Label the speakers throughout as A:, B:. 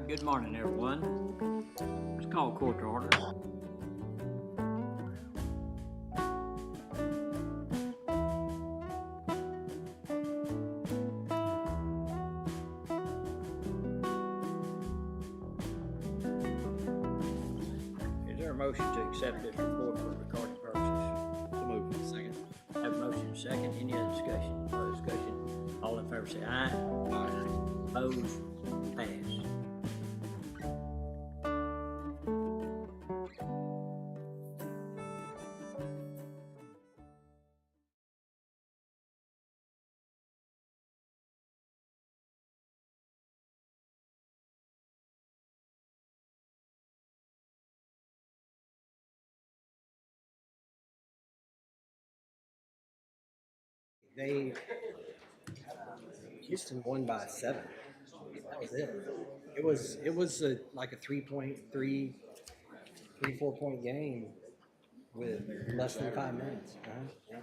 A: Good morning, everyone. Let's call court to order. Is there a motion to accept this report for recording purposes?
B: So moved. Second.
A: Have a motion second. Any other discussion? Further discussion? All in favor say aye.
B: Aye.
A: Opposed? Pass.
C: They Houston won by 7. That was it. It was like a 4 point game with less than 5 minutes. Yeah.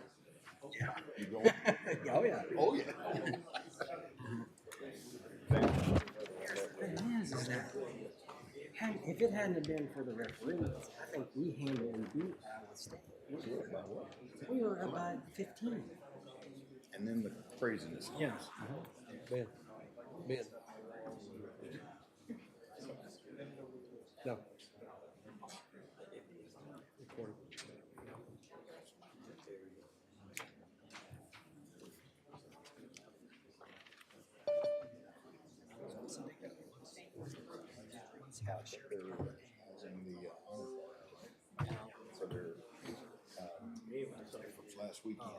B: You going?
C: Oh yeah.
B: Oh, yeah.
C: Thing is that if it hadn't been for the referees, I think we handily beat Iowa State. We were up by 15.
B: And then the craziness.
C: Yes. Bad. No. Recorded.
B: For their from last weekend.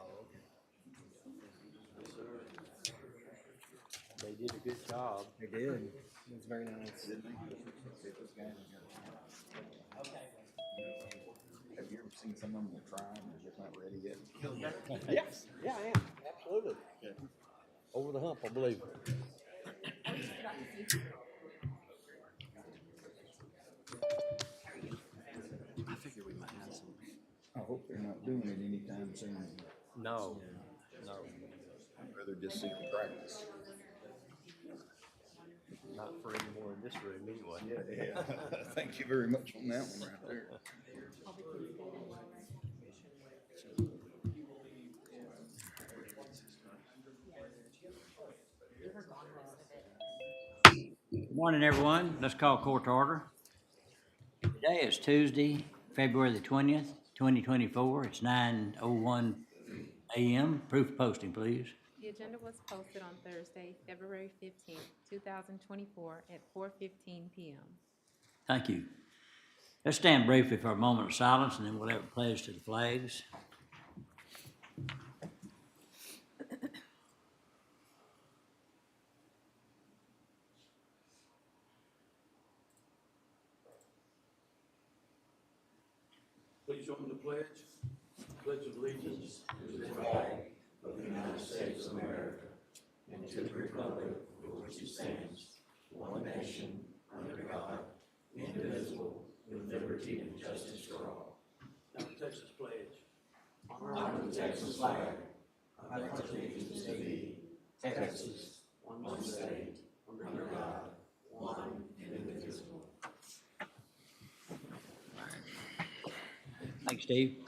D: They did a good job.
C: They did. It was very nice.
B: Have you ever seen some of them that try and they're just not ready yet?
D: Yes. Yeah, I am. Absolutely. Yeah. Over the hump, I believe.
C: I figure we might have some.
B: I hope they're not doing it anytime soon.
D: No. No.
B: I'd rather just see them practice.
D: Not for any more in this room anyway.
B: Yeah. Thank you very much on that one right there.
A: Good morning, everyone. Let's call court to order. Today is Tuesday, February the 20th, 2024. It's 9:01 a.m. Proof of posting, please.
E: The agenda was posted on Thursday, February 15th, 2024 at 4:15 p.m.
A: Thank you. Let's stand briefly for a moment of silence, and then we'll have a pledge to the flags.
F: Please join the pledge. Pledge of allegiance to the flag of the United States of America and to the republic for which it stands, one nation, under God, indivisible, with liberty and justice for all. Now the Texas pledge. I, the Texas flag, I pledge allegiance to thee, Texas, one state, under God, one and indivisible.
A: Thanks, Steve.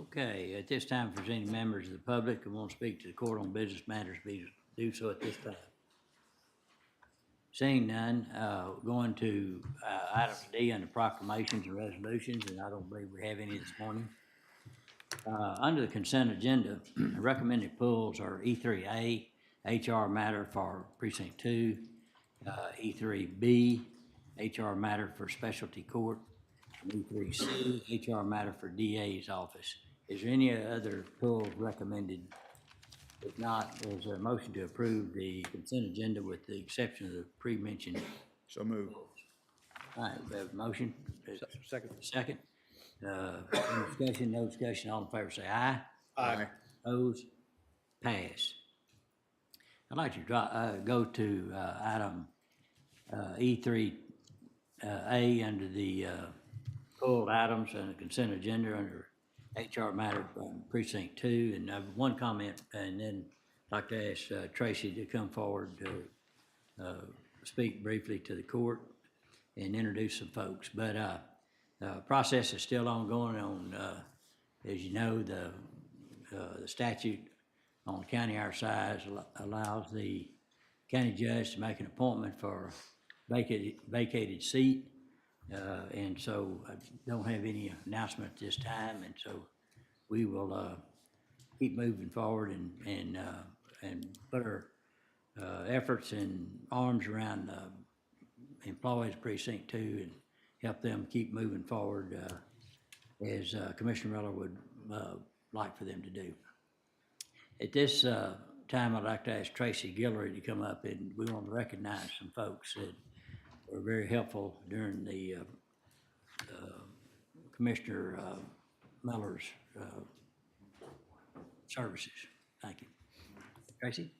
A: Okay, at this time, if there's any members of the public who want to speak to the court on business matters, please do so at this time. Seeing none, going to item D under proclamations and resolutions, and I don't believe we have any this morning. Under the consent agenda, recommended pulls are E3A, HR matter for precinct 2, E3B, HR matter for specialty court, and E3C, HR matter for DA's office. Is there any other pulls recommended? If not, is there a motion to approve the consent agenda with the exception of the pre-mentioned?
B: So moved.
A: All right, we have a motion.
D: Second.
A: Second. Any discussion, no discussion, all in favor say aye.
B: Aye.
A: Opposed? Pass. I'd like to go to item E3A under the pulled items and the consent agenda under HR matter from precinct 2, and one comment, and then I'd like to ask Tracy to come forward to speak briefly to the court and introduce some folks. But process is still ongoing on, as you know, the statute on county our size allows the county judge to make an appointment for vacated seat. And so I don't have any announcement at this time, and so we will keep moving forward and put our efforts and arms around employees of Precinct 2 and help them keep moving forward as Commissioner Miller would like for them to do. At this time, I'd like to ask Tracy Guillory to come up, and we want to recognize some folks that were very helpful during the Commissioner Miller's services. Thank you. Tracy?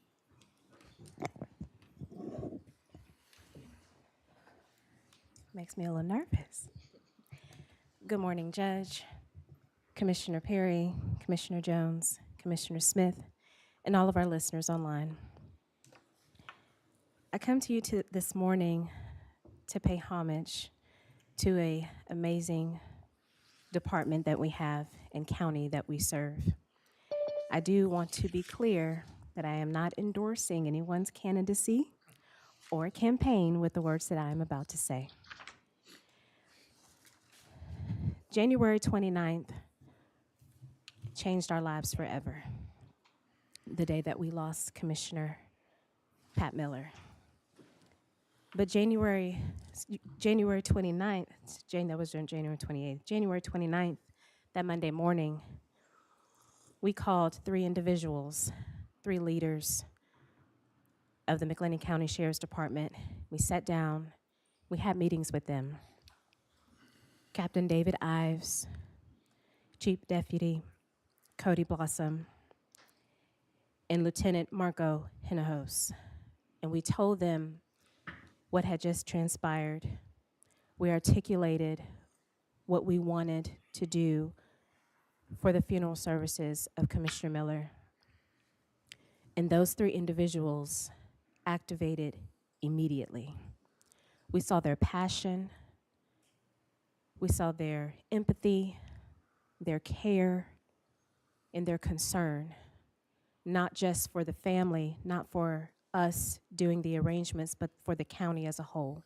G: Makes me a little nervous. Good morning, Judge, Commissioner Perry, Commissioner Jones, Commissioner Smith, and all of our listeners online. I come to you this morning to pay homage to an amazing department that we have and county that we serve. I do want to be clear that I am not endorsing anyone's candidacy or campaign with the words that I am about to say. January 29th changed our lives forever, the day that we lost Commissioner Pat Miller. But January 29th, that was January 28th, January 29th, that Monday morning, we called 3 individuals, 3 leaders of the McLennan County Sheriff's Department. We sat down, we had meetings with them. Captain David Ives, Chief Deputy Cody Blossom, and Lieutenant Marco Hinajos. And we told them what had just transpired. We articulated what we wanted to do for the funeral services of Commissioner Miller. And those 3 individuals activated immediately. We saw their passion, we saw their empathy, their care, and their concern, not just for the family, not for us doing the arrangements, but for the county as a whole.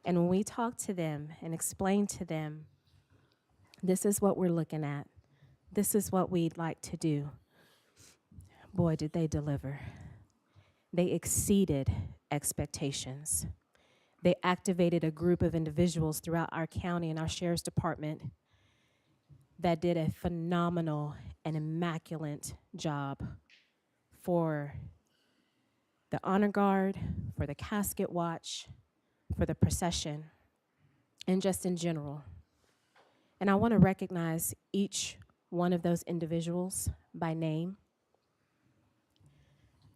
G: And when we talked to them and explained to them, this is what we're looking at, this is what we'd like to do, boy, did they deliver. They exceeded expectations. They activated a group of individuals throughout our county and our sheriff's department that did a phenomenal and immaculate job for the honor guard, for the casket watch, for the procession, and just in general. And I want to recognize each one of those individuals by name.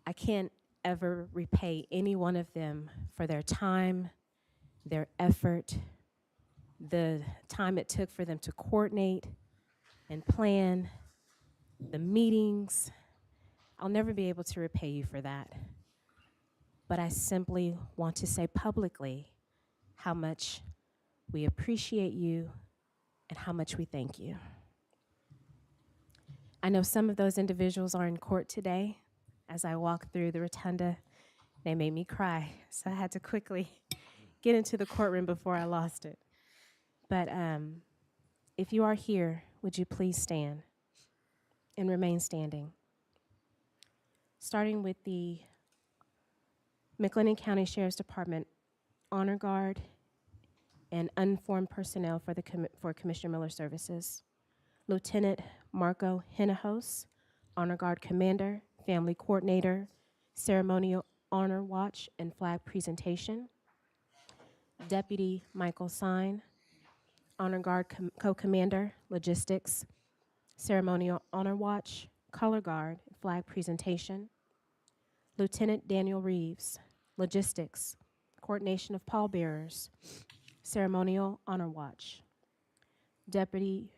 G: I can't ever repay any one of them for their time, their effort, the time it took for them to coordinate and plan the meetings. I'll never be able to repay you for that. But I simply want to say publicly how much we appreciate you and how much we thank you. I know some of those individuals are in court today. As I walked through the rotunda, they made me cry, so I had to quickly get into the courtroom before I lost it. But if you are here, would you please stand and remain standing? Starting with the McLennan County Sheriff's Department Honor Guard and uniformed personnel for Commissioner Miller Services. Lieutenant Marco Hinajos, Honor Guard Commander, Family Coordinator, Ceremonial Honor Watch and Flag Presentation. Deputy Michael Sine, Honor Guard Co-Commander, Logistics, Ceremonial Honor Watch, Color Guard, Flag Presentation. Lieutenant Daniel Reeves, Logistics, Coordination of Pallbearers, Ceremonial Honor Watch. Deputy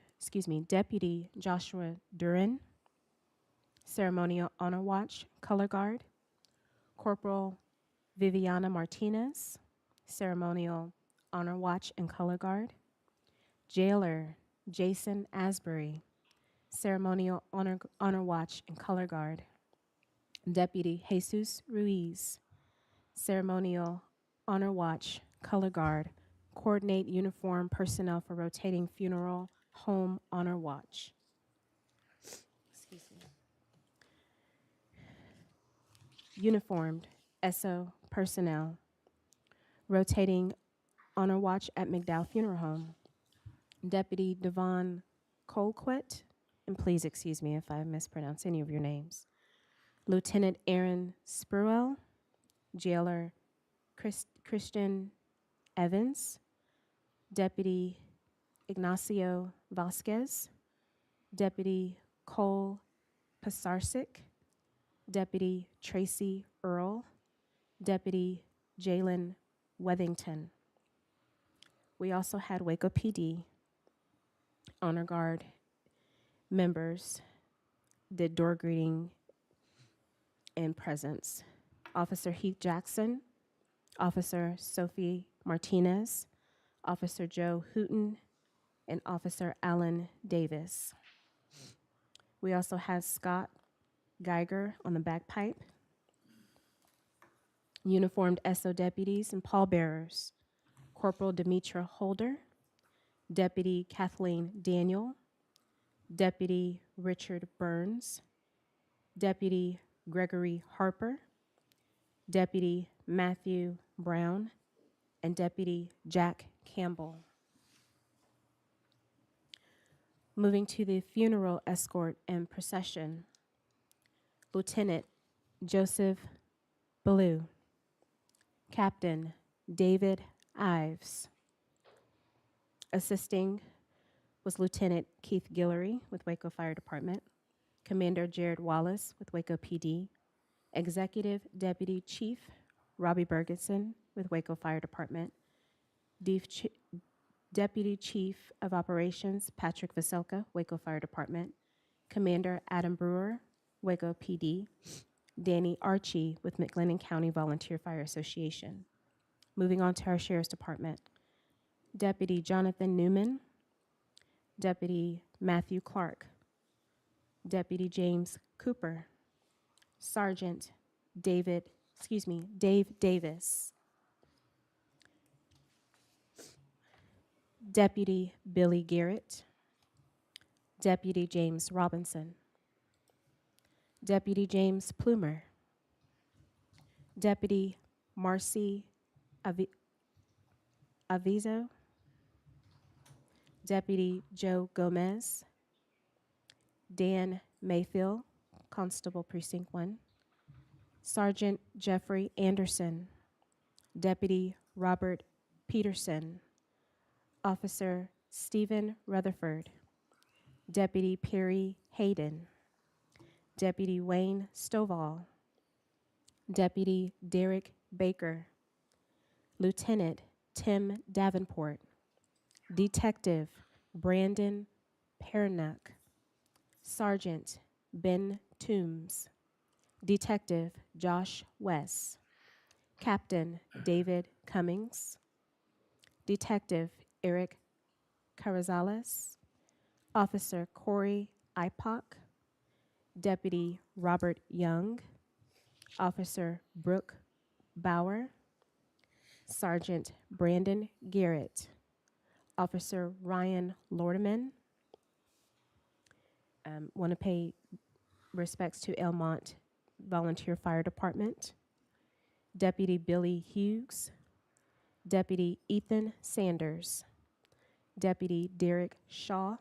G: Joshua Duran, Ceremonial Honor Watch, Color Guard. Corporal Viviana Martinez, Ceremonial Honor Watch and Color Guard. Jailer Jason Asbury, Ceremonial Honor Watch and Color Guard. Deputy Jesus Ruiz, Ceremonial Honor Watch, Color Guard. Coordinate uniform personnel for rotating funeral home honor watch. Excuse me. Uniformed SO personnel, rotating honor watch at McDowell Funeral Home. Deputy Devon Colquitt, and please excuse me if I mispronounce any of your names. Lieutenant Aaron Spurwell, Jailer Christian Evans, Deputy Ignacio Vasquez, Deputy Cole Pasarsic, Deputy Tracy Earl, Deputy Jalen Wethington. We also had Waco PD Honor Guard members did door greeting and presence. Officer Heath Jackson, Officer Sophie Martinez, Officer Joe Hooten, and Officer Alan Davis. We also had Scott Geiger on the bagpipe, uniformed SO deputies and pallbearers, Corporal Demetra Holder, Deputy Kathleen Daniel, Deputy Richard Burns, Deputy Gregory Harper, Deputy Matthew Brown, and Deputy Jack Campbell. Moving to the funeral escort and procession, Lieutenant Joseph Ballou, Captain David Ives. Assisting was Lieutenant Keith Guillory with Waco Fire Department, Commander Jared Wallace with Waco PD, Executive Deputy Chief Robbie Bergensen with Waco Fire Department, Deputy Chief of Operations Patrick Veselka, Waco Fire Department, Commander Adam Brewer, Waco PD, Danny Archie with McLennan County Volunteer Fire Association. Moving on to our Sheriff's Department, Deputy Jonathan Newman, Deputy Matthew Clark, Deputy James Cooper, Sergeant Dave Davis, Deputy Billy Garrett, Deputy James Robinson, Deputy James Plumer, Deputy Marcy Avizo, Deputy Joe Gomez, Dan Mayfield, Constable Precinct 1, Sergeant Jeffrey Anderson, Deputy Robert Peterson, Officer Stephen Rutherford, Deputy Perry Hayden, Deputy Wayne Stovall, Deputy Derek Baker, Lieutenant Tim Davenport, Detective Brandon Pernuck, Sergeant Ben Toombs, Detective Josh West, Captain David Cummings, Detective Eric Carrizales, Officer Corey Ipock, Deputy Robert Young, Officer Brooke Bauer, Sergeant Brandon Garrett, Officer Ryan Lordeman. Want to pay respects to Elmont Volunteer Fire Department, Deputy Billy Hughes, Deputy Ethan Sanders, Deputy Derek Shaw,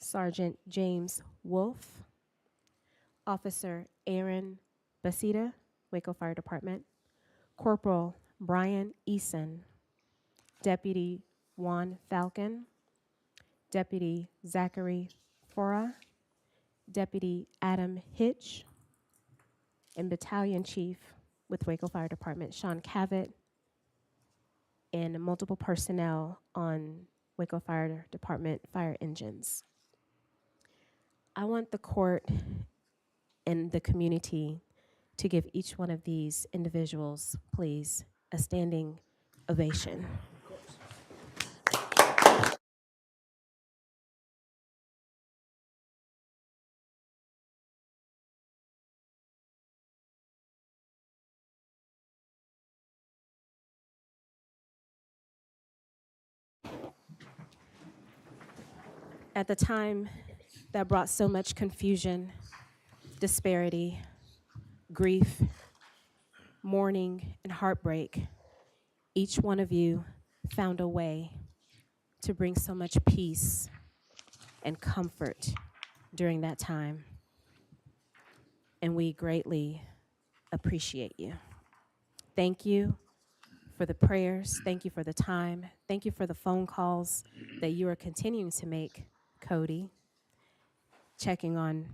G: Sergeant James Wolf, Officer Aaron Basita, Waco Fire Department, Corporal Brian Eason, Deputy Juan Falcon, Deputy Zachary Fora, Deputy Adam Hitch, and Battalion Chief with Waco Fire Department, Sean Cavett, and multiple personnel on Waco Fire Department fire engines. I want the court and the community to give each one of these individuals, please, a standing ovation. At the time that brought so much confusion, disparity, grief, mourning, and heartbreak, each one of you found a way to bring so much peace and comfort during that time. And we greatly appreciate you. Thank you for the prayers. Thank you for the time. Thank you for the phone calls that you are continuing to make, Cody, checking on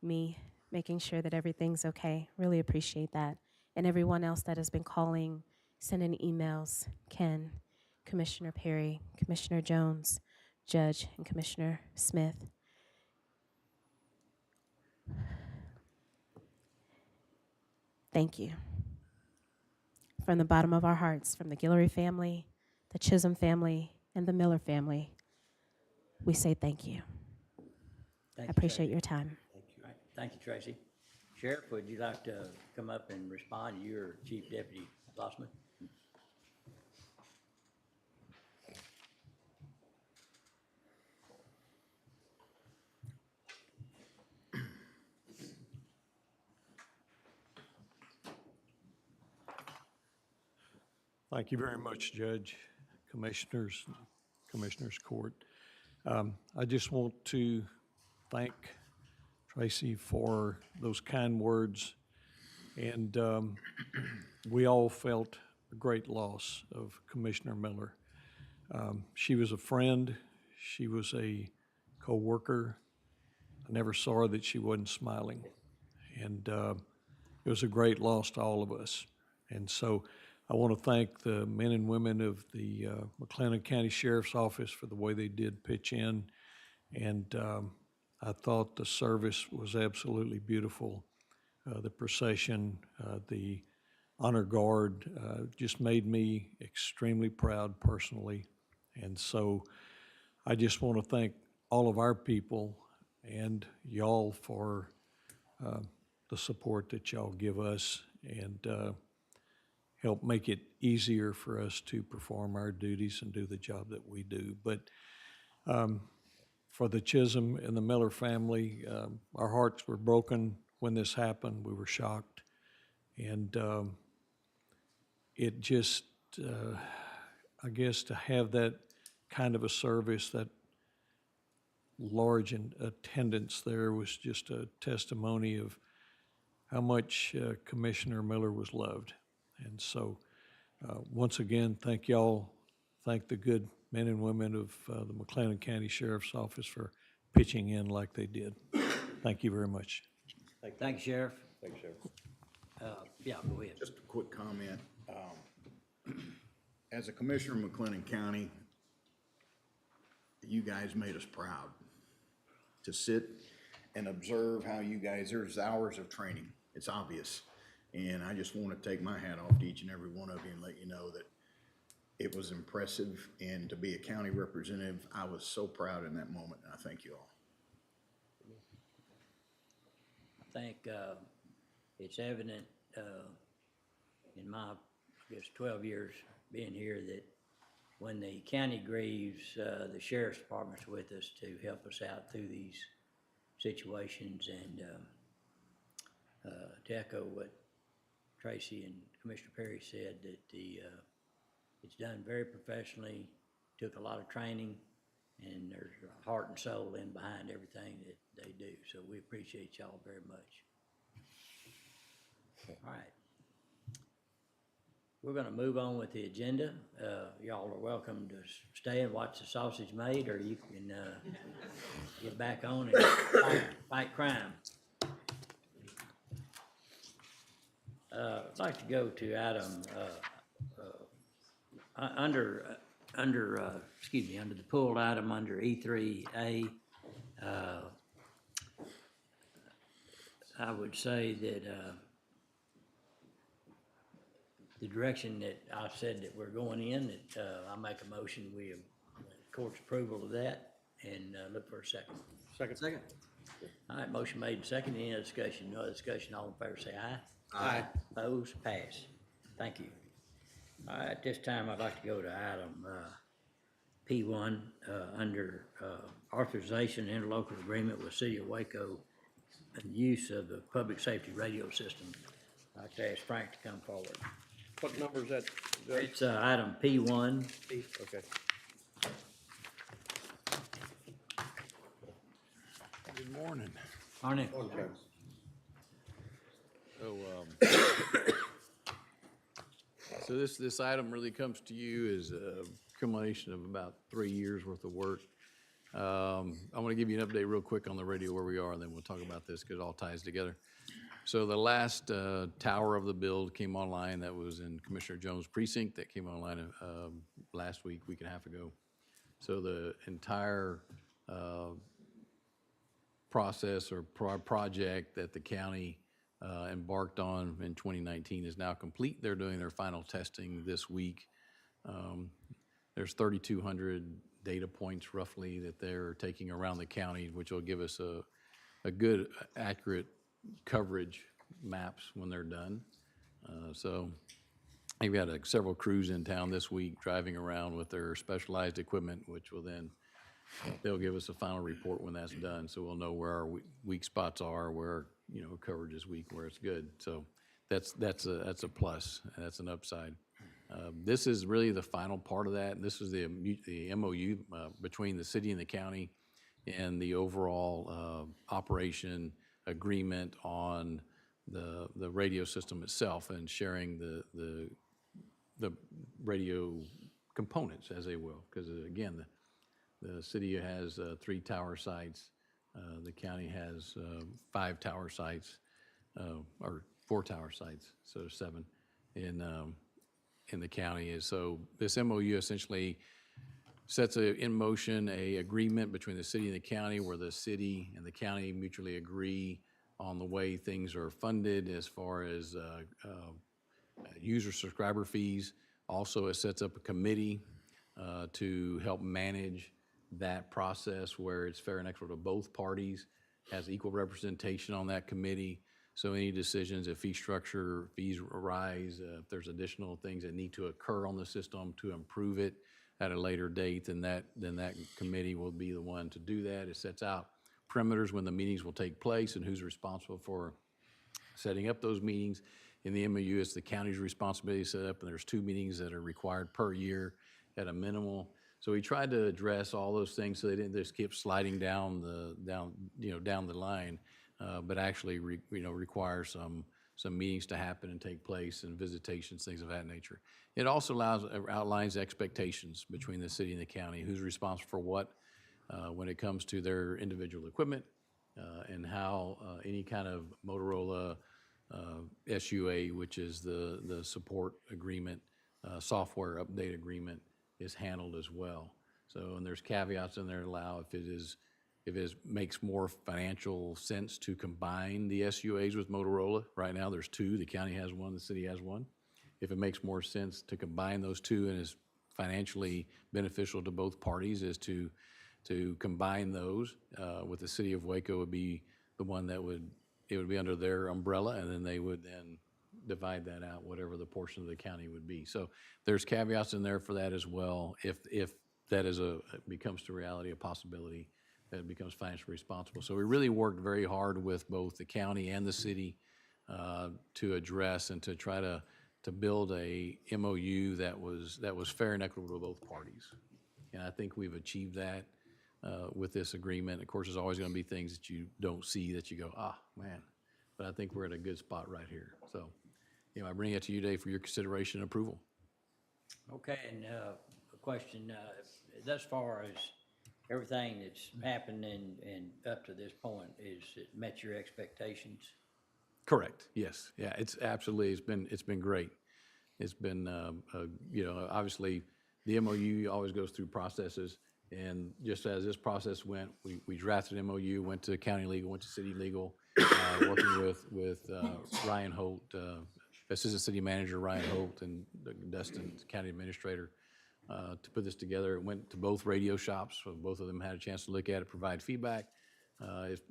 G: me, making sure that everything's okay. Really appreciate that. And everyone else that has been calling, sending emails, Ken, Commissioner Perry, Commissioner Jones, Judge, and Commissioner Smith. Thank you. From the bottom of our hearts, from the Guillory family, the Chisholm family, and the Miller family, we say thank you. I appreciate your time.
A: All right. Thank you, Tracy. Sheriff, would you like to come up and respond? You're Chief Deputy Blossman.
H: Thank you very much, Judge, Commissioners, Commissioners Court. I just want to thank Tracy for those kind words. And we all felt a great loss of Commissioner Miller. She was a friend. She was a co-worker. I never saw her that she wasn't smiling. And it was a great loss to all of us. And so I want to thank the men and women of the McLennan County Sheriff's Office for the way they did pitch in. And I thought the service was absolutely beautiful. The procession, the honor guard just made me extremely proud personally. And so I just want to thank all of our people and y'all for the support that y'all give us and help make it easier for us to perform our duties and do the job that we do. But for the Chisholm and the Miller family, our hearts were broken when this happened. We were shocked. And it just, I guess, to have that kind of a service, that large attendance there was just a testimony of how much Commissioner Miller was loved. And so, once again, thank y'all. Thank the good men and women of the McLennan County Sheriff's Office for pitching in like they did. Thank you very much.
A: Thank you, Sheriff.
D: Thanks, Sheriff.
A: Yeah, go ahead.
B: Just a quick comment. As a commissioner of McLennan County, you guys made us proud to sit and observe how you guys, there's hours of training. It's obvious. And I just want to take my hat off to each and every one of you and let you know that it was impressive. And to be a county representative, I was so proud in that moment. And I thank you all.
A: I think it's evident in my, I guess, 12 years being here that when the county grieves, the Sheriff's Department's with us to help us out through these situations. And to echo what Tracy and Commissioner Perry said, that it's done very professionally, took a lot of training, and there's a heart and soul in behind everything that they do. So we appreciate y'all very much. All right. We're gonna move on with the agenda. Y'all are welcome to stay and watch the sausage made, or you can get back on and fight crime. I'd like to go to under the pulled item, under E3A, I would say that, the direction that I said that we're going in, that, I make a motion, we have court's approval of that, and, look for a second.
C: Second.
A: All right, motion made and second. Any other discussion? No other discussion. All in favor say aye.
C: Aye.
A: Opposed? Pass. Thank you. All right, at this time, I'd like to go to item P1, under authorization and interlocal agreement with City of Waco and use of the public safety radio system. I'd like to ask Frank to come forward.
D: What number is that? Judge?
A: It's item P1.
D: Okay.
I: Good morning.
A: On it.
D: Okay.
I: So this item really comes to you as a accumulation of about 3 years worth of work. I want to give you an update real quick on the radio where we are, and then we'll talk about this because it all ties together. So the last tower of the build came online. That was in Commissioner Jones' precinct. That came online last week and a half ago. So the entire process or project that the county embarked on in 2019 is now complete. They're doing their final testing this week. There's 3,200 data points roughly that they're taking around the county, which will give us a good, accurate coverage maps when they're done. So they've got several crews in town this week driving around with their specialized equipment, which will then they'll give us a final report when that's done, so we'll know where our weak spots are, where, you know, coverage is weak, where it's good. So that's a plus, and that's an upside. This is really the final part of that, and this is the MOU between the city and the county and the overall operation agreement on the radio system itself and sharing the radio components, as they will, because again, the city has 3 tower sites. The county has 5 tower sites, or 4 tower sites, so 7 in the county. And so this MOU essentially sets in motion a agreement between the city and the county where the city and the county mutually agree on the way things are funded as far as user subscriber fees. Also, it sets up a committee to help manage that process where it's fair and equitable to both parties, has equal representation on that committee. So any decisions, if fees arise, if there's additional things that need to occur on the system to improve it at a later date, then that committee will be the one to do that. It sets out perimeters when the meetings will take place and who's responsible for setting up those meetings. In the MOU, it's the county's responsibility to set up, and there's 2 meetings that are required per year at a minimal. So we tried to address all those things so they didn't just keep sliding down the line, but actually require some meetings to happen and take place and visitations, things of that nature. It also outlines expectations between the city and the county, who's responsible for what when it comes to their individual equipment, and how any kind of Motorola SUA, which is the support agreement, software update agreement, is handled as well. So, and there's caveats in there that allow if it makes more financial sense to combine the SUAs with Motorola. Right now, there's 2. The county has 1, the city has 1. If it makes more sense to combine those 2 and is financially beneficial to both parties, is to combine those with the city of Waco would be the one that would be under their umbrella, and then they would then divide that out, whatever the portion of the county would be. So there's caveats in there for that as well. If that becomes to reality, a possibility that it becomes financially responsible. So we really worked very hard with both the county and the city to address and to try to build a MOU that was fair and equitable to both parties. And I think we've achieved that with this agreement. Of course, there's always going to be things that you don't see that you go, man. But I think we're at a good spot right here. So, I bring it to you today for your consideration and approval.
A: Okay, and a question, thus far as everything that's happened and up to this point, is it met your expectations?
I: Correct. Yes. Yeah. It's absolutely. It's been great. It's been, you know, obviously, the MOU always goes through processes, and just as this process went, we drafted an MOU, went to county legal, went to city legal, working with Ryan Holt, Assistant City Manager Ryan Holt, and Dustin, County Administrator, to put this together. It went to both radio shops, so both of them had a chance to look at it, provide feedback.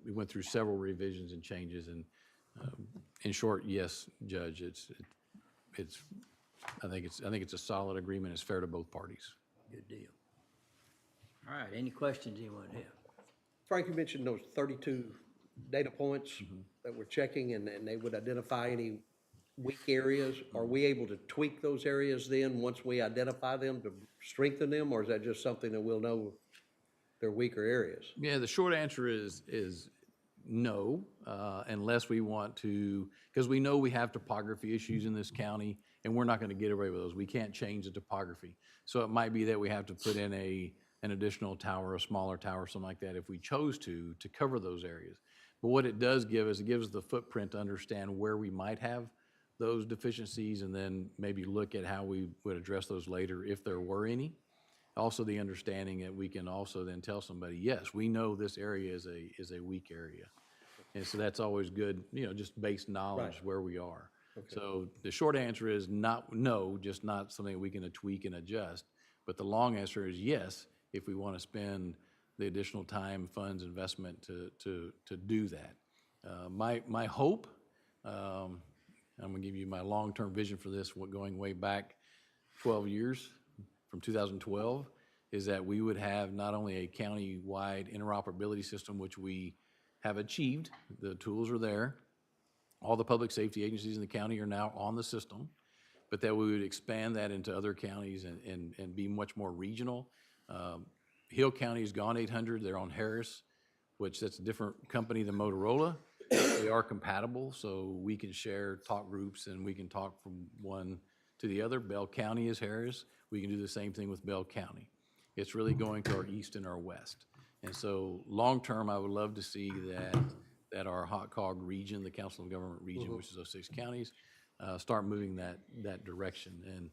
I: We went through several revisions and changes, and in short, yes, Judge, I think it's a solid agreement. It's fair to both parties.
A: Good deal. All right, any questions anyone have?
D: Frank, you mentioned those 32 data points that we're checking, and they would identify any weak areas. Are we able to tweak those areas then, once we identify them, to strengthen them, or is that just something that we'll know they're weaker areas?
I: Yeah, the short answer is no, unless we want to, because we know we have topography issues in this county, and we're not going to get away with those. We can't change the topography. So it might be that we have to put in an additional tower, a smaller tower, something like that, if we chose to cover those areas. But what it does give us, it gives us the footprint to understand where we might have those deficiencies, and then maybe look at how we would address those later if there were any. Also, the understanding that we can also then tell somebody, yes, we know this area is a weak area. And so that's always good, you know, just base knowledge
D: Right.
I: where we are. So the short answer is no, just not something we can tweak and adjust. But the long answer is yes, if we want to spend the additional time, funds, investment to do that. My hope, I'm gonna give you my long-term vision for this, going way back 12 years, from 2012, is that we would have not only a county-wide interoperability system, which we have achieved, the tools are there, all the public safety agencies in the county are now on the system, but that we would expand that into other counties and be much more regional. Hill County's gone 800, they're on Harris, which that's a different company than Motorola. They are compatible, so we can share talk groups and we can talk from one to the other. Bell County is Harris. We can do the same thing with Bell County. It's really going to our east and our west. And so long-term, I would love to see that our HOTCOG region, the Council of Government region, which is those 6 counties, start moving that direction.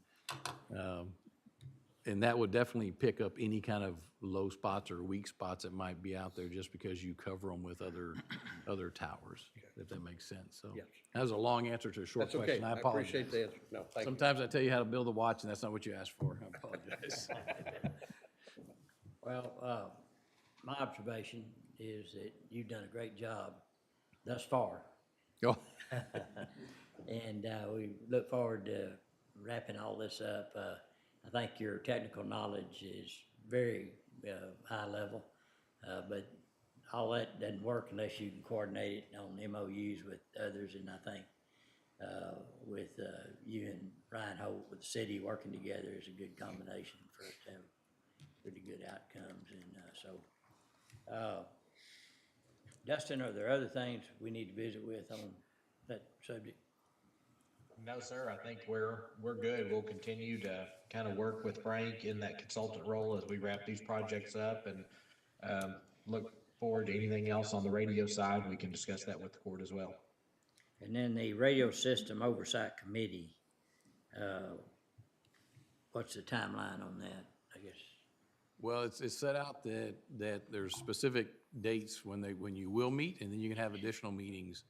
I: And that would definitely pick up any kind of low spots or weak spots that might be out there, just because you cover them with other towers, if that makes sense. So
D: Yes.
I: that was a long answer to a short
D: That's okay.
I: question. I
D: I appreciate
I: apologize.
D: the answer. No, thank you.
I: Sometimes I tell you how to build a watch, and that's not what you asked for. I apologize.
A: Well, my observation is that you've done a great job thus far.
I: Go.
A: And we look forward to wrapping all this up. I think your technical knowledge is very high level, but all that doesn't work unless you can coordinate it on MOUs with others. And I think with you and Ryan Holt with the city working together is a good combination for us to have really good outcomes. And Dustin, are there other things we need to visit with on that subject?
J: No, sir. I think we're good. We'll continue to kind of work with Frank in that consultant role as we wrap these projects up, and look forward to anything else on the radio side. We can discuss that with the court as well.
A: And then the Radio System Oversight Committee, what's the timeline on that, I guess?
I: Well, it's set out that there's specific dates when you will meet, and then you can have additional meetings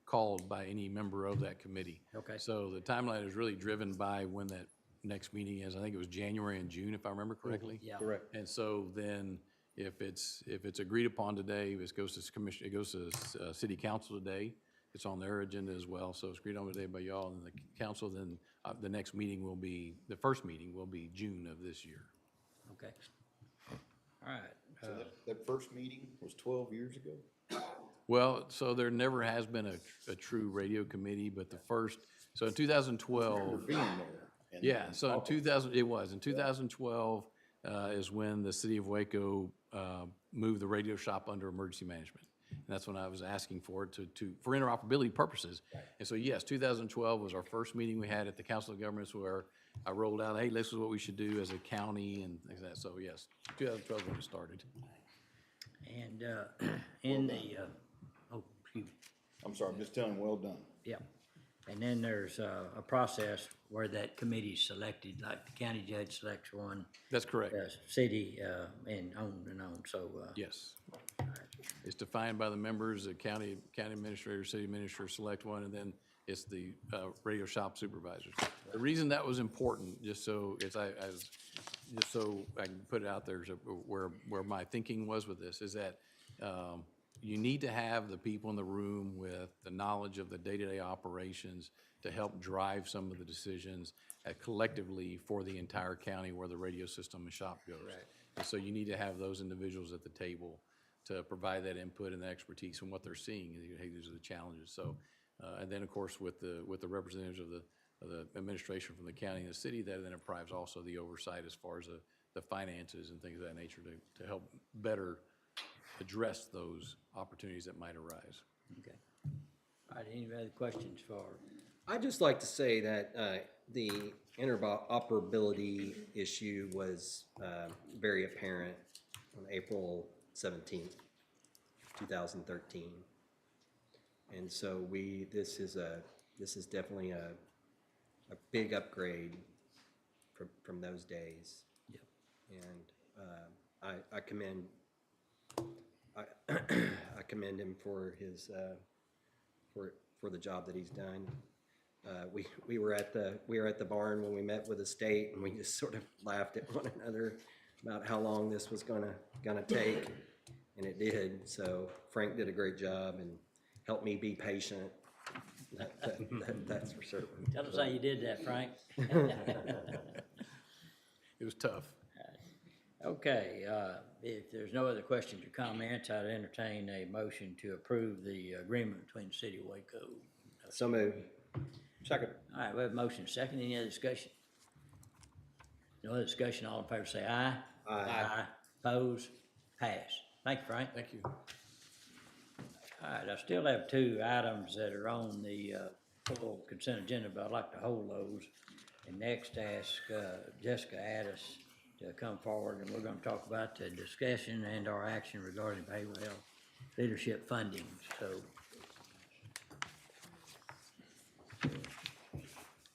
I: called by any member of that committee.
A: Okay.
I: So the timeline is really driven by when that next meeting is. I think it was January and June, if I remember correctly.
A: Yeah.
D: Correct.
I: And so then, if it's agreed upon today, it goes to commission, it goes to city council today. It's on their agenda as well. So it's agreed on today by y'all and the council. Then the next meeting will be, the first meeting will be June of this year.
A: Okay. All right.
B: So that first meeting was 12 years ago?
I: Well, so there never has been a true radio committee, but the first, so in 2012.
B: Being there. and-
I: Yeah, so in 2012 is when the city of Waco moved the radio shop under emergency management. And that's when I was asking for it for interoperability purposes. And so yes, 2012 was our first meeting we had at the Council of Governments, where I rolled out, hey, this is what we should do as a county and things like that. So yes, 2012 is when it started.
A: And in the, excuse me,
B: I'm sorry, I'm just telling, well done.
A: yeah. And then there's a process where that committee's selected, like the county judge selects one,
I: That's correct.
A: city, and on and on, so.
I: Yes. It's defined by the members, the county administrator, city administrator select one, and then it's the radio shop supervisors. The reason that was important, just so I can put it out there, is where my thinking was with this, is that you need to have the people in the room with the knowledge of the day-to-day operations to help drive some of the decisions collectively for the entire county where the radio system and shop goes. And so you need to have those individuals at the table to provide that input and the expertise on what they're seeing. Hey, these are the challenges. So, and then of course with the representatives of the administration from the county and the city, that then provides also the oversight as far as the finances and things of that nature to help better address those opportunities that might arise.
A: Okay. All right, any other questions for?
C: I'd just like to say that the interoperability issue was very apparent on April 17th, 2013. And so this is definitely a big upgrade from those days.
A: Yep.
C: And I commend him for his for the job that he's done. We were at the barn when we met with the state, and we just sort of laughed at one another about how long this was gonna take, and it did. So Frank did a great job and helped me be patient. That's for certain.
A: Tell us how you did that, Frank.
I: It was tough.
A: Okay, if there's no other questions or comments, I'd entertain a motion to approve the agreement between the city of Waco.
C: So moved. Second.
A: All right, we have a motion second. Any other discussion? No other discussion. All in favor say aye.
C: Aye.
A: Oppose? Pass. Thank you, Frank.
I: Thank you.
A: All right, I still have two items that are on the full consent agenda, but I'd like to hold those. And next ask Jessica Addis to come forward, and we're going to talk about the discussion and our action regarding behavioral health leadership funding. So,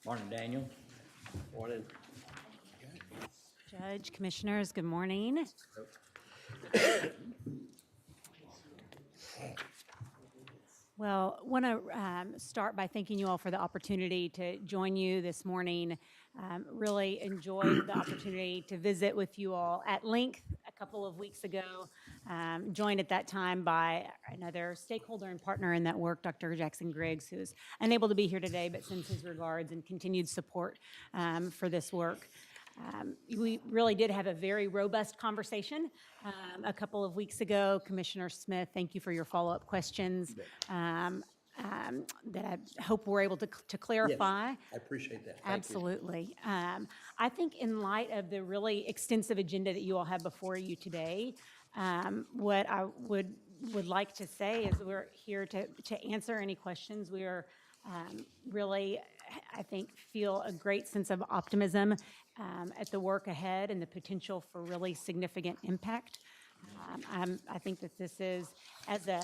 A: morning, Daniel.
C: Morning.
K: Judge, Commissioners, good morning. Well, want to start by thanking you all for the opportunity to join you this morning. Really enjoyed the opportunity to visit with you all at length a couple of weeks ago. Joined at that time by another stakeholder and partner in that work, Dr. Jackson Griggs, who is unable to be here today, but sends his regards and continued support for this work. We really did have a very robust conversation a couple of weeks ago. Commissioner Smith, thank you for your follow-up questions that I hope we're able to clarify.
D: Yes, I appreciate that. Thank you.
K: Absolutely. I think in light of the really extensive agenda that you all have before you today, what I would like to say is we're here to answer any questions. We are really, I think, feel a great sense of optimism at the work ahead and the potential for really significant impact. I think that this is, as a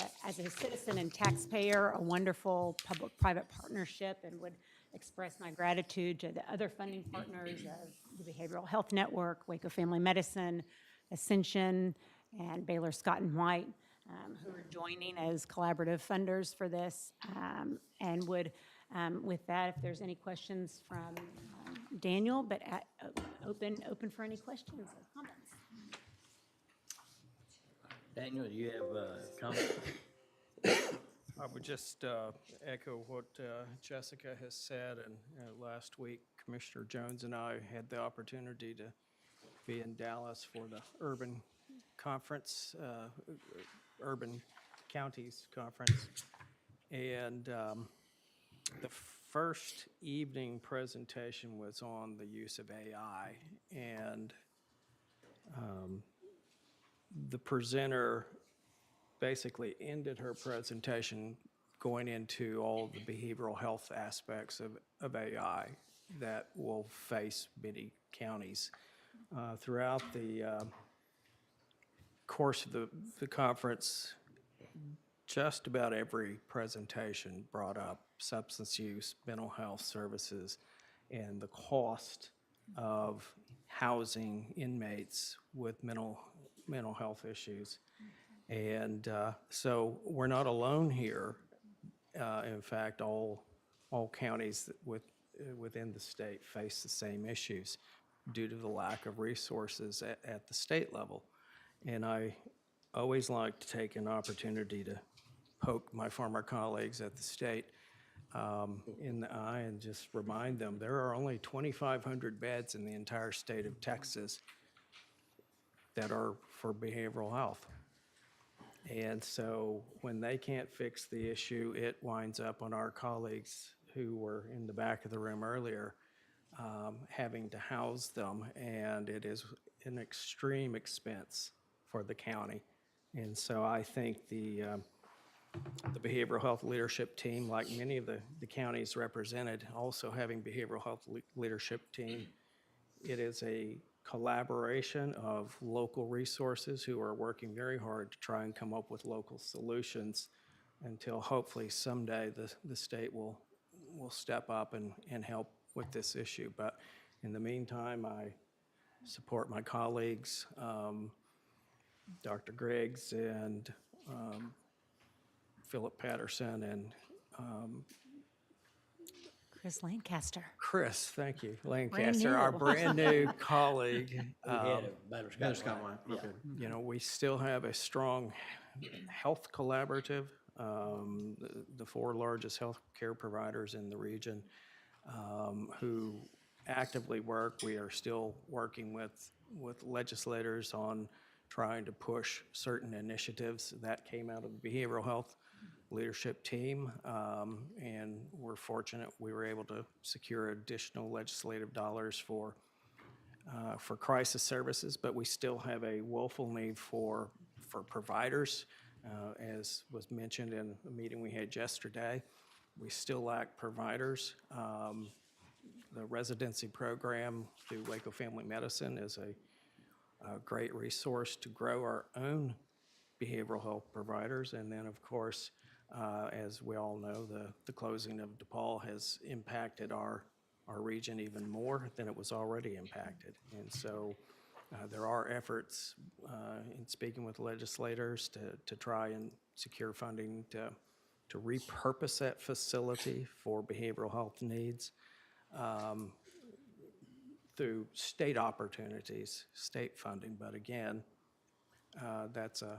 K: citizen and taxpayer, a wonderful public-private partnership, and would express my gratitude to the other funding partners of the Behavioral Health Network, Waco Family Medicine, Ascension, and Baylor Scott and White, who are joining as collaborative funders for this, and would, with that, if there's any questions from Daniel, but open for any questions or comments.
A: Daniel, do you have a comment?
L: I would just echo what Jessica has said, and last week Commissioner Jones and I had the opportunity to be in Dallas for the Urban Conference, Urban Counties Conference, and the first evening presentation was on the use of AI, and the presenter basically ended her presentation going into all the behavioral health aspects of AI that will face many counties. Throughout the course of the conference, just about every presentation brought up substance use, mental health services, and the cost of housing inmates with mental health issues. And so we're not alone here. In fact, all counties within the state face the same issues due to the lack of resources at the state level. And I always like to take an opportunity to poke my former colleagues at the state in the eye and just remind them there are only 2,500 beds in the entire state of Texas that are for behavioral health. And so when they can't fix the issue, it winds up on our colleagues who were in the back of the room earlier, having to house them, and it is an extreme expense for the county. And so I think the behavioral health leadership team, like many of the counties represented, also having behavioral health leadership team, it is a collaboration of local resources who are working very hard to try and come up with local solutions until hopefully someday the state will step up and help with this issue. But in the meantime, I support my colleagues, Dr. Griggs and Philip Patterson and
K: Chris Lancaster.
L: Chris, thank you, Lancaster, our
K: new.
L: brand-new colleague.
A: We had a Butterscotch line. Yeah.
L: You know, we still have a strong health collaborative, the 4 largest healthcare providers in the region who actively work. We are still working with legislators on trying to push certain initiatives that came out of the behavioral health leadership team, and we're fortunate we were able to secure additional legislative dollars for crisis services, but we still have a woeful need for providers. As was mentioned in the meeting we had yesterday, we still lack providers. The residency program through Waco Family Medicine is a great resource to grow our own behavioral health providers. And then, of course, as we all know, the closing of DePaul has impacted our region even more than it was already impacted. And so there are efforts in speaking with legislators to try and secure funding to repurpose that facility for behavioral health needs through state opportunities, state funding. But again, that's an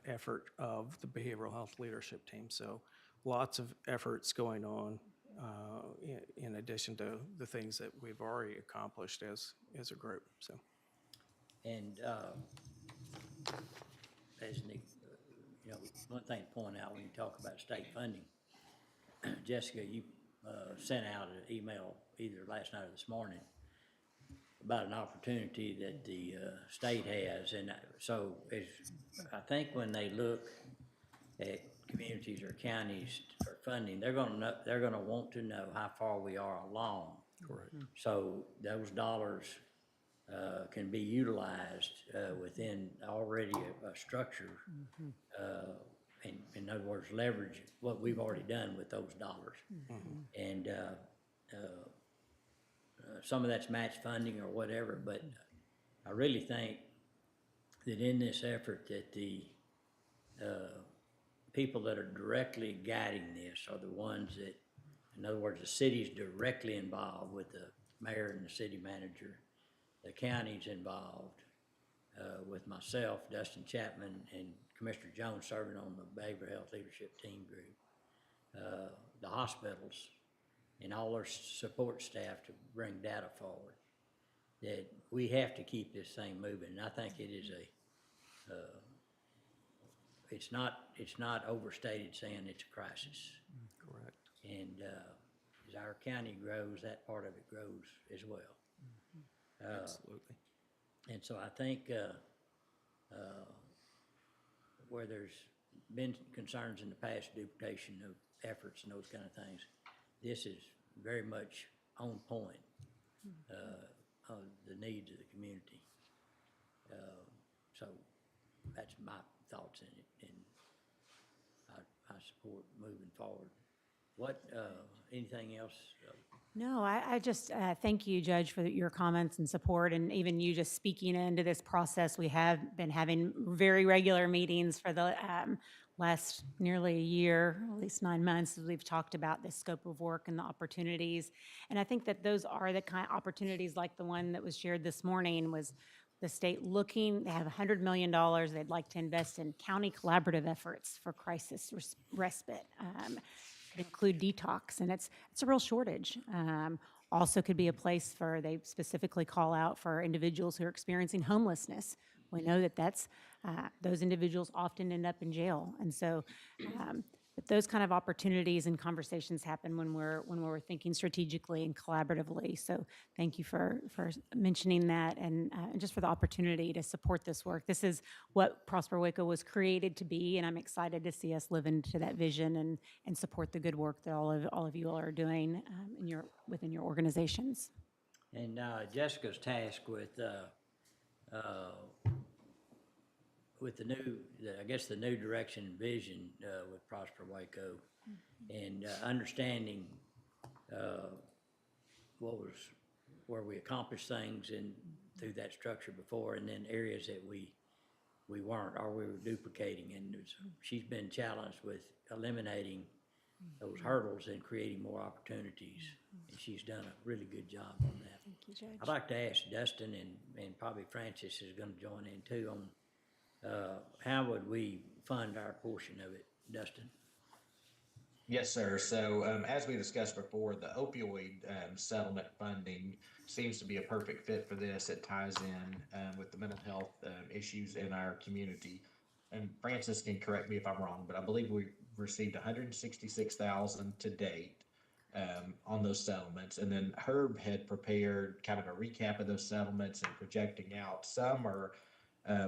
L: effort of the behavioral health leadership team. So lots of efforts going on in addition to the things that we've already accomplished as a group. So.
A: And as Nick, you know, one thing to point out when you talk about state funding, Jessica, you sent out an email either last night or this morning about an opportunity that the state has. And so I think when they look at communities or counties for funding, they're gonna want to know how far we are along.
L: Correct.
A: So those dollars can be utilized within already a structure. In other words, leverage what we've already done with those dollars. And some of that's match funding or whatever, but I really think that in this effort that the people that are directly guiding this are the ones that, in other words, the city's directly involved with the mayor and the city manager. The county's involved with myself, Dustin Chapman, and Commissioner Jones serving on the behavioral health leadership team group. The hospitals and all their support staff to bring data forward. That we have to keep this thing moving. And I think it is it's not overstated saying it's a crisis.
L: Correct.
A: And as our county grows, that part of it grows as well.
L: Absolutely.
A: And so I think where there's been concerns in the past, duplication of efforts and those kind of things, this is very much on point of the needs of the community. So that's my thoughts in it, and I support moving forward What, anything else?
K: No, I just thank you, Judge, for your comments and support, and even you just speaking into this process. We have been having very regular meetings for the last nearly a year, at least 9 months, as we've talked about the scope of work and the opportunities. And I think that those are the kind of opportunities like the one that was shared this morning, was the state looking, they have $100 million they'd like to invest in county collaborative efforts for crisis respite. Could include detox, and it's a real shortage. Also could be a place for, they specifically call out for individuals who are experiencing homelessness. We know that those individuals often end up in jail. And so but those kind of opportunities and conversations happen when we're thinking strategically and collaboratively. So thank you for mentioning that, and just for the opportunity to support this work. This is what Prosper Waco was created to be, and I'm excited to see us live into that vision and support the good work that all of you all are doing within your organizations.
A: And Jessica's tasked with the new, I guess the new direction and vision with Prosper Waco, and understanding where we accomplished things and through that structure before, and then areas that we weren't, or we were duplicating. And she's been challenged with eliminating those hurdles and creating more opportunities, and she's done a really good job on that.
K: Thank you, Judge.
A: I'd like to ask Dustin, and probably Francis is going to join in too, on how would we fund our portion of it, Dustin?
J: Yes, sir. So as we discussed before, the opioid settlement funding seems to be a perfect fit for this. It ties in with the mental health issues in our community. And Francis can correct me if I'm wrong, but I believe we received $166,000 to date on those settlements. And then Herb had prepared kind of a recap of those settlements and projecting out. Some are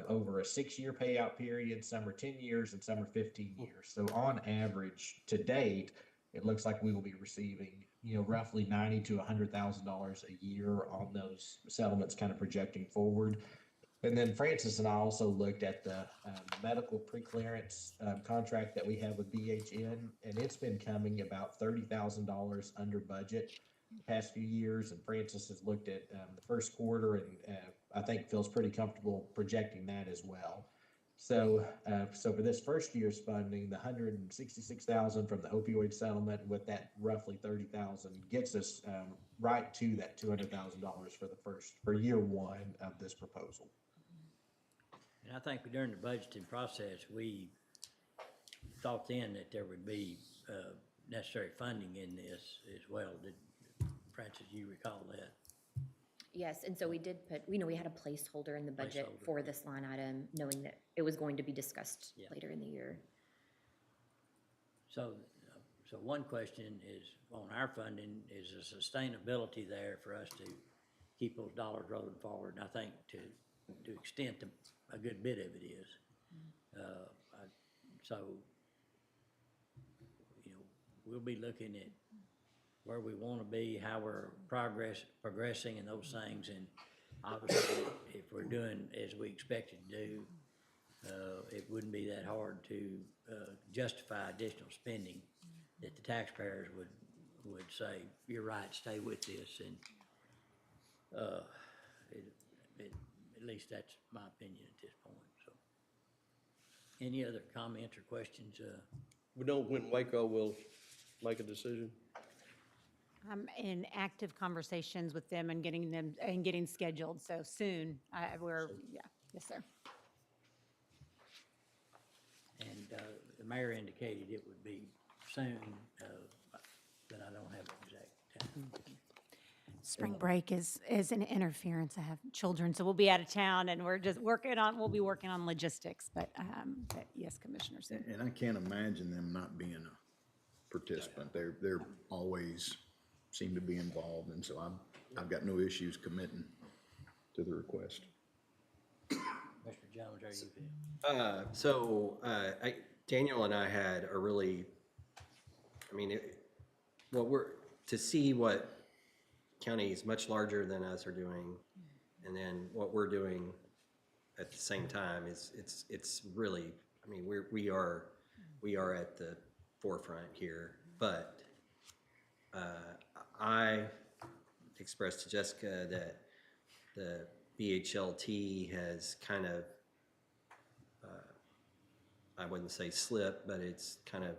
J: over a 6-year payout period, some are 10 years, and some are 15 years. So on average, to date, it looks like we will be receiving, roughly $90,000 to $100,000 a year on those settlements, kind of projecting forward. And then Francis and I also looked at the medical preclearance contract that we have with BHN, and it's been coming about $30,000 under budget the past few years. And Francis has looked at the first quarter, and I think feels pretty comfortable projecting that as well. So, so for this first year's funding, the $166,000 from the opioid settlement with that roughly $30,000 gets us right to that $200,000 for year one of this proposal.
A: And I think during the budgeting process, we thought then that there would be necessary funding in this as well. Did Francis, you recall that?
M: Yes, and so we did put, we had a placeholder in the budget
A: Placeholder.
M: for this line item, knowing that it was going to be discussed
A: Yeah.
M: later in the year.
A: So one question is, on our funding, is the sustainability there for us to keep those dollars rolling forward? And I think to extent a good bit of it is. So, we'll be looking at where we want to be, how we're progressing and those things. And obviously, if we're doing as we expected to do, it wouldn't be that hard to justify additional spending that the taxpayers would say, you're right, stay with this. And at least that's my opinion at this point. So, any other comments or questions?
D: We know when Waco will make a decision.
K: I'm in active conversations with them and getting scheduled, so soon. Yes, sir.
A: And the mayor indicated it would be soon, but I don't have an exact time.
K: Spring break is an interference. I have children, so we'll be out of town, and we'll be working on logistics, but yes, Commissioner.
B: And I can't imagine them not being a participant. They're always seem to be involved, and so I've got no issues committing to the request.
A: Mr. Jones, how you feel?
C: So Daniel and I had a really, to see what counties much larger than us are doing, and then what we're doing at the same time it's really, we are at the forefront here, but I expressed to Jessica that the BHLT has kind of, I wouldn't say slipped, but it's kind of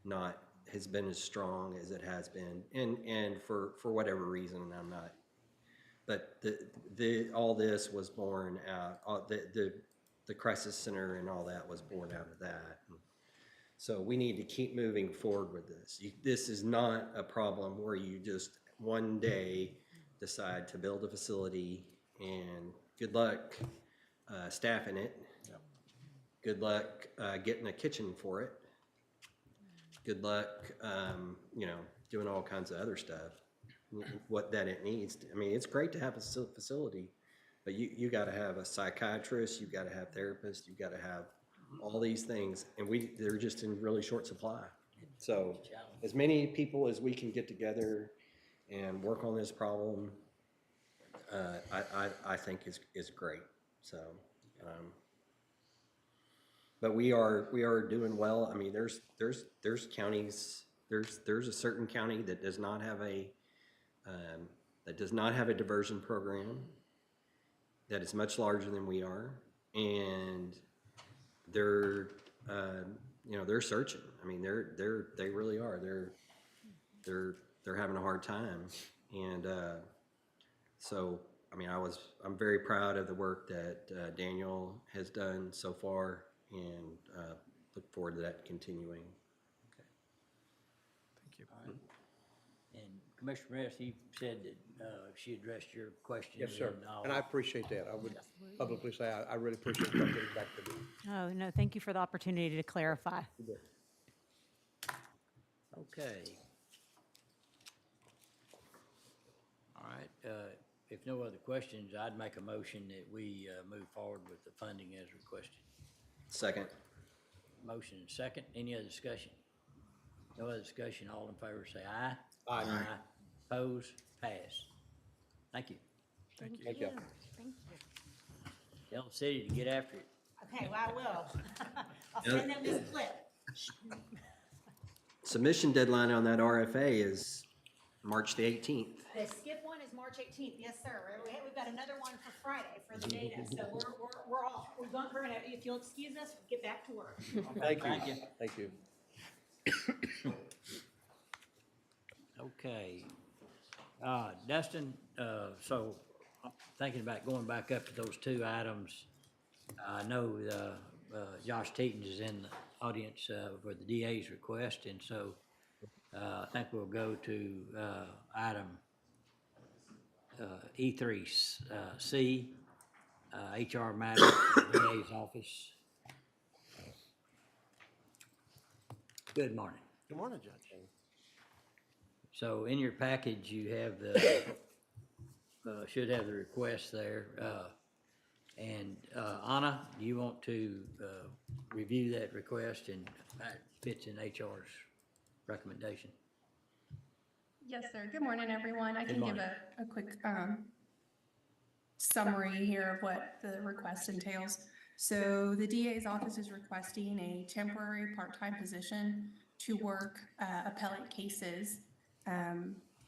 C: not, has been as strong as it has been. And for whatever reason, I'm not, but all this was born out, the crisis center and all that was born out of that. So we need to keep moving forward with this. This is not a problem where you just one day decide to build a facility and good luck staffing it. Good luck getting a kitchen for it. Good luck, doing all kinds of other stuff. What that it needs. I mean, it's great to have a facility, but you got to have a psychiatrist. You got to have therapists. You got to have all these things, and they're just in really short supply. So, as many people as we can get together and work on this problem, I think is great. So. But we are doing well. I mean, there's counties, there's a certain county that does not have a diversion program that is much larger than we are, and they're searching. I mean, they really are. They're having a hard time, and so I mean, I'm very proud of the work that Daniel has done so far. And look forward to that continuing. Okay.
L: Thank you.
A: All right. And Commissioner Reyes, you said that she addressed your question.
D: Yes, sir. And I appreciate that. I would publicly say I really appreciate y'all getting back to me.
K: Oh, no, thank you for the opportunity to clarify.
A: Okay. All right, if no other questions, I'd make a motion that we move forward with the funding as requested.
C: Second.
A: Motion and second. Any other discussion? No other discussion. All in favor say aye.
D: Aye.
A: Oppose? Pass. Thank you.
L: Thank you.
D: Thank you.
K: Thank you.
A: Tell the city to get after it.
K: Okay, well, I will. I'll send them this clip.
C: Submission deadline on that RFA is March the 18th.
K: The skip one is March 18th, yes, sir. We've got another one for Friday for the data, so we're off. We're gonna, if you'll excuse us, get back to work.
D: Thank
A: Thank you.
D: you. Thank you.
A: Okay. Dustin, so thinking about going back up to those two items, I know Josh Teetons is in the audience for the DA's request, and so I think we'll go to item E3C, HR matter for the DA's office. Good morning.
N: Good morning, Judge.
A: So in your package, you have the, should have the request there. And Anna, do you want to review that request and that fits in HR's recommendation?
O: Yes, sir. Good morning, everyone. I
A: Good
O: can give
A: morning.
O: a quick summary here of what the request entails. So the DA's office is requesting a temporary part-time position to work appellate cases.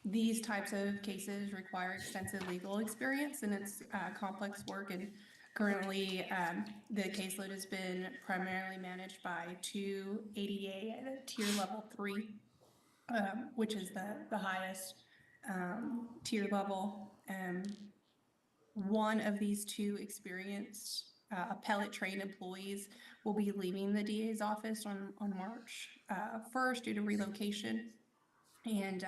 O: These types of cases require extensive legal experience, and it's complex work. And currently, the caseload has been primarily managed by two ADA at a tier level 3, which is the highest tier level. One of these two experienced appellate trained employees will be leaving the DA's office on March 1st due to relocation. And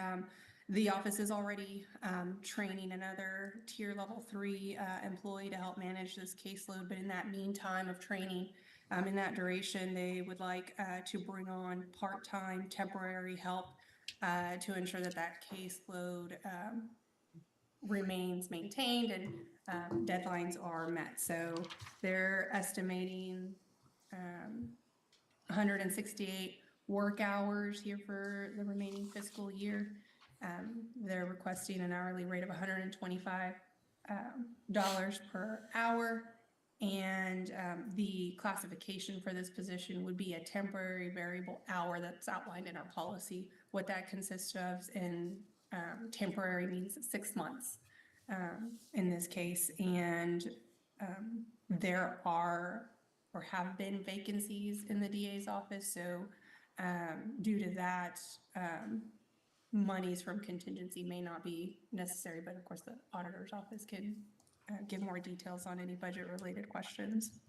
O: the office is already training another tier level 3 employee to help manage this caseload. But in that meantime of training, in that duration, they would like to bring on part-time temporary help to ensure that that caseload remains maintained and deadlines are met. So they're estimating 168 work hours here for the remaining fiscal year. They're requesting an hourly rate of $125 per hour. And the classification for this position would be a temporary variable hour that's outlined in our policy what that consists of, and temporary means 6 months in this case. And there are or have been vacancies in the DA's office, so due to that, monies from contingency may not be necessary, but of course, the auditor's office can give more details on any budget-related questions.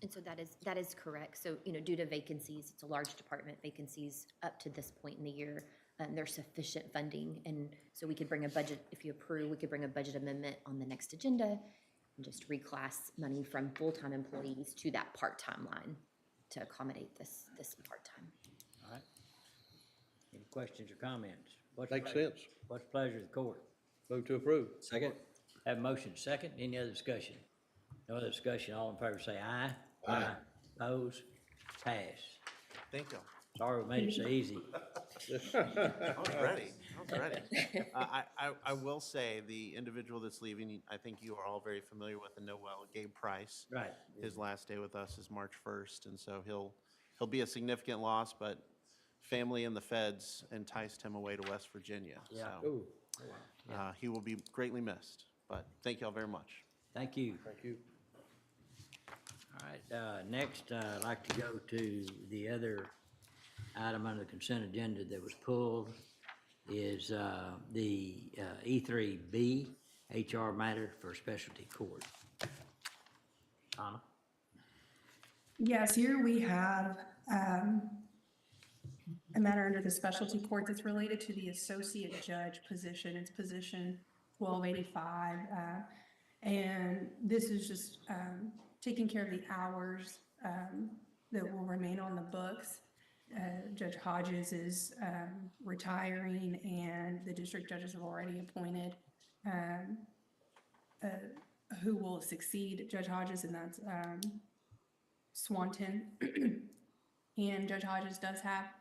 M: And so that is correct. So, due to vacancies, it's a large department, vacancies up to this point in the year, there's sufficient funding. And so we could bring a budget, if you approve, we could bring a budget amendment on the next agenda and just reclass money from full-time employees to that part-time line to accommodate this part-time.
A: All right. Any questions or comments? What's
D: Makes
A: pleasure-
D: sense.
A: What's the pleasure of the court?
D: Move to approve.
C: Second?
A: Have a motion second. Any other discussion? No other discussion. All in favor say aye. Aye. Opposed? Pass.
N: Thank you.
A: Sorry we made it so easy.
N: I was ready. I will say, the individual that's leaving, I think you are all very familiar with and know well, Gabe Price.
A: Right.
N: His last day with us is March 1st, and so he'll be a significant loss, but family and the feds enticed him away to West Virginia.
A: Yeah.
N: So,
D: Ooh,
N: he will be greatly missed, but thank you all very much.
A: Thank you.
D: thank you.
A: All right, next, I'd like to go to the other item under the consent agenda that was pulled is the E3B, HR matter for specialty court. Anna?
O: Yes, here we have a matter under the specialty court that's related to the associate judge position. It's position 1285. And this is just taking care of the hours that will remain on the books. Judge Hodges is retiring, and the district judges have already appointed who will succeed Judge Hodges, and that's Swanton. And Judge Hodges does have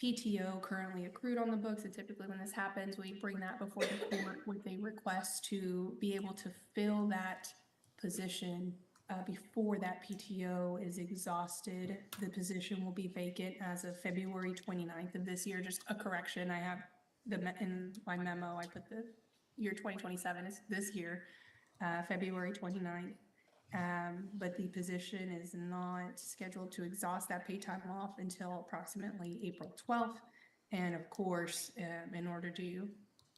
O: PTO currently accrued on the books, and typically when this happens, we bring that before the court with a request to be able to fill that position before that PTO is exhausted. The position will be vacant as of February 29th of this year. Just a correction, I have in my memo, I put the year 2027 is this year, February 29th. But the position is not scheduled to exhaust that paid time off until approximately April 12th. And of course, in order to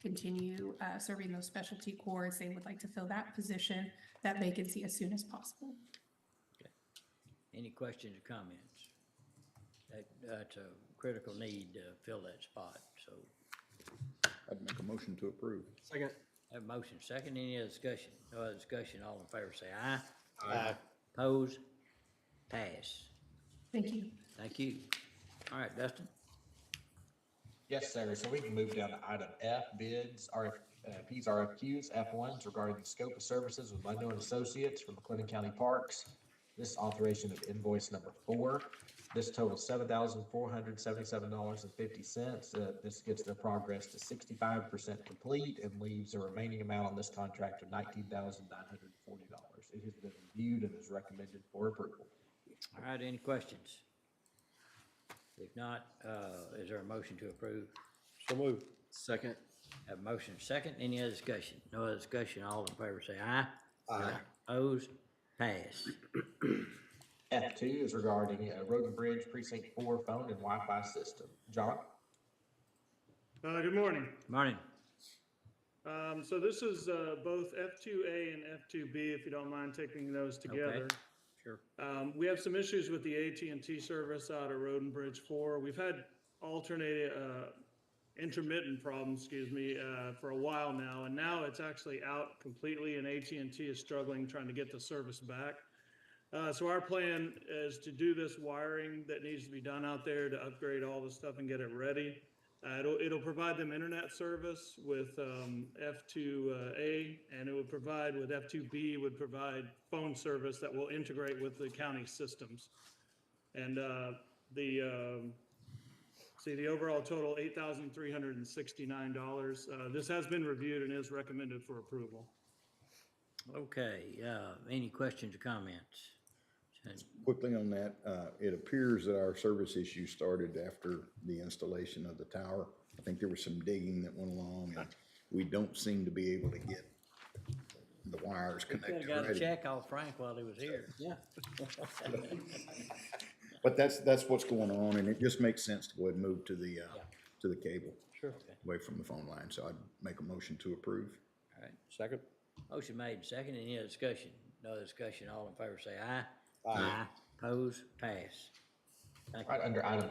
O: continue serving those specialty courts, they would like to fill that position, that vacancy, as soon as possible.
A: Any questions or comments? That's a critical need to fill that spot, so.
B: I'd make a motion to approve.
C: Second?
A: Have a motion second. Any other discussion? No other discussion. All in favor say aye.
C: Aye.
A: Opposed? Pass.
O: Thank you.
A: Thank you. All right, Dustin?
J: Yes, sir. So we can move down to item F, bids, RFPs, RFQs, F1s regarding the scope of services with Mundell and Associates for McLennan County Parks. This is authorization of invoice number 4. This totals $7,477.50. This gets their progress to 65% complete and leaves the remaining amount on this contract of $19,940. It has been reviewed and is recommended for approval.
A: All right, any questions? If not, is there a motion to approve?
D: So moved.
C: Second?
A: Have a motion second. Any other discussion? No other discussion. All in favor say aye.
C: Aye.
A: Opposed? Pass.
J: F2 is regarding Road and Bridge Precinct 4 phone and Wi-Fi system. John?
P: Good morning.
A: Morning.
P: So this is both F2A and F2B, if you don't mind taking those together.
A: Okay. Sure.
P: We have some issues with the AT&T service out of Road and Bridge 4. We've had intermittent problems, for a while now, and now it's actually out completely, and AT&T is struggling trying to get the service back. So our plan is to do this wiring that needs to be done out there to upgrade all the stuff and get it ready. It'll provide them internet service with F2A, and it would provide with F2B would provide phone service that will integrate with the county systems. And the overall total, $8,369. This has been reviewed and is recommended for approval.
A: Okay, any questions or comments?
B: Quickly on that, it appears that our service issue started after the installation of the tower. I think there was some digging that went along, and we don't seem to be able to get the wires
A: We
B: connected.
A: could've got a
B: ready.
A: check off Frank while he was here. Yeah.
B: But that's what's going on, and it just makes sense to go ahead and move to the cable.
D: Sure.
B: Away from the phone line, so I'd make a motion to approve.
A: All right,
D: Second?
A: motion made, second, any other discussion? No other discussion, all in favor say aye.
D: Aye.
A: Oppose, pass. Thank
J: All
A: you.
J: right, under item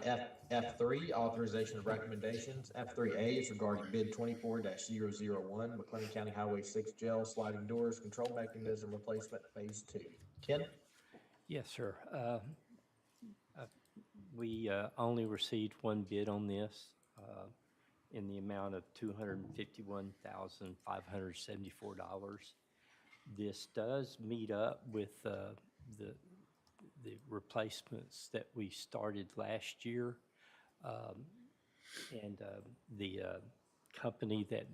J: F3, authorization of recommendations. F3A is regarding bid 24-001, McLennan County Highway 6 jail sliding doors control mechanism replacement phase 2. Ken?
Q: Yes, sir. We only received one bid on this in the amount of $251,574. This does meet up with the replacements that we started last year. The company that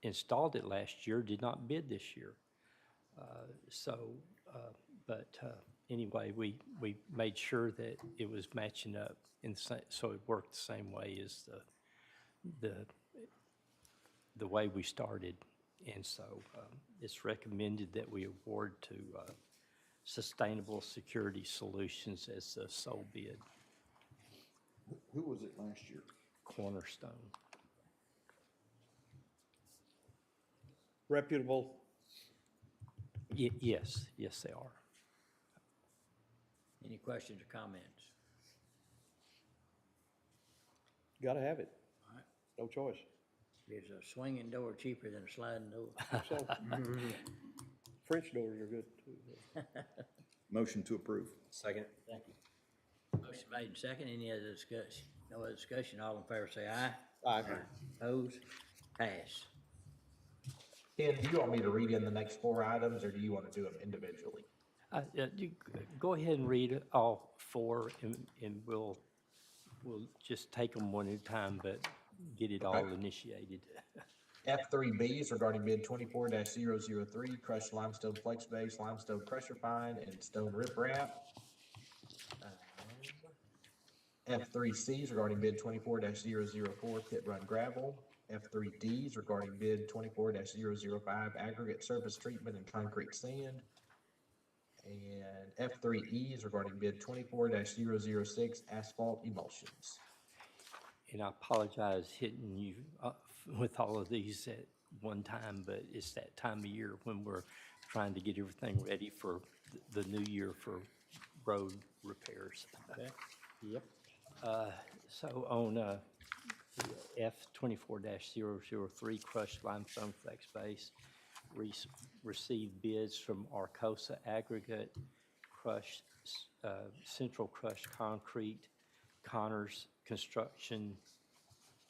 Q: installed it last year did not bid this year. Anyway, we made sure that it was matching up so it worked the same way as the way we started. And so it's recommended that we award to Sustainable Security Solutions as the sole bid.
B: Who was it last year?
Q: Cornerstone.
D: Reputable?
Q: Yes, they are.
A: Any questions or comments?
D: Gotta have it.
A: All right.
D: No choice.
A: Is a swinging door cheaper than a sliding door?
D: So, French doors are good too.
B: Motion to approve.
C: Second?
A: Thank you. Motion made and second, any other discussion? No other discussion, all in favor say aye.
D: Aye.
A: Oppose, pass.
J: Ken, do you want me to read in the next 4 items, or do you want to do them individually?
Q: You go ahead and read all four, and we'll just take them one at a time, but get it all initiated.
J: F3B is regarding bid 24-003, crushed limestone flex base, limestone pressure fine, and stone riprap. F3C is regarding bid 24-004, pit run gravel. F3D is regarding bid 24-005, aggregate surface treatment and concrete sand. And F3E is regarding bid 24-006, asphalt emulsions.
Q: And I apologize hitting you with all of these at one time, but it's that time of year when we're trying to get everything ready for the new year for road repairs.
A: Okay.
Q: Yep. So on F24-003 crushed limestone flex base, received bids from Arcosa Aggregate, crushed, Central Crushed Concrete, Connors Construction,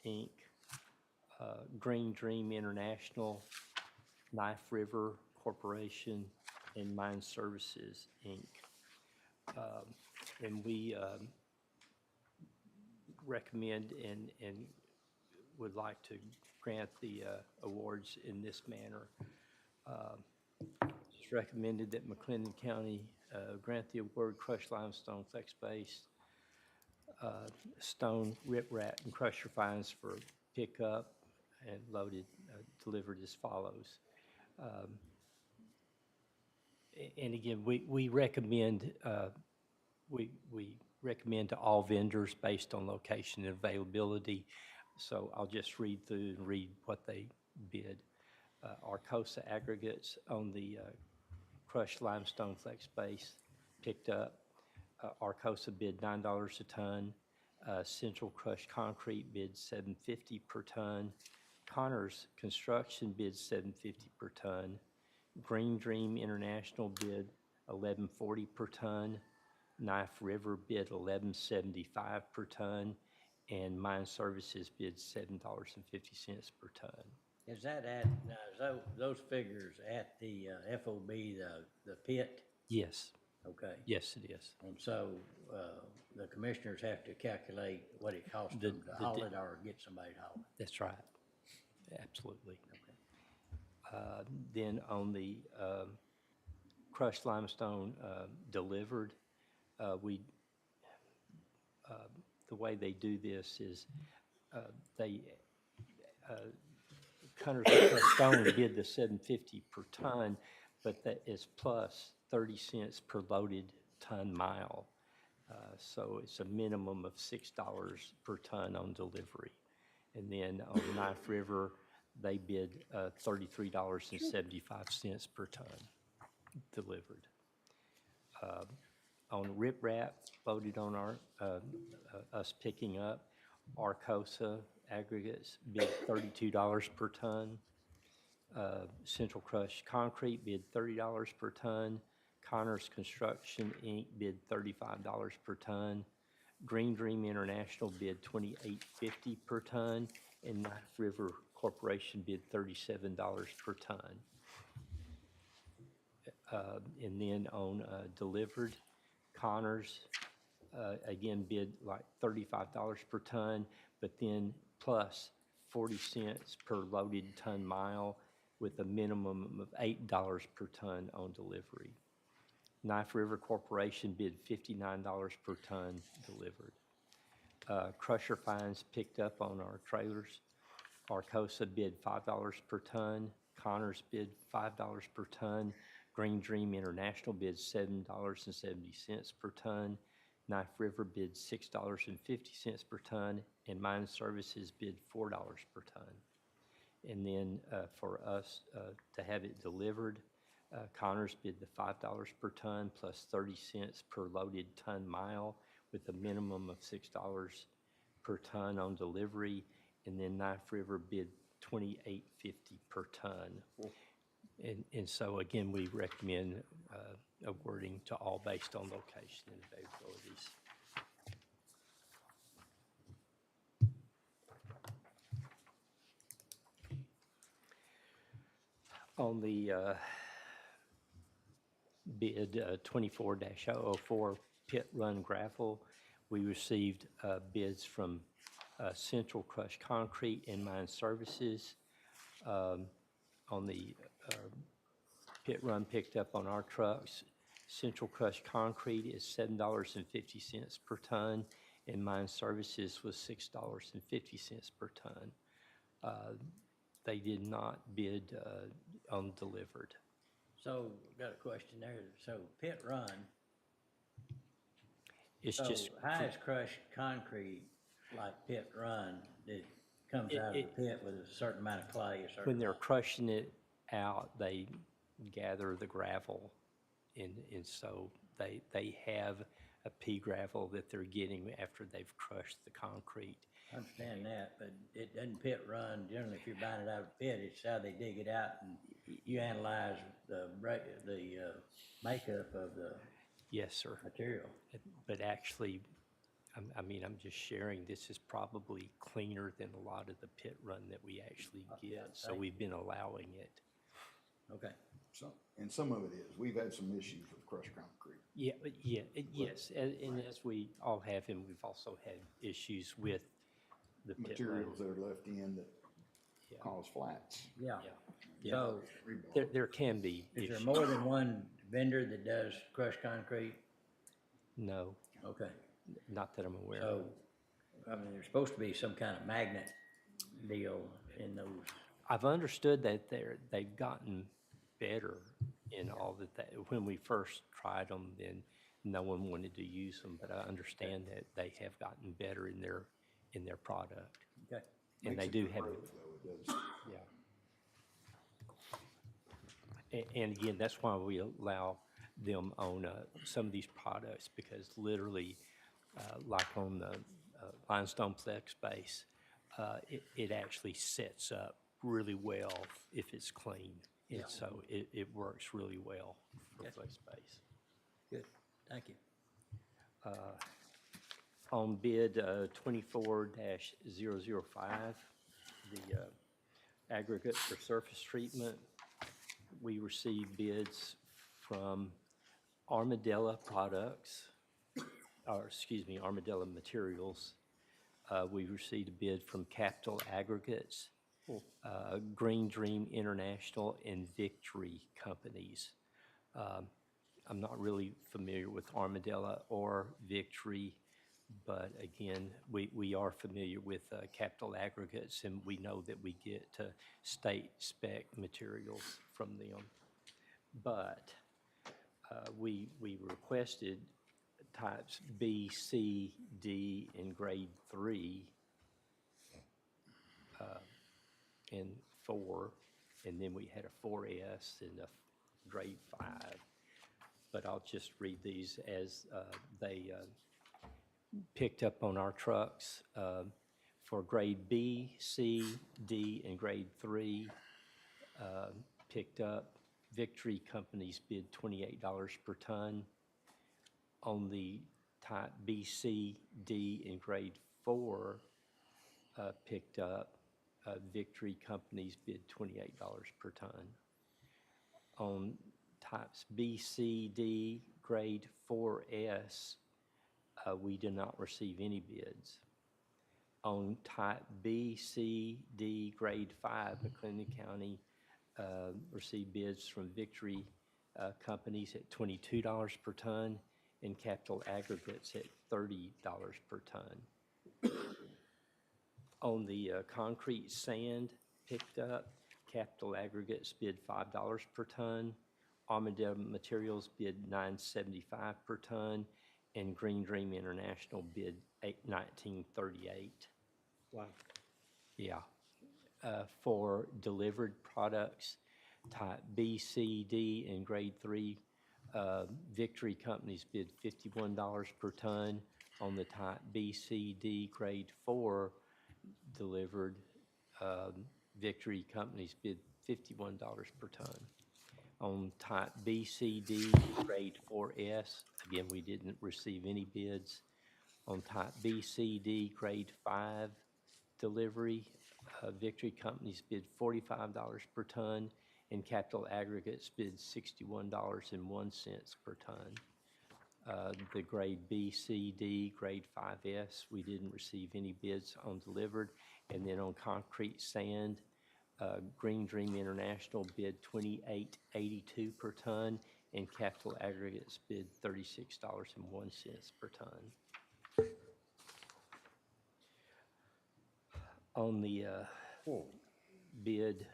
Q: Inc., Green Dream International, Knife River Corporation, and Mine Services, Inc. And we recommend and would like to grant the awards in this manner. It's recommended that McLennan County grant the award crushed limestone flex base, stone riprap and crusher fines for pickup and loaded, delivered as follows. And again, we recommend we recommend to all vendors based on location and availability. So I'll just read through and read what they bid. Arcosa Aggregates on the crushed limestone flex base picked up. Arcosa bid $9 a ton. Central Crushed Concrete bid $7.50 per ton. Connors Construction bid $7.50 per ton. Green Dream International bid $11.40 per ton. Knife River bid $11.75 per ton. And Mine Services bid $7.50 per ton.
A: Is that at, now, is those figures at the FOB, the pit?
Q: Yes.
A: Okay.
Q: Yes, it is.
A: And so, the commissioners have to calculate what it costs them to haul it or get somebody to haul it?
Q: That's right. Absolutely. Then on the crushed limestone delivered. We, the way they do this is they, Cunners Crushed Stone bid the $7.50 per ton, but that is plus 30 cents per loaded ton mile. So it's a minimum of $6 per ton on delivery. And then on Knife River, they bid $33.75 per ton delivered. On Rip Rap, loaded on our, us picking up, Arcosa Aggregates bid $32 per ton. Central Crush Concrete bid $30 per ton. Connors Construction, Inc. bid $35 per ton. Green Dream International bid $28.50 per ton. And Knife River Corporation bid $37 per ton. And then on delivered, Connors, again, bid like $35 per ton, but then plus 40 cents per loaded ton mile with a minimum of $8 per ton on delivery. Knife River Corporation bid $59 per ton delivered. Crusher Fines picked up on our trailers. Arcosa bid $5 per ton. Connors bid $5 per ton. Green Dream International bid $7.70 per ton. Knife River bid $6.50 per ton, and Mine Services bid $4 per ton. And then for us to have it delivered, Connors bid the $5 per ton plus 30 cents per loaded ton mile with a minimum of $6 per ton on delivery, and then Knife River bid $28.50 per ton. And so again, we recommend awarding to all based on location and availabilities. On the bid 24-004 Pit Run Gravel, we received bids from Central Crush Concrete and Mine Services. On the pit run picked up on our trucks, Central Crush Concrete is $7.50 per ton, and Mine Services was $6.50 per ton. They did not bid on delivered.
A: So, got a question there. So pit run.
Q: It's
A: So
Q: just
A: how is crushed concrete like pit run that comes out of the pit with a certain amount of clay?
Q: When they're crushing it out, they gather the gravel, and so they have a pea gravel that they're getting after they've crushed the concrete.
A: I understand that, but it doesn't pit run. Generally, if you're buying it out of the pit, it's how they dig it out, and you analyze the makeup of the
Q: Yes, sir.
A: material.
Q: But actually, I mean, I'm just sharing, this is probably cleaner than a lot of the pit run that we actually get, so we've been allowing it.
A: Okay.
B: So, and some of it is, we've had some issues with crushed concrete.
Q: Yeah, but yes, and as we all have, and we've also had issues with the pit run.
B: Materials that are left in that cause flats.
A: Yeah.
Q: Yeah.
A: So,
Q: There can be
A: is there
Q: issues.
A: more than one vendor that does crushed concrete?
Q: No,
A: Okay.
Q: not that I'm aware
A: So,
Q: of.
A: I mean, there's supposed to be some kind of magnet deal in those.
Q: I've understood that they've gotten better in all that when we first tried them, then no one wanted to use them, but I understand that they have gotten better in their product.
A: Okay.
Q: And
B: Makes
Q: they
B: it
Q: do have,
B: corrode, though, it does.
Q: yeah. And again, that's why we allow them on some of these products, because literally, like on the limestone flex base, it actually sets up really well if it's clean. And so it works really well for flex base.
A: Good. Thank you.
Q: On bid 24-005, the aggregate for surface treatment, we received bids from Armadillo Products, or excuse me, Armadillo Materials. We received a bid from Capital Aggregates, Green Dream International, and Victory Companies. I'm not really familiar with Armadillo or Victory, but again, we are familiar with Capital Aggregates, and we know that we get state spec materials from them. But we requested types B, C, D, and grade 3 and 4, and then we had a 4S and a grade 5. But I'll just read these as they picked up on our trucks. For grade B, C, D, and grade 3, picked up. Victory Companies bid $28 per ton. On the type B, C, D, and grade 4, picked up. Victory Companies bid $28 per ton. On types B, C, D, grade 4S, we did not receive any bids. On type B, C, D, grade 5, McLennan County received bids from Victory Companies at $22 per ton and Capital Aggregates at $30 per ton. On the concrete sand picked up, Capital Aggregates bid $5 per ton, Armadillo Materials bid $9.75 per ton, and Green Dream International bid $19.38.
D: Wow.
Q: Yeah. For delivered products, type B, C, D, and grade 3, Victory Companies bid $51 per ton. On the type B, C, D, grade 4, delivered, Victory Companies bid $51 per ton. On type B, C, D, grade 4S, again, we didn't receive any bids. On type B, C, D, grade 5 delivery, Victory Companies bid $45 per ton, and Capital Aggregates bid $61.01 per ton. The grade B, C, D, grade 5S, we didn't receive any bids on delivered. And then on concrete sand, Green Dream International bid $28.82 per ton, and Capital Aggregates bid $36.01 per ton. On the bid,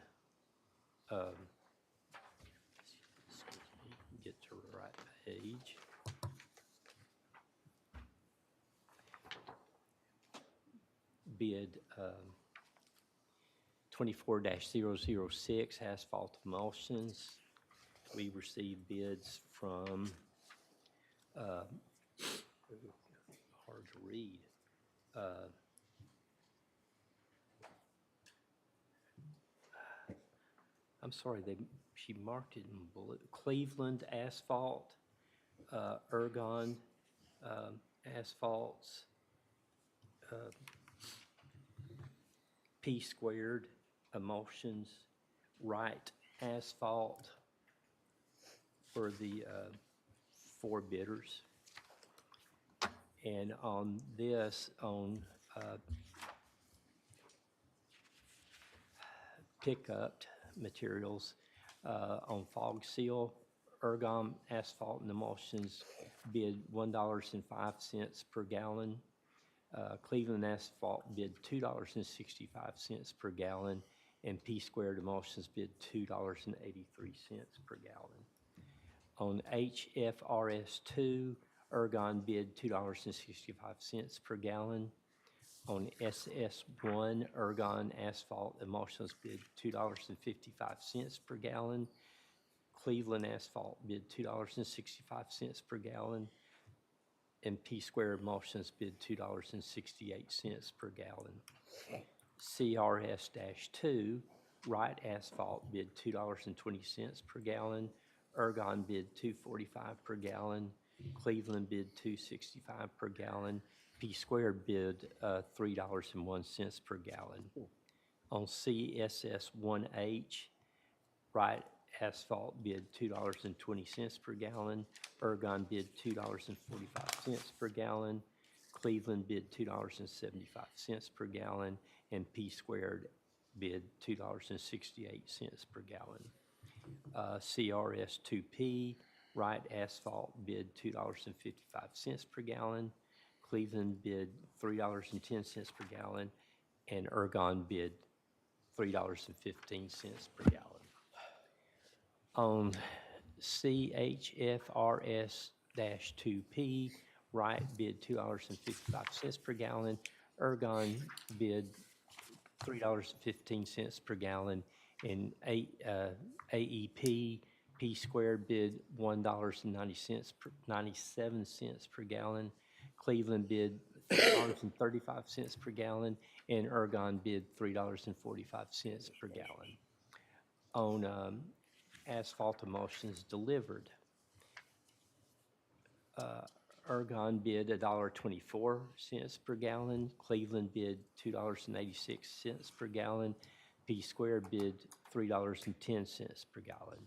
Q: get to the right page. Bid 24-006 asphalt emulsions. We received bids from, hard to read, I'm sorry, she marked it in blue. Cleveland Asphalt, Ergon Asphalts, P Squared Emulsions, Wright Asphalt for the 4 bidders. And on this, on pickup materials, on Fog Seal, Ergon Asphalt and Emulsions bid $1.05 per gallon. Cleveland Asphalt bid $2.65 per gallon, and P Squared Emulsions bid $2.83 per gallon. On HFRS2, Ergon bid $2.65 per gallon. On SS1, Ergon Asphalt Emulsions bid $2.55 per gallon. Cleveland Asphalt bid $2.65 per gallon. And P Squared Emulsions bid $2.68 per gallon. CRS-2, Wright Asphalt bid $2.20 per gallon. Ergon bid $2.45 per gallon. Cleveland bid $2.65 per gallon. P Squared bid $3.01 per gallon. On CSS-1H, Wright Asphalt bid $2.20 per gallon. Ergon bid $2.45 per gallon. Cleveland bid $2.75 per gallon. And P Squared bid $2.68 per gallon. CRS-2P, Wright Asphalt bid $2.55 per gallon. Cleveland bid $3.10 per gallon. And Ergon bid $3.15 per gallon. On CHFRS-2P, Wright bid $2.55 per gallon. Ergon bid $3.15 per gallon. And AEP, P squared bid $1.97 per gallon. Cleveland bid $3.35 per gallon, and Ergon bid $3.45 per gallon. On asphalt emulsions delivered, Ergon bid $1.24 per gallon. Cleveland bid $2.86 per gallon. P squared bid $3.10 per gallon.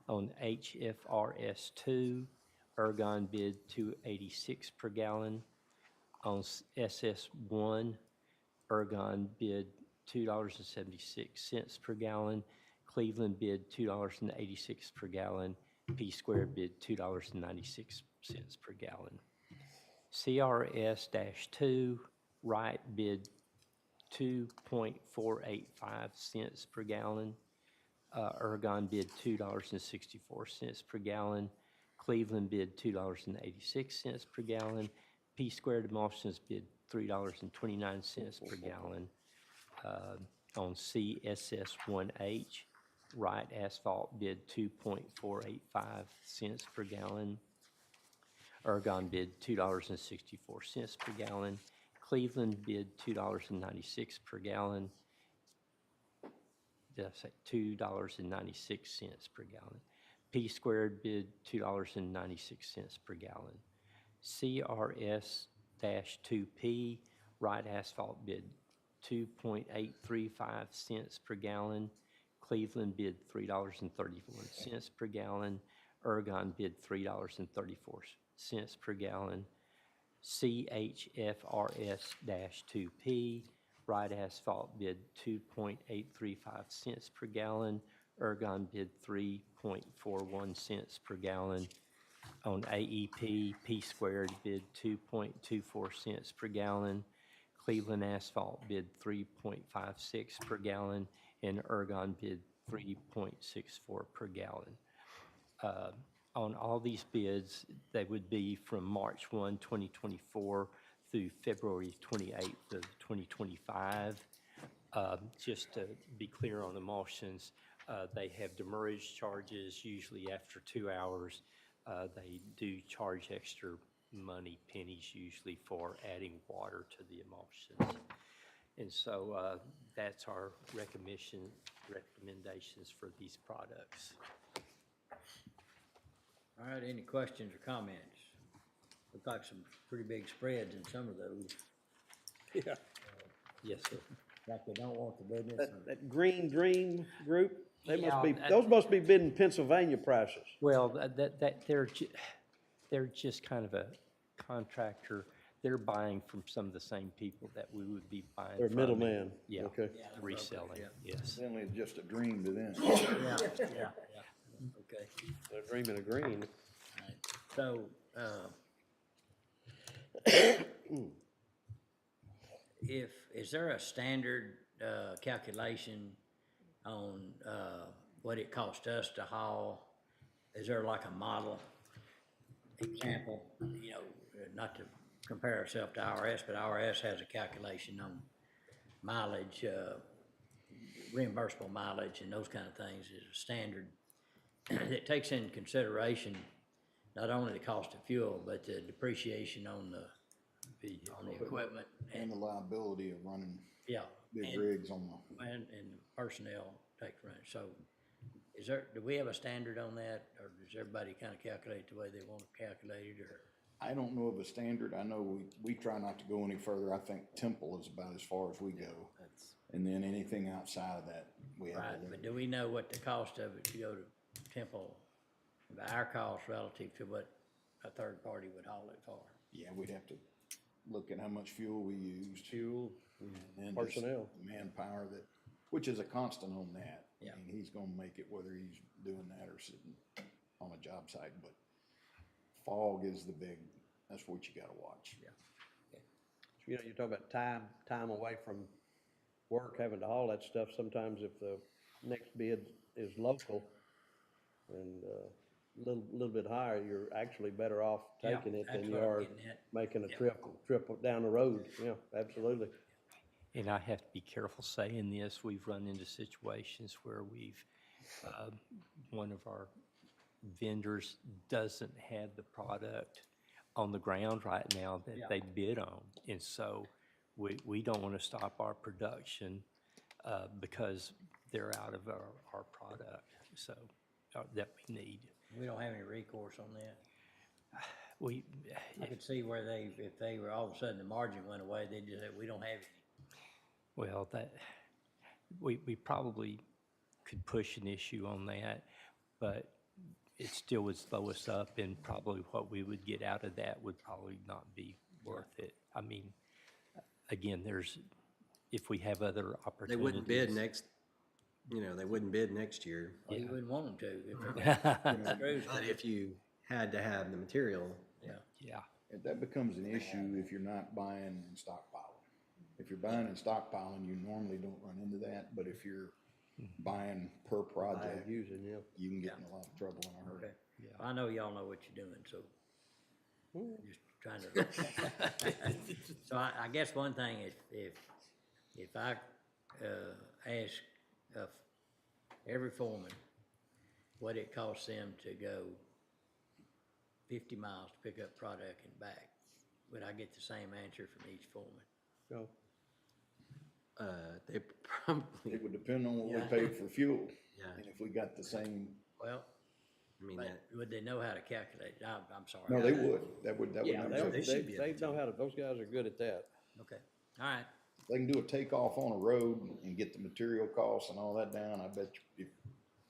Q: On HFRS2, Ergon bid $2.86 per gallon. On SS1, Ergon bid $2.76 per gallon. Cleveland bid $2.86 per gallon. P squared bid $2.96 per gallon. CRS-2, Wright bid 2.485 cents per gallon. Ergon bid $2.64 per gallon. Cleveland bid $2.86 per gallon. P squared emulsions bid $3.29 per gallon. On CSS1H, Wright Asphalt bid 2.485 cents per gallon. Ergon bid $2.64 per gallon. Cleveland bid $2.96 per gallon. Did I say $2.96 per gallon? P squared bid $2.96 per gallon. CRS-2P, Wright Asphalt bid 2.835 cents per gallon. Cleveland bid $3.31 per gallon. Ergon bid $3.34 per gallon. CHFRS-2P, Wright Asphalt bid 2.835 cents per gallon. Ergon bid 3.41 cents per gallon. On AEP, P squared bid 2.24 cents per gallon. Cleveland Asphalt bid 3.56 per gallon, and Ergon bid 3.64 per gallon. On all these bids, they would be from March 1, 2024 through February 28th of 2025. Just to be clear on emulsions, they have demurrage charges usually after 2 hours. They do charge extra money, pennies usually, for adding water to the emulsions. And so that's our recommendations for these products.
A: All right, any questions or comments? Look like some pretty big spreads in some of those.
D: Yeah.
Q: Yes, sir.
A: Like they don't want the business.
D: That green dream group, they
Q: Yeah,
D: must be,
Q: that-
D: those must be bidding Pennsylvania prices.
Q: Well, they're just kind of a contractor. They're buying from some of the same people that we would be buying
D: They're
Q: from.
D: middleman.
Q: Yeah,
D: Okay.
Q: reselling, yes.
B: It's only just a dream to them.
A: Yeah. Okay.
D: They're dreaming of green.
A: So, is there a standard, calculation on, what it cost us to haul? Is there like a model example, not to compare ourselves to IRS, but IRS has a calculation on mileage, reimbursable mileage and those kind of things is a standard. It takes into consideration not only the cost of fuel, but the depreciation on the equipment
B: And the liability of running
A: yeah.
B: big
A: and-
B: rigs on the,
A: And personnel takes rent. So do we have a standard on that, or does everybody kind of calculate the way they want to calculate it, or?
B: I don't know of a standard. I know we try not to go any further. I think Temple is about as far as we go. And then anything outside of that, we have
A: Right,
B: to
A: but
B: limit.
A: do we know what the cost of it to go to Temple, our cost relative to what a third party would haul it for?
B: Yeah, we'd have to look at how much fuel we used.
D: Fuel,
B: And then just
D: personnel.
B: manpower which is a constant on that.
A: Yeah.
B: I mean, he's gonna make it whether he's doing that or sitting on a job site, but fog is that's what you gotta watch.
D: You know, you're talking about time away from work, having to haul that stuff. Sometimes if the next bid is local and little bit higher, you're actually better off
A: Yeah,
D: taking it
A: that's
D: than you
A: what I'm
D: are
A: getting at.
D: making a trip down the road. Yeah, absolutely.
Q: And I have to be careful saying this, we've run into situations where one of our vendors doesn't have the product on the ground right now that they bid on. And so we don't want to stop our production because they're out of our product, so, that we need.
A: We don't have any recourse on that.
Q: We,
A: I could see where if they were, all of a sudden the margin went away, they'd just say, we don't have any.
Q: well, we probably could push an issue on that, but it still would slow us up, and probably what we would get out of that would probably not be worth it. I mean, again, if we have other
C: They
Q: opportunities.
C: wouldn't bid they wouldn't bid next year.
A: Well, you wouldn't want them to if they're gonna screws.
C: But if you had to have the material,
Q: Yeah.
B: And that becomes an issue if you're not buying and stockpiling. If you're buying and stockpiling, you normally don't run into that, but if you're buying per project,
D: Using, yeah.
B: you can get in a lot of trouble in a hurry.
A: Okay. I know y'all know what you're doing, so just trying to. So I guess one thing is if I ask every foreman what it costs them to go 50 miles to pick up product and back, would I get the same answer from each foreman?
D: No.
C: they probably,
B: It would depend on what we
A: Yeah.
B: paid for fuel.
C: Yeah.
B: And if we got the same,
A: Well,
C: I mean,
A: but would they know how to calculate? I'm sorry.
B: no, they would. That would
D: Yeah,
B: make sense.
D: they know how to, those guys are good at that.
A: Okay, all right.
B: If they can do a takeoff on a road and get the material costs and all that down, I bet you if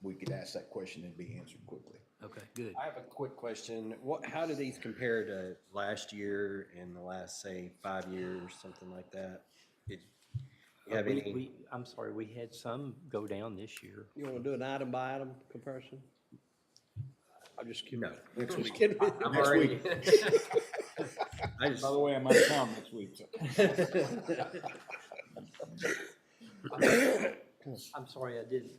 B: we could ask that question, it'd be answered quickly.
A: Okay, good.
C: I have a quick question. How do these compare to last year and the last, say, 5 years, something like that? Did you have any?
Q: I'm sorry, we had some go down this year.
D: You wanna do an item by item comparison? I'm just kidding.
C: No.
B: Next
D: Just
B: week.
D: kidding.
C: I'm
B: Next
C: already.
B: week.
C: I just,
B: By the way, I'm out of town next week, so.
Q: I'm sorry, I didn't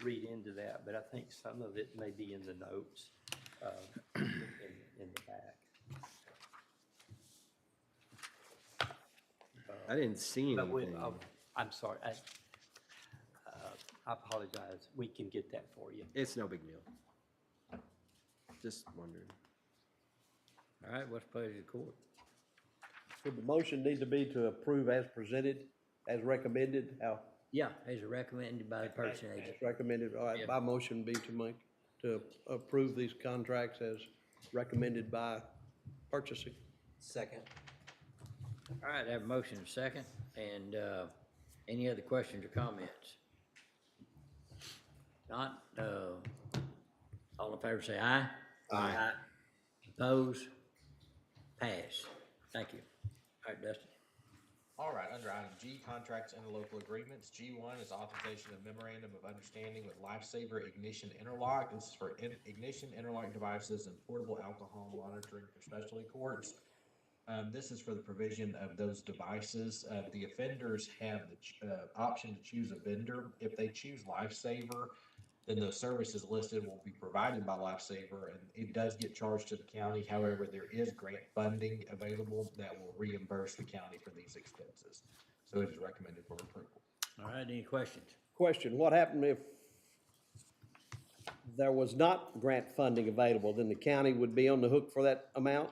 Q: read into that, but I think some of it may be in the notes, in the back.
C: I didn't see
Q: But
C: anything.
Q: I'm sorry, I apologize, we can get that for you.
C: It's no big deal. Just wondering.
A: All right, what's pleasure of the court?
D: Would the motion need to be to approve as presented, as recommended, how?
A: Yeah, as recommended by the purchasing agent.
D: As recommended, all right, my motion be to approve these contracts as recommended by purchasing.
C: Second.
A: All right, I have a motion and a second, and any other questions or comments? Not, all in favor say aye.
C: Aye.
A: Oppose? Pass. Thank you. All right, Dustin.
J: All right, under item G, contracts and local agreements. G1 is authorization of memorandum of understanding with Lifesaver Ignition Interlock. This is for ignition interlock devices and portable alcohol monitoring for specialty courts. This is for the provision of those devices. The offenders have the option to choose a vendor. If they choose Lifesaver, then those services listed will be provided by Lifesaver, and it does get charged to the county. However, there is grant funding available that will reimburse the county for these expenses. So it is recommended for approval.
A: All right, any questions?
D: Question, what happened if there was not grant funding available, then the county would be on the hook for that amount?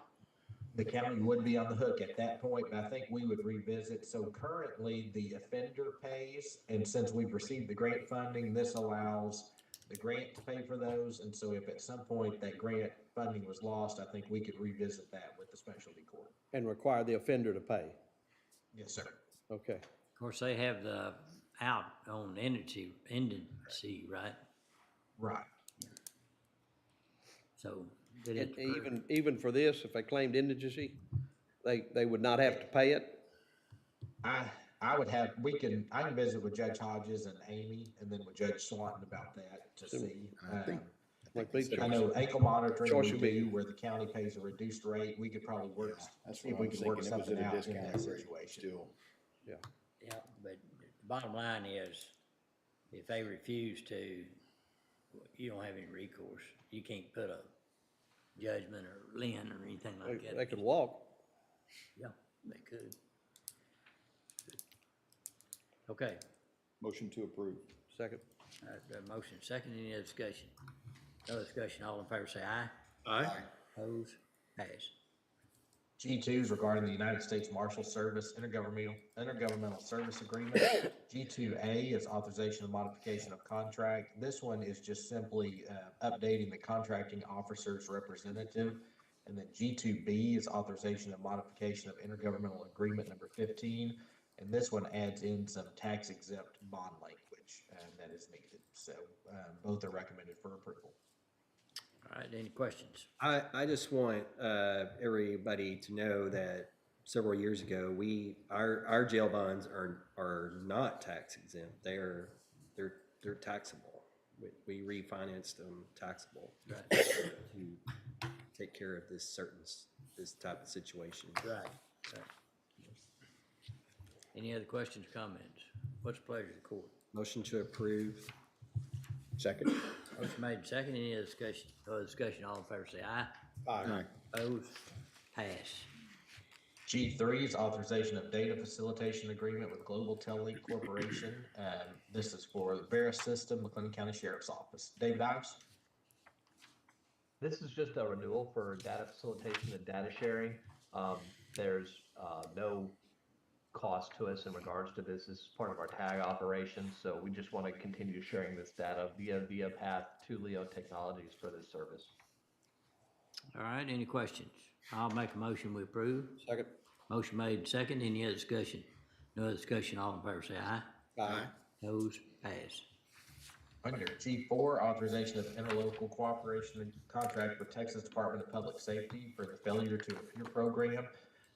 J: The county would be on the hook at that point, but I think we would revisit. So currently, the offender pays, and since we've received the grant funding, this allows the grant to pay for those. And so if at some point that grant funding was lost, I think we could revisit that with the specialty court.
D: And require the offender to pay?
J: Yes, sir.
D: Okay.
A: Of course, they have the out on indigency, right?
J: Right.
A: So.
D: And even for this, if they claimed indigency, they would not have to pay it?
J: I would have, I can visit with Judge Hodges and Amy, and then with Judge Swanton about that to see.
B: I think
D: Like me,
B: Consider
J: I know ankle monitoring
D: Choice
J: we
D: would be-
J: do where the county pays a reduced rate. We could probably work,
B: That's
J: see if
B: what
J: we
B: I'm
J: could work
B: thinking. It was
J: something
B: at a
J: out in that
B: discounted rate,
J: situation.
B: still.
D: Yeah.
A: Yeah, but the bottom line is, if they refuse to, you don't have any recourse. You can't put a judgment or lien or anything like
D: They
A: that.
D: could walk.
A: Yeah, they could. Okay,
B: Motion to approve.
D: Second.
A: all right, got a motion second, any other discussion? No discussion, all in favor say aye.
D: Aye.
A: Opposed, pass.
J: G2 is regarding the United States Marshal Service Intergovernmental Service Agreement. G2A is authorization of modification of contract. This one is just simply updating the contracting officer's representative. And then G2B is authorization of modification of intergovernmental agreement number 15. And this one adds in some tax exempt bond language that is needed. So both are recommended for approval.
A: All right, any questions?
C: I just want everybody to know that several years ago, our jail bonds are not tax exempt. They're taxable. We refinanced them taxable
A: Right.
C: to take care of this type of situation.
A: Right. Any other questions, comments? What's the pleasure of the court?
C: Motion to approve.
B: Second.
A: Motion made and second, any other discussion? No other discussion, all in favor say aye.
B: Aye.
A: Opposed, pass.
J: G3 is authorization of data facilitation agreement with Global Telelink Corporation. This is for the Veris System, McLennan County Sheriff's Office. David Ives?
R: This is just a renewal for data facilitation and data sharing. There's no cost to us in regards to this. This is part of our tag operation, so we just want to continue sharing this data via path to Leo Technologies for this service.
A: All right, any questions? I'll make a motion, we approve.
D: Second.
A: Motion made and second, any other discussion? No other discussion, all in favor say aye.
D: Aye.
A: Opposed, pass.
J: Under G4, authorization of interlocal cooperation and contract for Texas Department of Public Safety for the Failure to Appear program.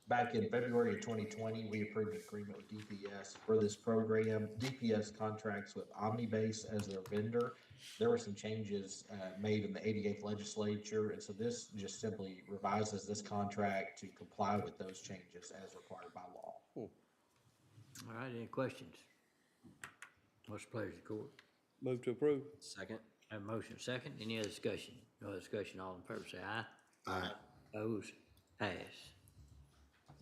J: Back in February of 2020, we approved an agreement with DPS for this program. DPS contracts with Omnibase as their vendor. There were some changes made in the 88th legislature, and so this just simply revises this contract to comply with those changes as required by law.
A: All right, any questions? What's the pleasure of the court?
D: Move to approve.
C: Second.
A: Have a motion second, any other discussion? No other discussion, all in favor say aye.
B: Aye.
A: Opposed, pass.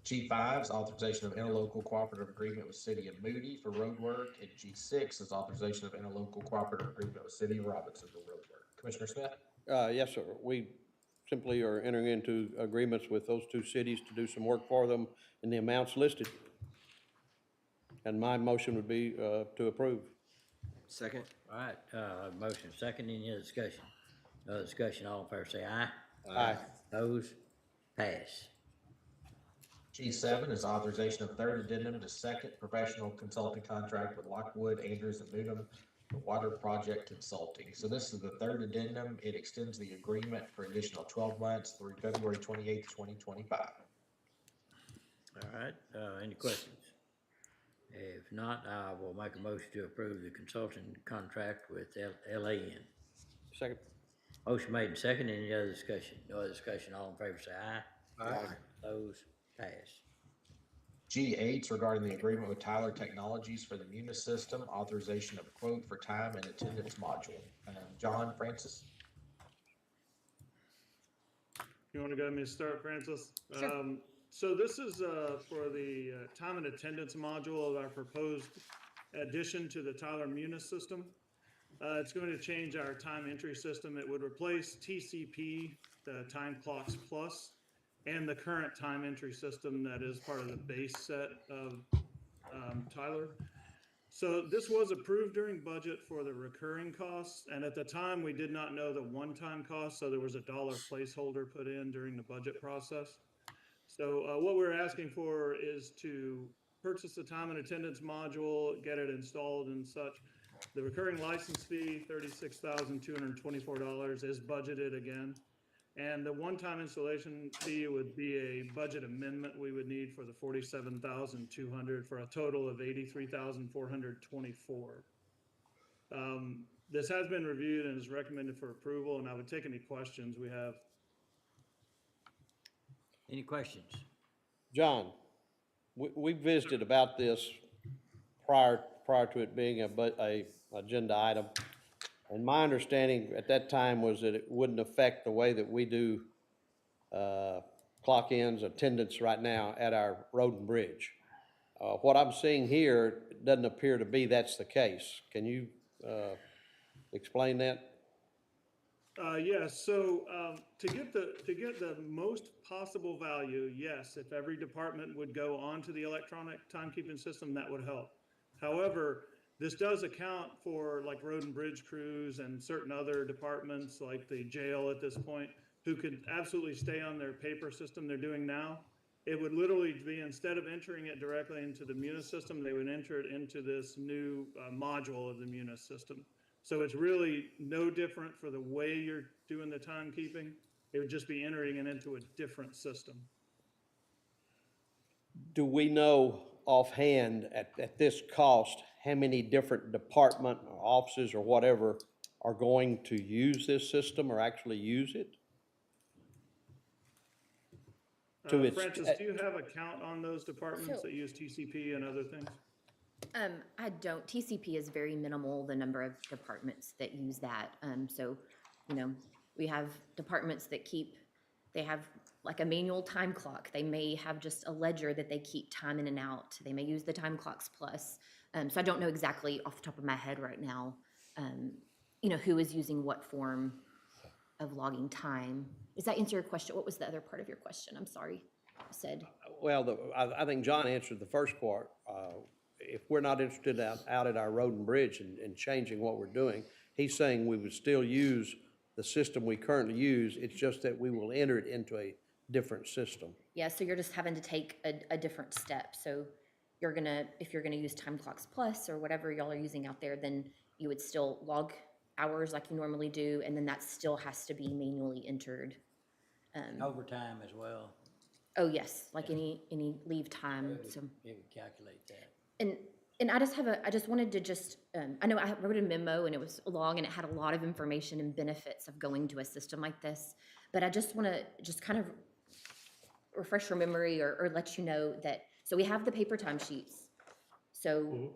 J: G5 is authorization of interlocal cooperative agreement with City of Moody for road work, and G6 is authorization of interlocal cooperative agreement with City of Robinson for road work. Commissioner Smith?
D: Yes, sir. We simply are entering into agreements with those two cities to do some work for them in the amounts listed. And my motion would be to approve.
C: Second.
A: All right, motion second, any other discussion? No other discussion, all in favor say aye.
D: Aye.
A: Opposed, pass.
J: G7 is authorization of third addendum to second professional consulting contract with Lockwood, Andrews, and Newnham for water project consulting. So this is the third addendum. It extends the agreement for additional 12 months through February 28th, 2025.
A: All right, any questions? If not, I will make a motion to approve the consulting contract with LAN.
D: Second.
A: Motion made and second, any other discussion? No other discussion, all in favor say aye.
D: Aye.
A: Opposed, pass.
J: G8 is regarding the agreement with Tyler Technologies for the Munis system, authorization of quote for time and attendance module. John, Francis?
P: You want to go ahead and start, Francis?
M: Sure.
P: So this is for the time and attendance module of our proposed addition to the Tyler Munis system. It's going to change our time entry system. It would replace TCP, the Time Clocks Plus, and the current time entry system that is part of the base set of Tyler. So this was approved during budget for the recurring costs, and at the time we did not know the one-time cost, so there was a dollar placeholder put in during the budget process. So what we're asking for is to purchase the time and attendance module, get it installed and such. The recurring license fee, $36,224, is budgeted again. And the one-time installation fee would be a budget amendment we would need for the $47,200 for a total of $83,424. This has been reviewed and is recommended for approval, and I would take any questions we have.
A: Any questions?
D: John, we visited about this prior to it being a agenda item. And my understanding at that time was that it wouldn't affect the way that we do clock-ins, attendance right now at our road and bridge. What I'm seeing here doesn't appear to be that's the case. Can you explain that?
P: Yes, so to get the most possible value, yes, if every department would go onto the electronic timekeeping system, that would help. However, this does account for like road and bridge crews and certain other departments like the jail at this point, who could absolutely stay on their paper system they're doing now. It would literally be, instead of entering it directly into the Munis system, they would enter it into this new module of the Munis system. So it's really no different for the way you're doing the timekeeping. It would just be entering it into a different system.
D: Do we know offhand at this cost, how many different department or offices or whatever are going to use this system or actually use it?
P: Francis, do you have a count on those departments that use TCP and other things?
M: I don't. TCP is very minimal, the number of departments that use that. So, you know, we have departments that they have like a manual time clock. They may have just a ledger that they keep time in and out. They may use the Time Clocks Plus. So I don't know exactly off the top of my head right now, you know, who is using what form of logging time. Does that answer your question? What was the other part of your question? I'm sorry, I said.
D: Well, I think John answered the first part. If we're not interested out at our road and bridge and changing what we're doing, he's saying we would still use the system we currently use. It's just that we will enter it into a different system.
M: Yeah, so you're just having to take a different step. So if you're gonna use Time Clocks Plus or whatever y'all are using out there, then you would still log hours like you normally do, and then that still has to be manually entered.
A: Overtime as well.
M: Oh, yes, like any leave time, so.
A: It would calculate that.
M: And I just wanted to I know I wrote a memo and it was long and it had a lot of information and benefits of going to a system like this, but I just want to kind of refresh your memory or let you know that, so we have the paper timesheets. So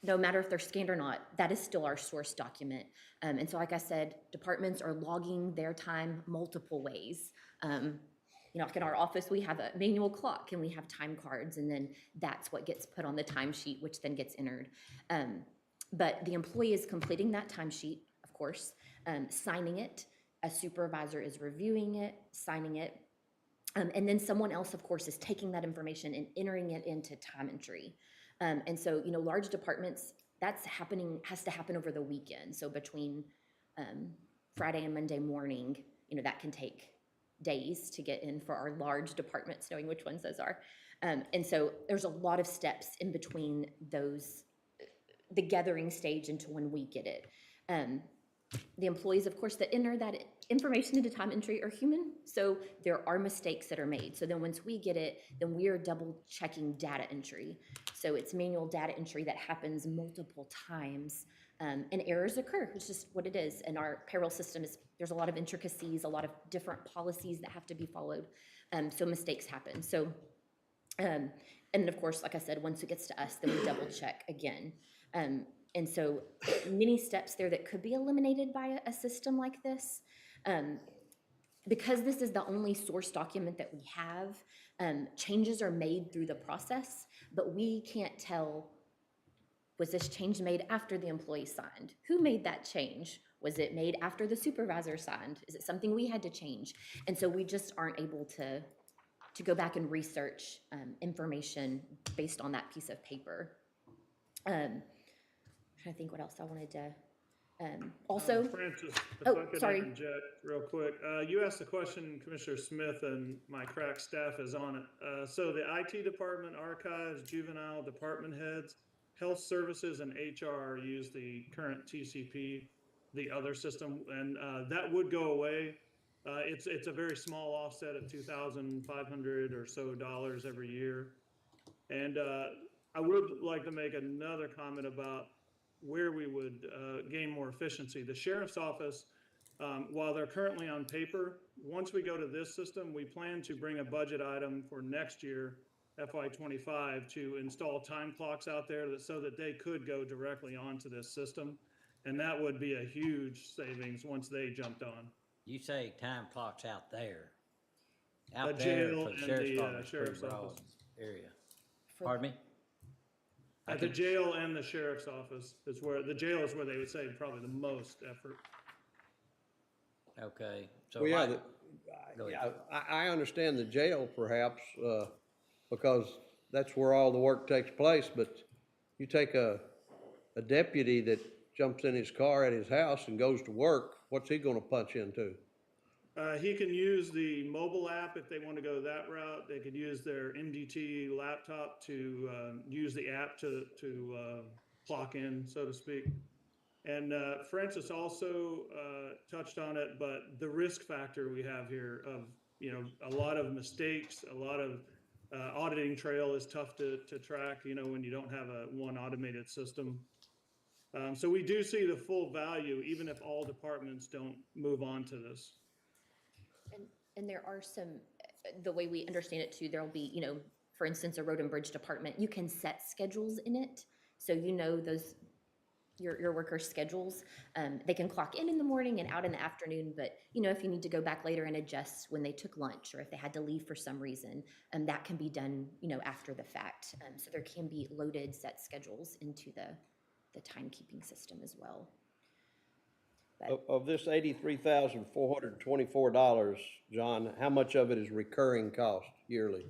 M: no matter if they're scanned or not, that is still our source document. And so like I said, departments are logging their time multiple ways. You know, like in our office, we have a manual clock and we have time cards, and then that's what gets put on the timesheet, which then gets entered. But the employee is completing that timesheet, of course, signing it. A supervisor is reviewing it, signing it. And then someone else, of course, is taking that information and entering it into time entry. And so, you know, large departments, has to happen over the weekend. So between Friday and Monday morning, you know, that can take days to get in for our large departments, knowing which ones those are. And so there's a lot of steps in between those, the gathering stage into when we get it. The employees, of course, that enter that information into time entry are human, so there are mistakes that are made. So then once we get it, then we are double checking data entry. So it's manual data entry that happens multiple times. And errors occur, it's just what it is. And our payroll system there's a lot of intricacies, a lot of different policies that have to be followed. So mistakes happen. So, and of course, like I said, once it gets to us, then we double check again. And so many steps there that could be eliminated by a system like this. Because this is the only source document that we have, changes are made through the process, but we can't tell, was this change made after the employee signed? Who made that change? Was it made after the supervisor signed? Is it something we had to change? And so we just aren't able to go back and research information based on that piece of paper. I'm trying to think what else I wanted to, also.
P: Francis, if I could
M: sorry.
P: interject real quick. You asked the question, Commissioner Smith, and my crack staff is on it. So the IT department, archives, juvenile department heads, health services, and HR use the current TCP, the other system, and that would go away. It's a very small offset of $2,500 or so every year. And I would like to make another comment about where we would gain more efficiency. The sheriff's office, while they're currently on paper, once we go to this system, we plan to bring a budget item for next year, FY '25, to install time clocks out there so that they could go directly onto this system. And that would be a huge savings once they jumped on.
A: You say time clocks out there.
P: The
A: Out there
P: jail
A: for the
P: and
A: sheriff's
P: the
A: department,
P: sheriff's
A: pretty broad
P: office.
A: area. Pardon me?
P: At the jail and the sheriff's office is where, the jail is where they would save probably the most effort.
A: Okay, so.
D: Well, yeah,
A: like- Go ahead.
D: I understand the jail perhaps, because that's where all the work takes place, but you take a deputy that jumps in his car at his house and goes to work, what's he gonna punch into?
P: He can use the mobile app if they want to go that route. They could use their MDT laptop to use the app to clock in, so to speak. And Francis also touched on it, but the risk factor we have here of, you know, a lot of mistakes, a lot of auditing trail is tough to track, you know, when you don't have one automated system. So we do see the full value, even if all departments don't move on to this.
M: And there are some, the way we understand it too, there'll be, you know, for instance, a road and bridge department, you can set schedules in it. So you know those, your workers' schedules. They can clock in the morning and out in the afternoon, but, you know, if you need to go back later and adjust when they took lunch or if they had to leave for some reason, that can be done, you know, after the fact. So there can be loaded set schedules into the timekeeping system as well.
D: Of this $83,424, John, how much of it is recurring cost yearly?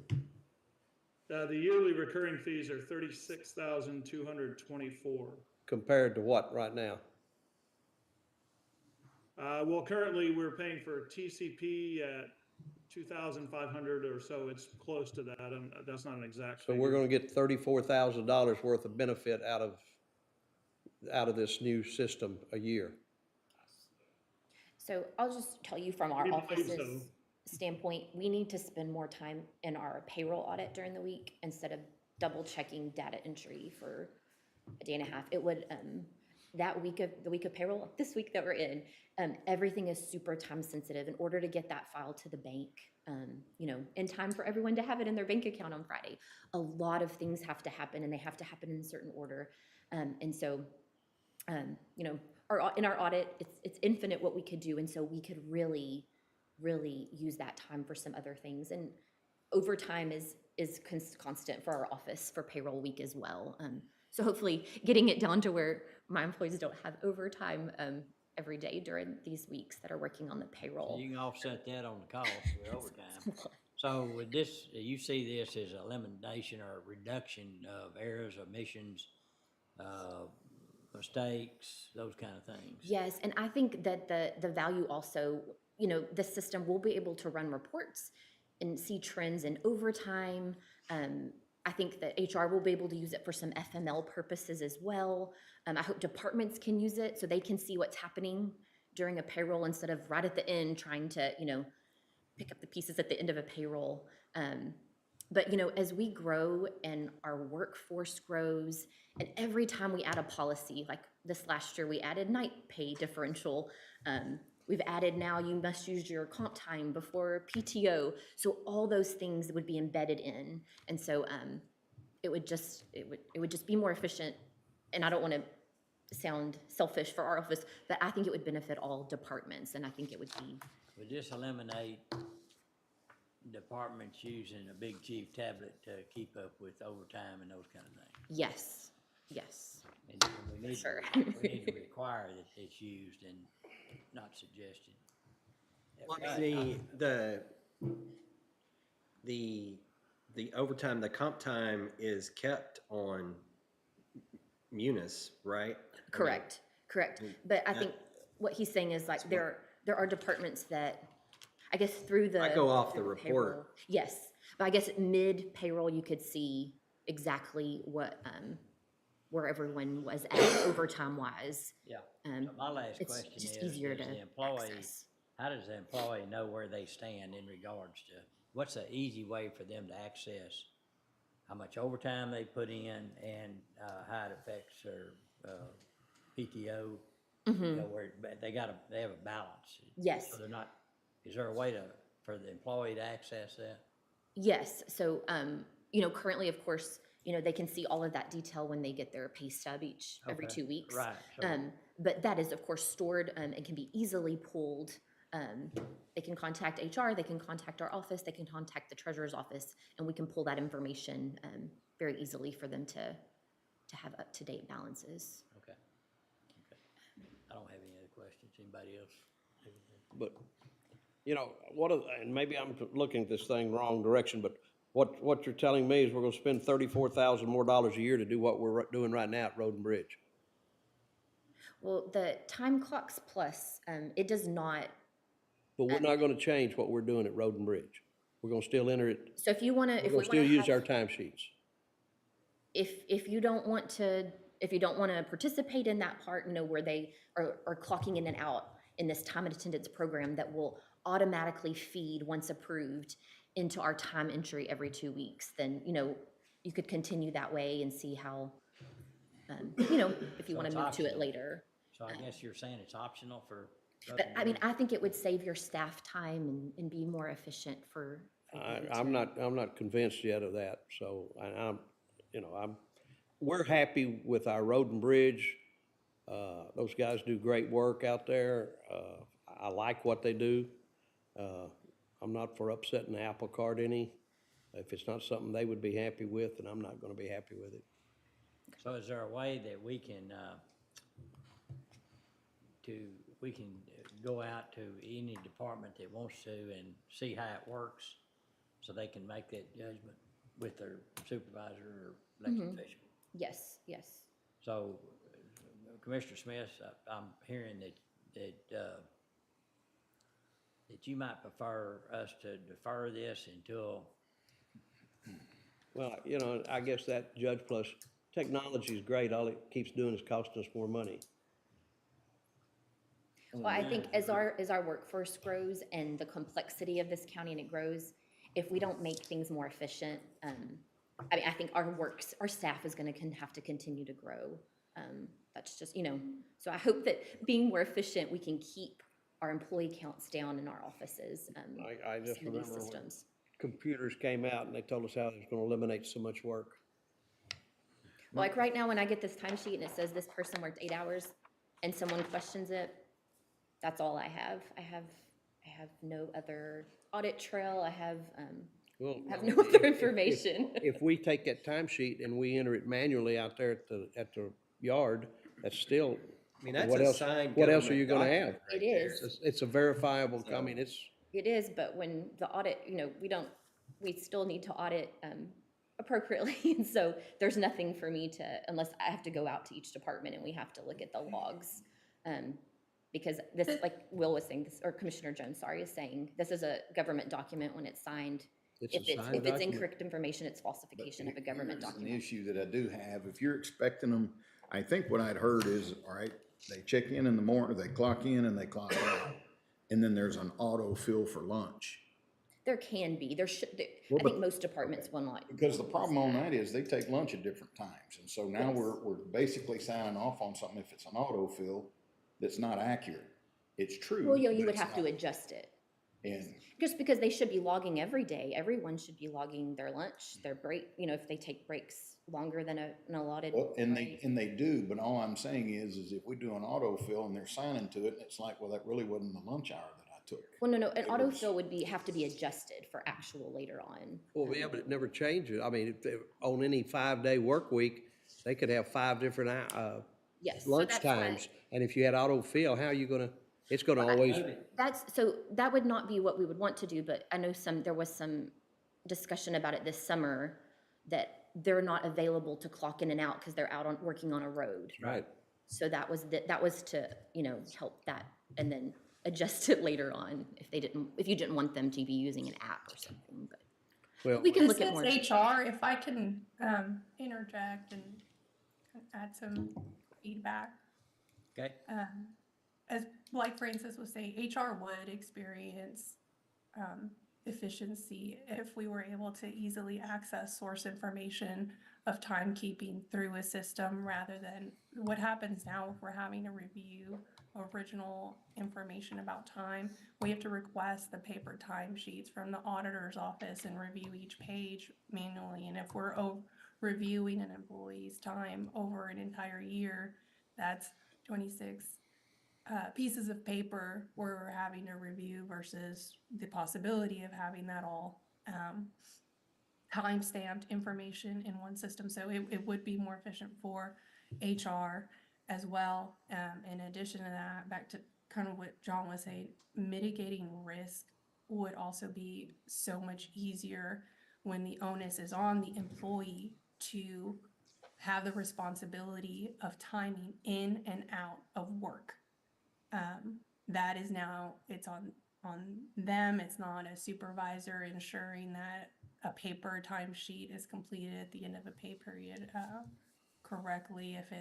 P: The yearly recurring fees are $36,224.
D: Compared to what right now?
P: Well, currently we're paying for TCP at 2,500 or so. It's close to that. That's not an exact
D: So we're gonna get $34,000 worth of benefit out of this new system a year.
M: So I'll just tell you from our
P: We believe
M: office's
P: so.
M: standpoint, we need to spend more time in our payroll audit during the week instead of double checking data entry for a day and a half. It would, the week of payroll, this week that we're in, everything is super time sensitive. In order to get that file to the bank, you know, in time for everyone to have it in their bank account on Friday, a lot of things have to happen and they have to happen in a certain order. And so, you know, in our audit, it's infinite what we could do, and so we could really use that time for some other things. And overtime is constant for our office for payroll week as well. So hopefully getting it down to where my employees don't have overtime every day during these weeks that are working on the payroll.
A: You can offset that on the cost with overtime. So with this, you see this as elimination or reduction of errors, omissions, mistakes, those kind of things.
M: Yes, and I think that the value also, you know, the system will be able to run reports and see trends in overtime. I think that HR will be able to use it for some FML purposes as well. I hope departments can use it so they can see what's happening during a payroll instead of right at the end trying to, you know, pick up the pieces at the end of a payroll. But, you know, as we grow and our workforce grows, and every time we add a policy, like this last year, we added night pay differential. We've added now you must use your comp time before PTO. So all those things would be embedded in. And so it would just be more efficient. And I don't want to sound selfish for our office, but I think it would benefit all departments. And I think it would be.
A: Would this eliminate departments using a big chief tablet to keep up with overtime and those kind of things?
M: Yes, yes.
A: And we need,
M: Sure.
A: we need to require that it's used and not suggested.
C: The overtime, the comp time is kept on Munis, right?
M: Correct, correct. But I think what he's saying is like there are departments that, I guess through the.
C: I go off the
M: through
C: report.
M: payroll- Yes, but I guess mid payroll, you could see exactly what, where everyone was at overtime wise.
A: Yeah. So my last
M: It's
A: question
M: just
A: is,
M: easier
A: does
M: to
A: the employee,
M: access.
A: how does the employee know where they stand in regards to, what's the easy way for them to access how much overtime they put in and how it affects their PTO, where they have a balance.
M: Yes.
A: So they're not, is there a way for the employee to access that?
M: Yes, so, currently, of course, they can see all of that detail when they get their pay stub every
A: Okay,
M: 2 weeks.
A: right, so-
M: But that is, of course, stored, and can be easily pulled. They can contact HR, they can contact our office, they can contact the treasurer's office, and we can pull that information, very easily for them to have up-to-date balances.
A: Okay. I don't have any other questions. Anybody else?
D: But, and maybe I'm looking at this thing wrong direction, but what you're telling me is we're gonna spend $34,000 more a year to do what we're doing right now at Road and Bridge.
M: Well, the time clocks plus, it does not,
D: But we're not gonna change what we're doing at Road and Bridge. We're gonna still enter it,
M: so if you want to,
D: we're
M: if we
D: gonna
M: want
D: still
M: to
D: use our
M: have,
D: timesheets.
M: if you don't want to, if you don't want to participate in that part, where they are clocking in and out in this time and attendance program that will automatically feed, once approved, into our time entry every 2 weeks, then, you could continue that way and see how, if you
A: So
M: want
A: it's
M: to move to it
A: optional.
M: later.
A: So I guess you're saying it's optional for.
M: But I mean, I think it would save your staff time and be more efficient for.
D: I'm not convinced yet of that, so we're happy with our Road and Bridge. Those guys do great work out there. I like what they do. I'm not for upsetting the apple cart any. If it's not something they would be happy with, then I'm not gonna be happy with it.
A: So is there a way that we can, go out to any department that wants to and see how it works, so they can make that judgment with their supervisor or elected official?
M: Yes, yes.
A: So Commissioner Smith, I'm hearing that you might prefer us to defer this until.
D: Well, I guess that Judge Plus, technology is great. All it keeps doing is costing us more money.
M: Well, I think as our workforce grows and the complexity of this county and it grows, if we don't make things more efficient, I think our staff is gonna have to continue to grow. That's just, so I hope that being more efficient, we can keep our employee counts down in our offices.
D: I just
M: some of these
D: remember when
M: systems.
D: computers came out and they told us how it was gonna eliminate so much work.
M: Well, like right now, when I get this timesheet and it says this person worked 8 hours and someone questions it, that's all I have. I have no other audit trail. I have
D: Well,
M: no other information.
D: If we take that timesheet and we enter it manually out there at the yard, that's still,
C: I mean, that's
D: what
C: a
D: else,
C: signed
D: what else are
C: government
D: you gonna
C: document
D: have?
M: It is.
D: It's a verifiable, I mean, it's,
M: It is, but when the audit, we still need to audit appropriately. And so there's nothing for me to, unless I have to go out to each department and we have to look at the logs. Because this, like Will was saying, or Commissioner Jones, is saying, this is a government document when it's signed.
D: It's a
M: If it's
D: signed document.
M: incorrect information, it's falsification of a government
B: Here's
M: document.
B: an issue that I do have. If you're expecting them, I think what I'd heard is, all right, they check in the morning, they clock in and they clock out. And then there's an auto fill for lunch.
M: There can be, I
B: Well,
M: think
B: but-
M: most departments will not.
B: Because the problem on that is they take lunch at different times. And so now
M: Yes.
B: we're basically signing off on something if it's an auto fill that's not accurate. It's true.
M: Well, you
B: but
M: would
B: it's
M: have to
B: not.
M: adjust it.
B: And
M: Just because they should be logging every day, everyone should be logging their lunch, their break, if they take breaks longer than an allotted.
B: well, and
M: break.
B: they do, but all I'm saying is if we do an autofill and they're signing to it, and it's like, well, that really wasn't the lunch hour that I took.
M: Well, no, an
B: It was-
M: autofill would have to be adjusted for actual later on.
D: well, yeah, but it never changes. I mean, if on any 5-day work week, they could have 5 different,
M: Yes. so
D: lunch
M: that's why-
D: times. And if you had autofill, how are you gonna, it's gonna always,
M: That would not be what we would want to do, but I know there was some discussion about it this summer that they're not available to clock in and out because they're out working on a road.
D: right.
M: So that was to, help that and then adjust it later on if you didn't want them to be using an app or something, but.
D: Well,
M: We can
O: This
M: look at more.
O: is HR, if I can interject and add some feedback.
A: Okay.
O: As like Francis was saying, HR would experience efficiency if we were able to easily access source information of timekeeping through a system rather than what happens now if we're having to review original information about time. We have to request the paper timesheets from the auditor's office and review each page manually. And if we're reviewing an employee's time over an entire year, that's 26 pieces of paper we're having to review versus the possibility of having that all time-stamped information in one system. So it would be more efficient for HR as well. In addition to that, back to kind of what John was saying, mitigating risk would also be so much easier when the onus is on the employee to have the responsibility of timing in and out of work. That is now, it's on them. It's not a supervisor ensuring that a paper timesheet is completed at the end of a pay period correctly. If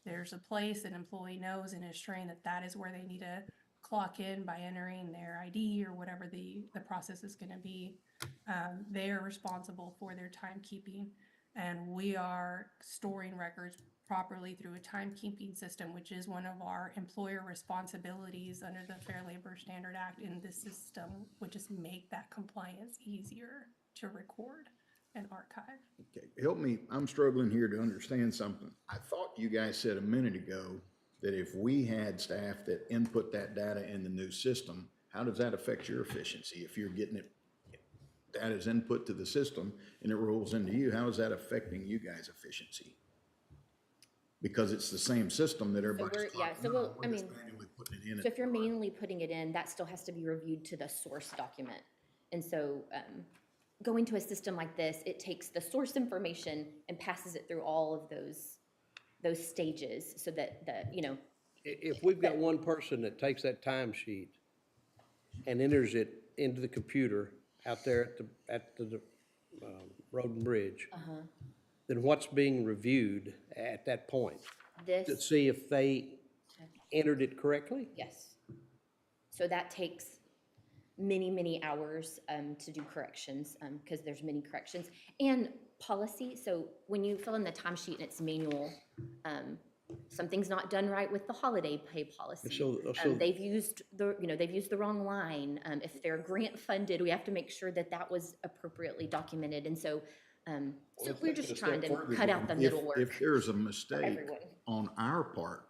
O: there's a place an employee knows and is trained that is where they need to clock in by entering their ID or whatever the process is going to be, they are responsible for their timekeeping. And we are storing records properly through a timekeeping system, which is one of our employer responsibilities under the Fair Labor Standard Act. And this system would just make that compliance easier to record and archive.
B: Okay, help me, I'm struggling here to understand something. I thought you guys said a minute ago that if we had staff that input that data in the new system, how does that affect your efficiency? If you're getting it, data's input to the system and it rolls into you, how is that affecting you guys' efficiency? Because it's the same system that everybody's
M: So if you're manually putting it in, that still has to be reviewed to the source document. And so going to a system like this, it takes the source information and passes it through all of those stages so that
D: If we've got one person that takes that timesheet and enters it into the computer out there at the Road and Bridge, then what's being reviewed at that point? To see if they entered it correctly?
M: Yes. So that takes many, many hours to do corrections because there's many corrections. And policy, so when you fill in the timesheet and it's manual, something's not done right with the holiday pay policy. They've used the wrong line. If they're grant funded, we have to make sure that was appropriately documented. And so we're just trying to cut out the middle work.
B: If there's a mistake on our part,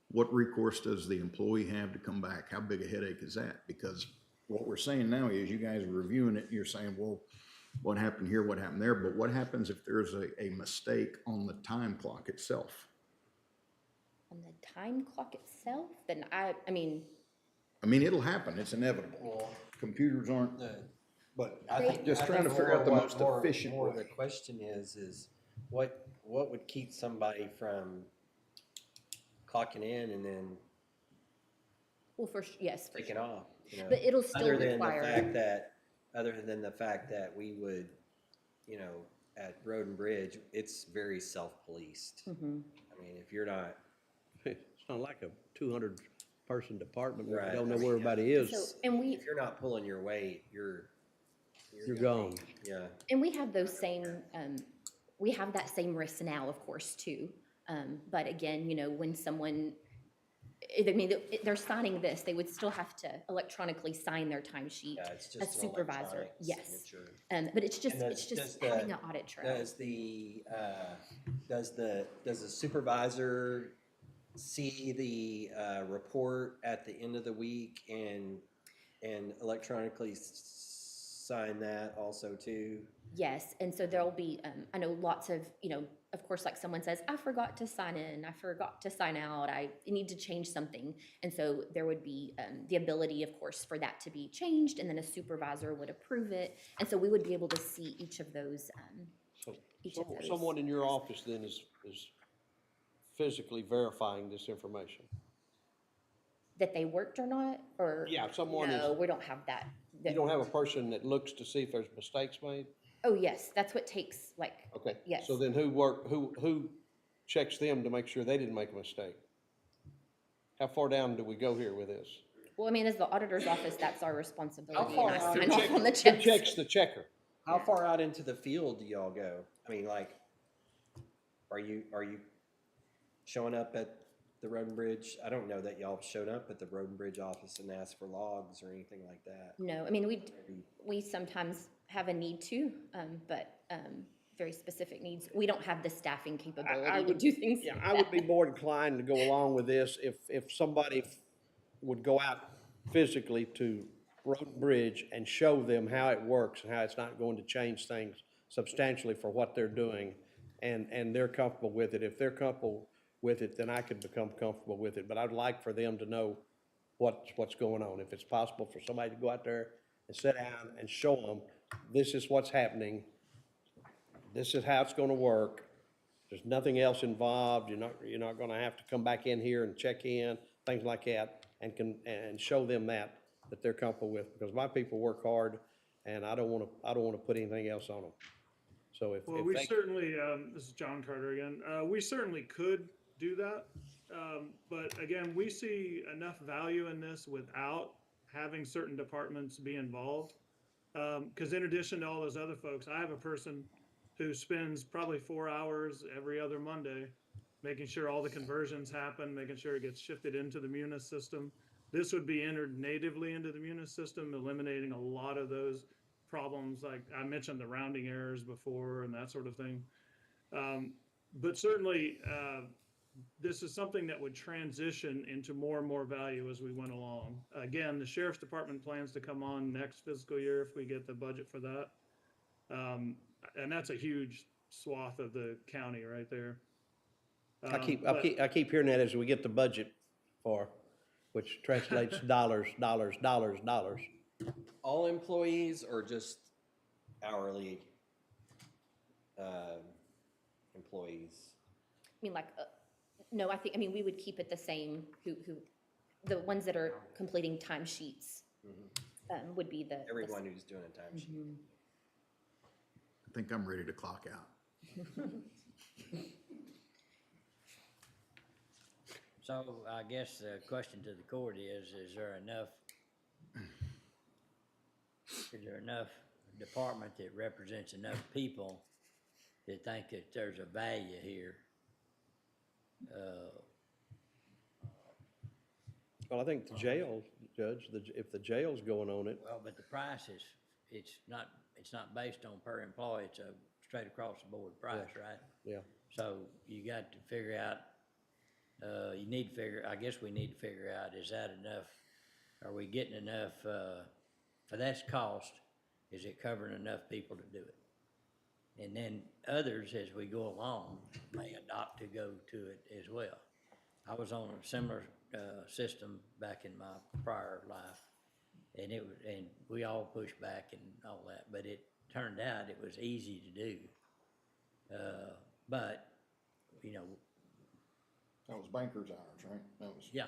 B: what recourse does the employee have to come back? How big a headache is that? Because what we're saying now is you guys are reviewing it and you're saying, well, what happened here, what happened there? But what happens if there's a mistake on the time clock itself?
M: On the time clock itself, then I mean,
B: it'll happen. It's inevitable. Computers aren't.
C: But
B: I think just trying to figure out the most efficient
C: More
B: way.
C: the question is what would keep somebody from clocking in and then taking off? You know?
M: But it'll still require.
C: Other than the fact that we would, at Road and Bridge, it's very self-policed. I mean, if you're not.
D: It's not like a 200-person department where you don't know where everybody is.
C: If you're not pulling your weight, you're
D: gone.
C: Yeah.
M: And we have those same, we have that same risk now, of course, too. But again, when someone, they're signing this, they would still have to electronically sign their timesheet as supervisor. Yes. But it's just having an audit trail.
C: Does the supervisor see the report at the end of the week and electronically sign that also too?
M: Yes, and so there'll be, I know lots of, of course, like someone says, I forgot to sign in, I forgot to sign out, I need to change something. And so there would be the ability, of course, for that to be changed, and then a supervisor would approve it. And so we would be able to see each of those.
D: Someone in your office then is physically verifying this information?
M: That they worked or not, or?
D: Yeah, someone
M: No, we don't have that.
D: You don't have a person that looks to see if there's mistakes made?
M: Oh, yes, that's what takes,
D: Okay.
M: Yes.
D: So then who checks them to make sure they didn't make a mistake? How far down do we go here with this?
M: Well, I mean, as the auditor's office, that's our responsibility,
C: far
M: and I
C: out
M: sign
C: is
M: off on the
D: Who
M: checks.
D: checks the checker?
C: How far out into the field do y'all go? I mean, like, are you showing up at the Road and Bridge? I don't know that y'all showed up at the Road and Bridge office and asked for logs or anything like that.
M: No, I mean, we sometimes have a need to, but very specific needs. We don't have the staffing capability to do things
D: Yeah,
M: like
D: I would
M: that.
D: be more inclined to go along with this if somebody would go out physically to Road and Bridge and show them how it works and how it's not going to change things substantially for what they're doing, and they're comfortable with it. If they're comfortable with it, then I could become comfortable with it, but I'd like for them to know what's going on. If it's possible for somebody to go out there and sit down and show them, this is what's happening, this is how it's gonna work, there's nothing else involved, you're not gonna have to come back in here and check in, things like that, and show them that they're comfortable with, because my people work hard, and I don't wanna put anything else on them. So if
P: Well, we
D: they-
P: certainly, this is John Carter again, we certainly could do that. But again, we see enough value in this without having certain departments be involved. Because in addition to all those other folks, I have a person who spends probably 4 hours every other Monday making sure all the conversions happen, making sure it gets shifted into the Munis system. This would be entered natively into the Munis system, eliminating a lot of those problems. Like I mentioned, the rounding errors before and that sort of thing. But certainly, this is something that would transition into more and more value as we went along. Again, the Sheriff's Department plans to come on next fiscal year if we get the budget for that. And that's a huge swath of the county right there.
D: I keep hearing that as we get the budget for, which translates dollars.
C: All employees or just hourly employees?
M: I mean, like, no, I mean, we would keep it the same, the ones that are completing timesheets would be the.
C: Everyone who's doing a timesheet.
B: I think I'm ready to clock out.
A: So I guess the question to the court is there enough department that represents enough people that think that there's a value here?
D: Well, I think the jail, Judge, if the jail's going on it,
A: Well, but the price is, it's not based on per employee, it's a straight across the board price, right?
D: yeah.
A: So you got to figure out, I guess we need to figure out, is that enough? Are we getting enough, for that's cost, is it covering enough people to do it? And then others, as we go along, may adopt to go to it as well. I was on a similar, system back in my prior life, and we all pushed back and all that, but it turned out it was easy to do. But, you know,
B: That was banker's hours, right? That was.
A: yeah.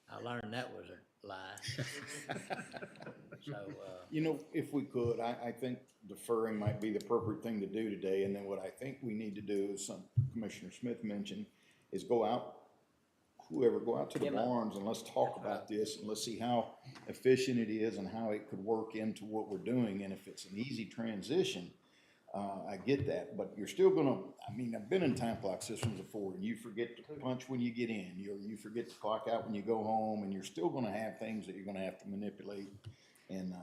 A: I learned that was a lie. So,
B: You know, if we could, I think deferring might be the appropriate thing to do today. And then what I think we need to do, as Commissioner Smith mentioned, is go out to the barns and let's talk about this and let's see how efficient it is and how it could work into what we're doing. And if it's an easy transition, I get that, but you're still gonna, I mean, I've been in time clock systems before, and you forget to punch when you get in, you forget to clock out when you go home, and you're still gonna have things that you're gonna have to manipulate and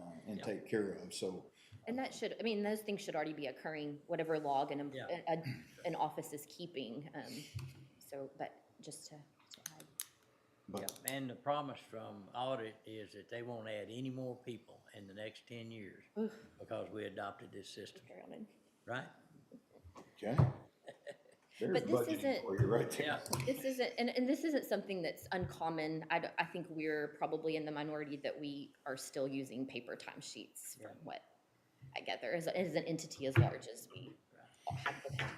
B: take care of, so.
M: And that should, I mean, those things should already be occurring, whatever log an office is keeping. So, but just to add.
A: yeah, and the promise from audit is that they won't add any more people in the next 10 years because we adopted this system, right?
B: Okay. There's
M: But this
B: budgeting
M: isn't-
B: for you right there.
A: Yeah.
M: This isn't, and this isn't something that's uncommon. I think we're probably in the minority that we are still using paper timesheets from what I get. There is an entity as large as we have become.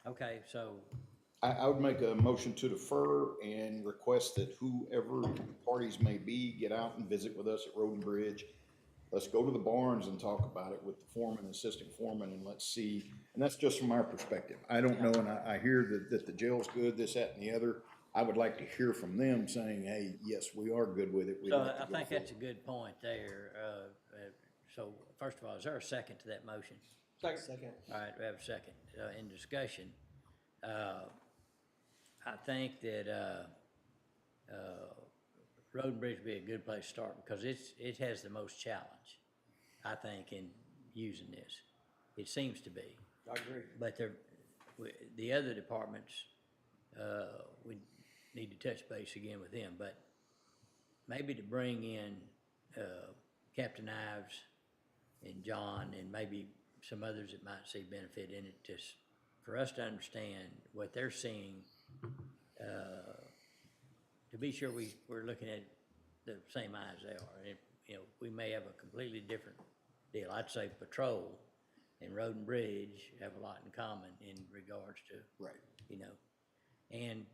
A: Okay, so
B: I would make a motion to defer and request that whoever parties may be, get out and visit with us at Road and Bridge. Let's go to the barns and talk about it with the foreman, assistant foreman, and let's see. And that's just from our perspective. I don't know, and I hear that the jail's good, this, that, and the other. I would like to hear from them saying, hey, yes, we are good with it. We'd
A: So
B: like to
A: I
B: go
A: think that's a
B: forward.
A: good point there. So first of all, is there a second to that motion?
D: Second.
A: All right, we have a second. In discussion, I think that Road and Bridge would be a good place to start because it has the most challenge, I think, in using this. It seems to be.
D: I agree.
A: But the other departments, we need to touch base again with them, but maybe to bring in Captain Ives and John and maybe some others that might see benefit in it, just for us to understand what they're seeing, to be sure we're looking at the same eyes they are. And, you know, we may have a completely different deal. I'd say patrol and Road and Bridge have a lot in common in regards to,
B: Right.
A: you know, and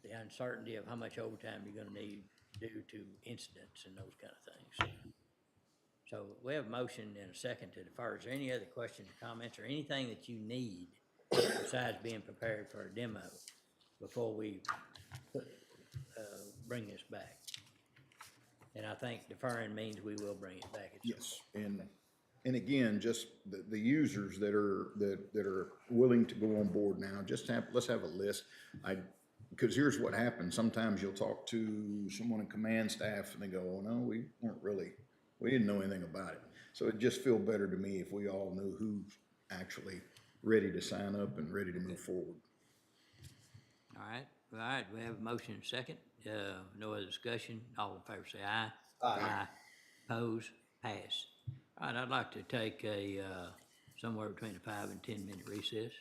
A: the uncertainty of how much overtime you're gonna need due to incidents and those kind of things. So we have a motion and a second to defer. Is there any other questions or comments or anything that you need besides being prepared for a demo before we bring this back? And I think deferring means we will bring it back.
B: Yes, and again, just the users that are willing to go on board now, let's have a list. Because here's what happens, sometimes you'll talk to someone in command staff and they go, oh, no, we didn't know anything about it. So it'd just feel better to me if we all knew who's actually ready to sign up and ready to move forward.
A: All right, we have a motion and a second. No other discussion. All in favor say aye. Aye. Oppose, pass. All right, I'd like to take a, somewhere between a 5 and 10 minute recess.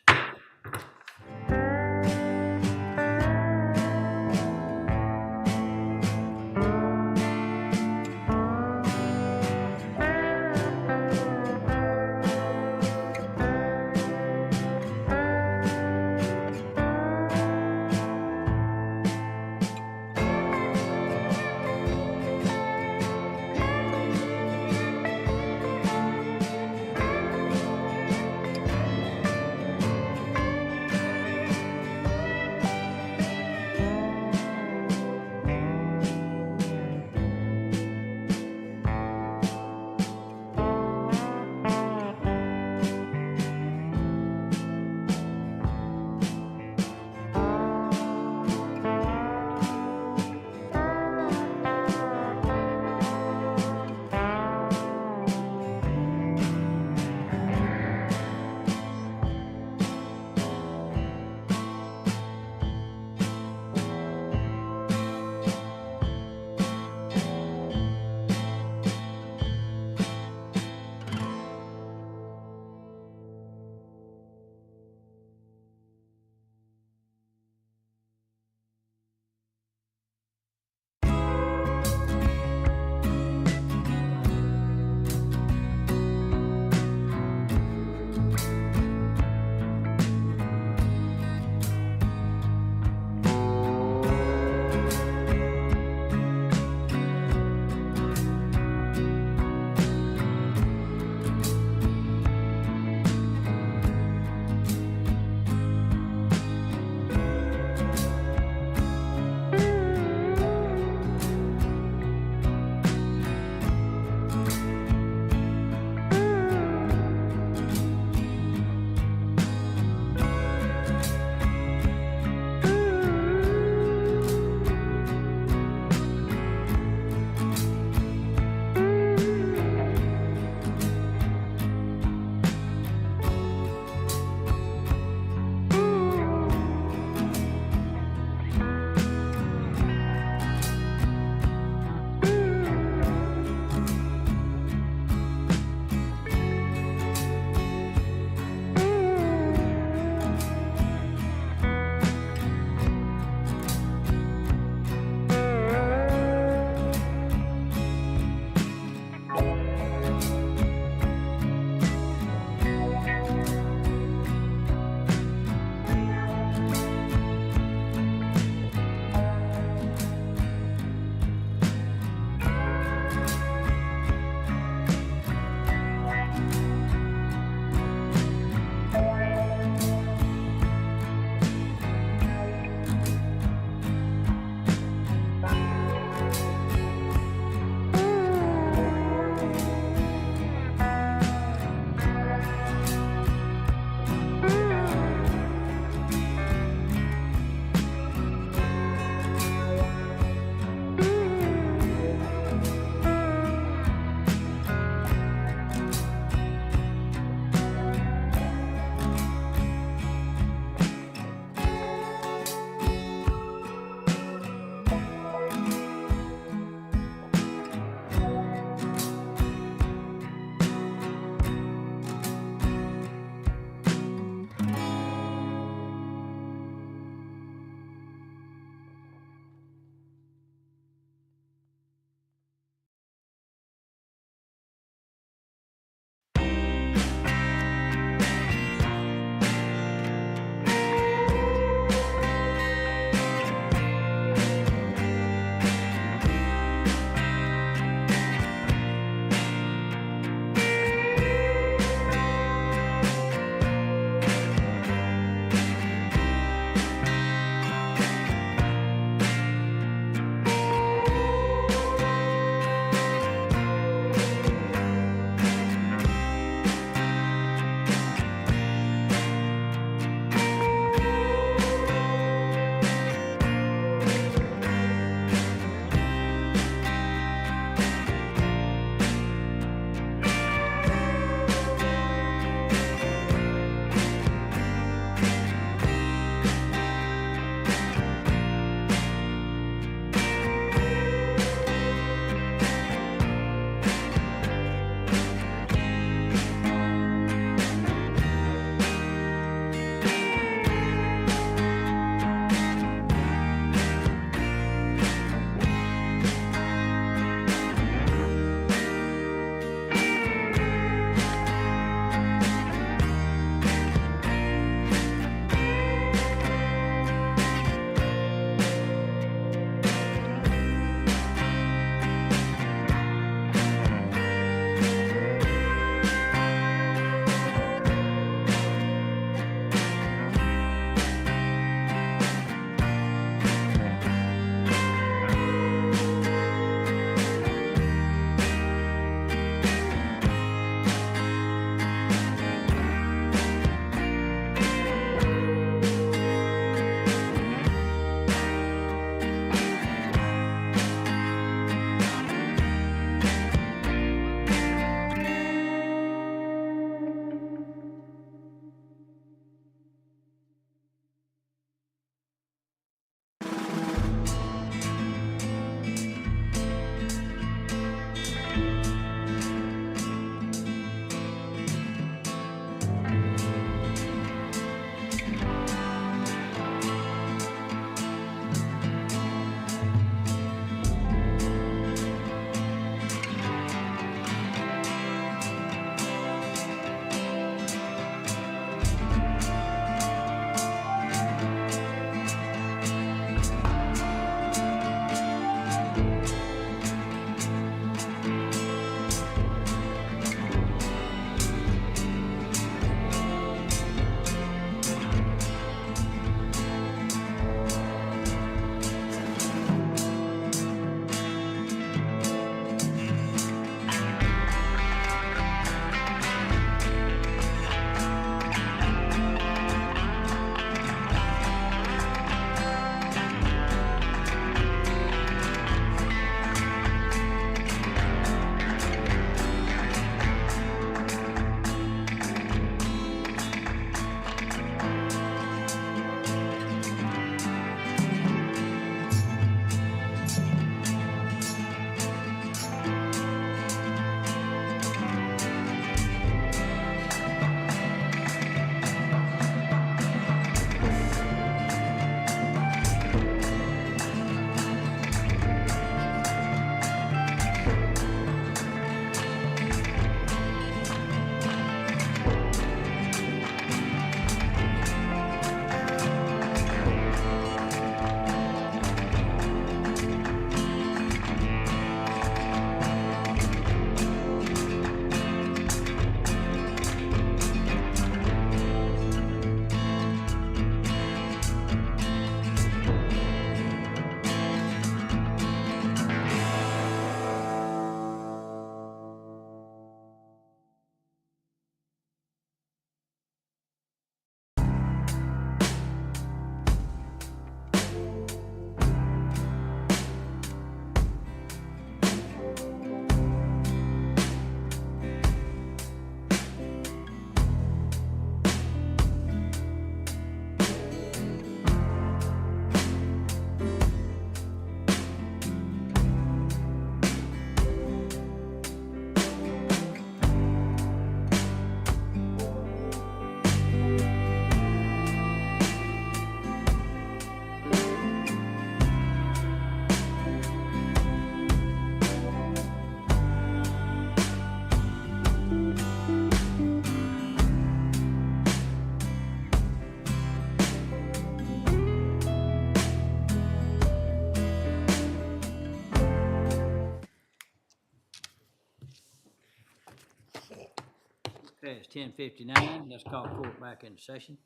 A: Okay, it's 10:59. Let's call court back into session.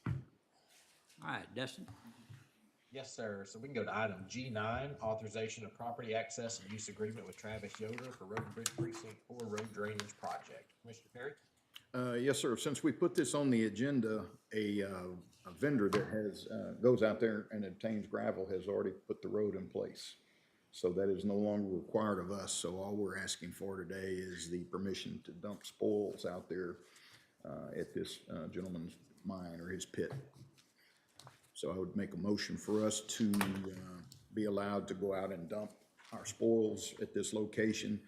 A: All right, Dustin?
J: Yes, sir. So we can go to item G9, authorization of property access and use agreement with Travis Yoder for Road and Bridge Precinct 4 Road Drainage Project. Commissioner Perry?
B: Yes, sir. Since we put this on the agenda, a vendor that has, goes out there and obtains gravel has already put the road in place. So that is no longer required of us. So all we're asking for today is the permission to dump spoils out there at this gentleman's mine or his pit. So I would make a motion for us to be allowed to go out and dump our spoils at this location,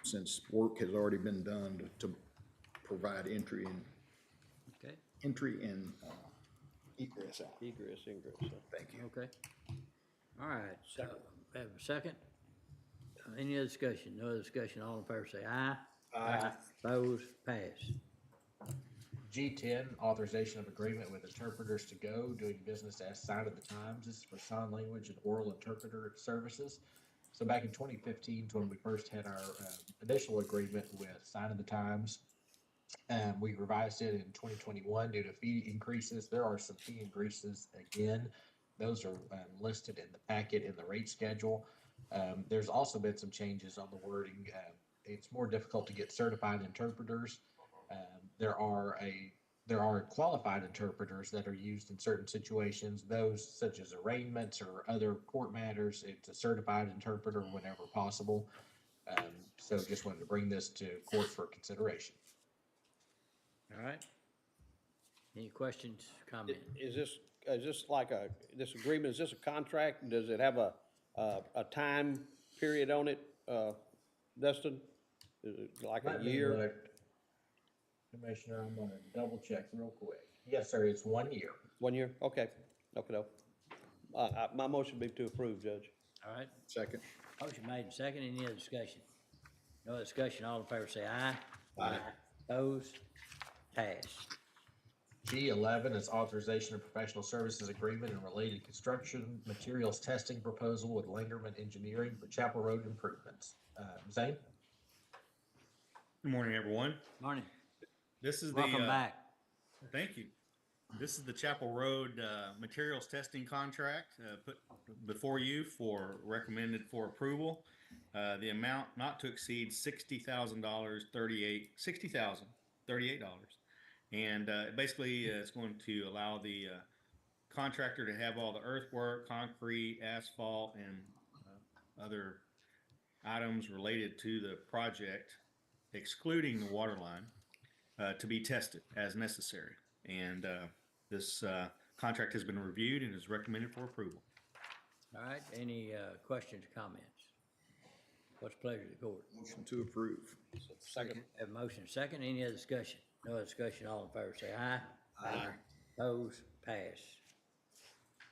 B: since work has already been done to provide entry and egress out.
D: Egress, ingress.
B: Thank you.
A: Okay. All right, so, have a second? Any other discussion? No other discussion, all in favor say aye. Aye. Opposed, pass.
J: G10, authorization of agreement with Interpreters to Go, doing business as Sign of the Times. This is for sign language and oral interpreter services. So back in 2015 is when we first had our initial agreement with Sign of the Times. We revised it in 2021 due to fee increases. There are some fee increases again. Those are listed in the packet in the rate schedule. There's also been some changes on the wording. It's more difficult to get certified interpreters. There are qualified interpreters that are used in certain situations, those such as arraignments or other court matters. It's a certified interpreter whenever possible. So just wanted to bring this to court for consideration.
A: All right. Any questions, comments?
D: Is this like this agreement, is this a contract? Does it have a time period on it, Dustin? Is it like a year?
J: Commissioner, I'm gonna double check real quick. Yes, sir, it's 1 year.
D: 1 year? Okay. Okay. My motion would be to approve, Judge.
A: All right,
B: Second.
A: motion made and second. Any other discussion? No other discussion, all in favor say aye.
B: Aye.
A: Opposed, pass.
J: G11 is authorization of professional services agreement and related construction materials testing proposal with Lingerman Engineering for Chapel Road improvements. Zane?
S: Good morning, everyone.
A: Morning.
S: This is
A: Welcome back.
S: Thank you. This is the Chapel Road materials testing contract put before you for recommended for approval. The amount not to exceed $60,000, $38. And basically, it's going to allow the contractor to have all the earthwork, concrete, asphalt, and other items related to the project, excluding the water line, to be tested as necessary. And this contract has been reviewed and is recommended for approval.
A: All right, any questions or comments? What's the pleasure of the court?
B: Motion to approve.
D: Second.
A: Have a motion second. Any other discussion? No other discussion, all in favor say aye. Aye. Opposed, pass.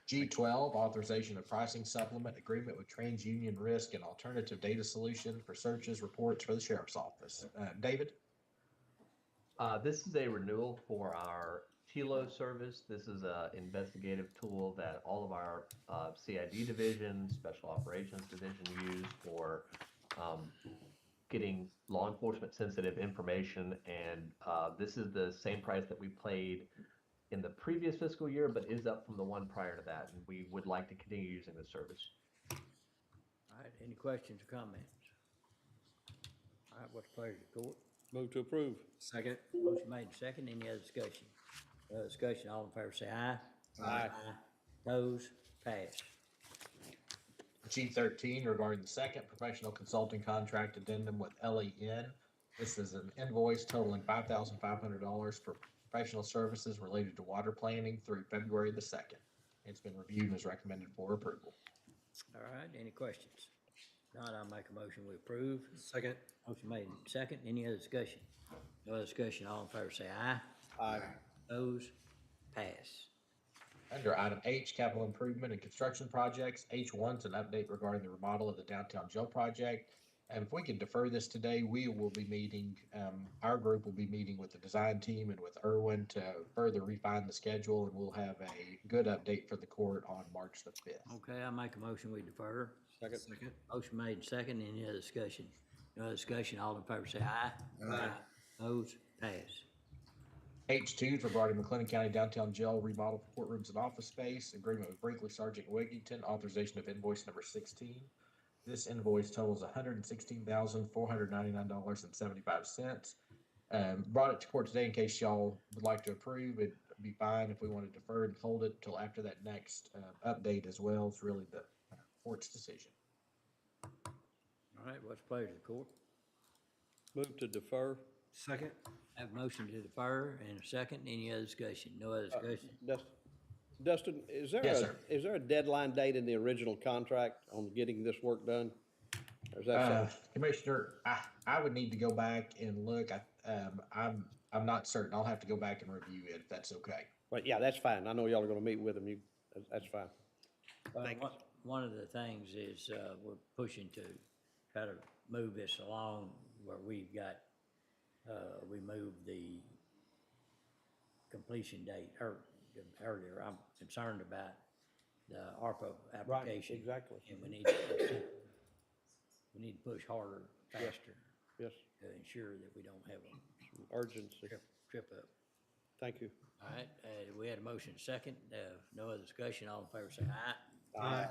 J: G12, authorization of pricing supplement agreement with TransUnion Risk and alternative data solution for searches, reports for the sheriff's office. David?
R: This is a renewal for our TILO service. This is an investigative tool that all of our CID division, Special Operations Division use for getting law enforcement sensitive information. And this is the same price that we paid in the previous fiscal year, but is up from the one prior to that. And we would like to continue using this service.
A: All right, any questions or comments? All right, what's the pleasure of the court?
D: Move to approve.
C: Second.
A: Motion made second. Any other discussion? No other discussion, all in favor say aye.
D: Aye.
A: Opposed, pass.
J: G13, regarding the second professional consulting contract addendum with LEN. This is an invoice totaling $5,500 for professional services related to water planning through February the 2nd. It's been reviewed and is recommended for approval.
A: All right, any questions? Not, I'll make a motion we approve.
C: Second.
A: Motion made second. Any other discussion? No other discussion, all in favor say aye.
D: Aye.
A: Opposed, pass.
J: Under item H, capital improvement and construction projects, H1 is an update regarding the remodel of the downtown jail project. And if we can defer this today, we will be meeting, our group will be meeting with the design team and with Irwin to further refine the schedule, and we'll have a good update for the court on March the 5th.
A: Okay, I'll make a motion we defer.
D: Second.
A: Motion made second. Any other discussion? No other discussion, all in favor say aye.
D: Aye.
A: Opposed? Pass.
J: H2 is regarding McLennan County Downtown Jail remodel for courtrooms and office space, agreement with Brinkley Sergeant Wigington, authorization of invoice number 16. This invoice totals $116,499.75. Brought it to court today in case y'all would like to approve. It'd be fine if we want to defer and hold it until after that next update as well. It's really the court's decision.
A: All right, what's the pleasure of the court?
D: Move to defer.
C: Second?
A: Have a motion to defer and a second. Any other discussion? No other discussion?
D: Dustin, is there
J: Yes,
D: a,
J: sir.
D: is there a deadline date in the original contract on getting this work done? Or is that something?
J: Commissioner, I would need to go back and look. I'm not certain. I'll have to go back and review it if that's okay.
D: But yeah, that's fine. I know y'all are gonna meet with them. That's fine. Thank you.
A: One of the things is, we're pushing to try to move this along where we've got, we moved the completion date earlier. I'm concerned about the ARPA application.
D: exactly.
A: And we need to push harder, faster
D: Yes,
A: to ensure that we don't have a
D: urgency.
A: trip up.
D: Thank you.
A: All right, we had a motion second, no other discussion, all in favor say aye.
D: Aye.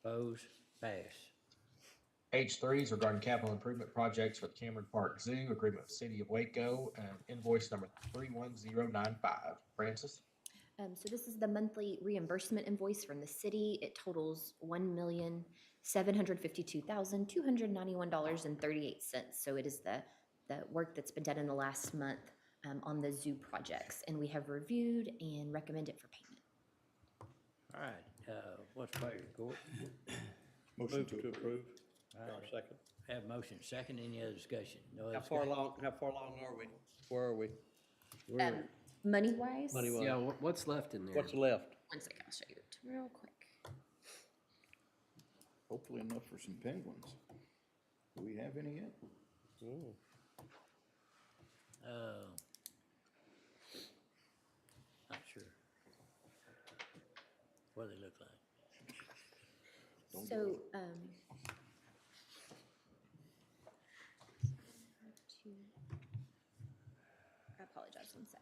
A: Opposed, pass.
J: H3 is regarding capital improvement projects for the Cameron Park Zoo, agreement with City of Waco, and invoice number 31095. Francis?
M: So this is the monthly reimbursement invoice from the city. It totals $1,752,291.38. So it is the work that's been done in the last month on the zoo projects, and we have reviewed and recommend it for payment.
A: All right, what's the pleasure of the court?
D: Move to approve.
A: All right.
D: Second.
A: Have motion second, any other discussion? No other
D: How far
A: discussion?
D: along are we? Where are we?
M: Money-wise?
D: Money-wise.
C: Yeah, what's left in there?
D: What's left?
M: One second, I'll show you it real quick.
B: Hopefully enough for some penguins. Do we have any yet?
A: Not sure. What do they look like?
M: So, I apologize, one sec.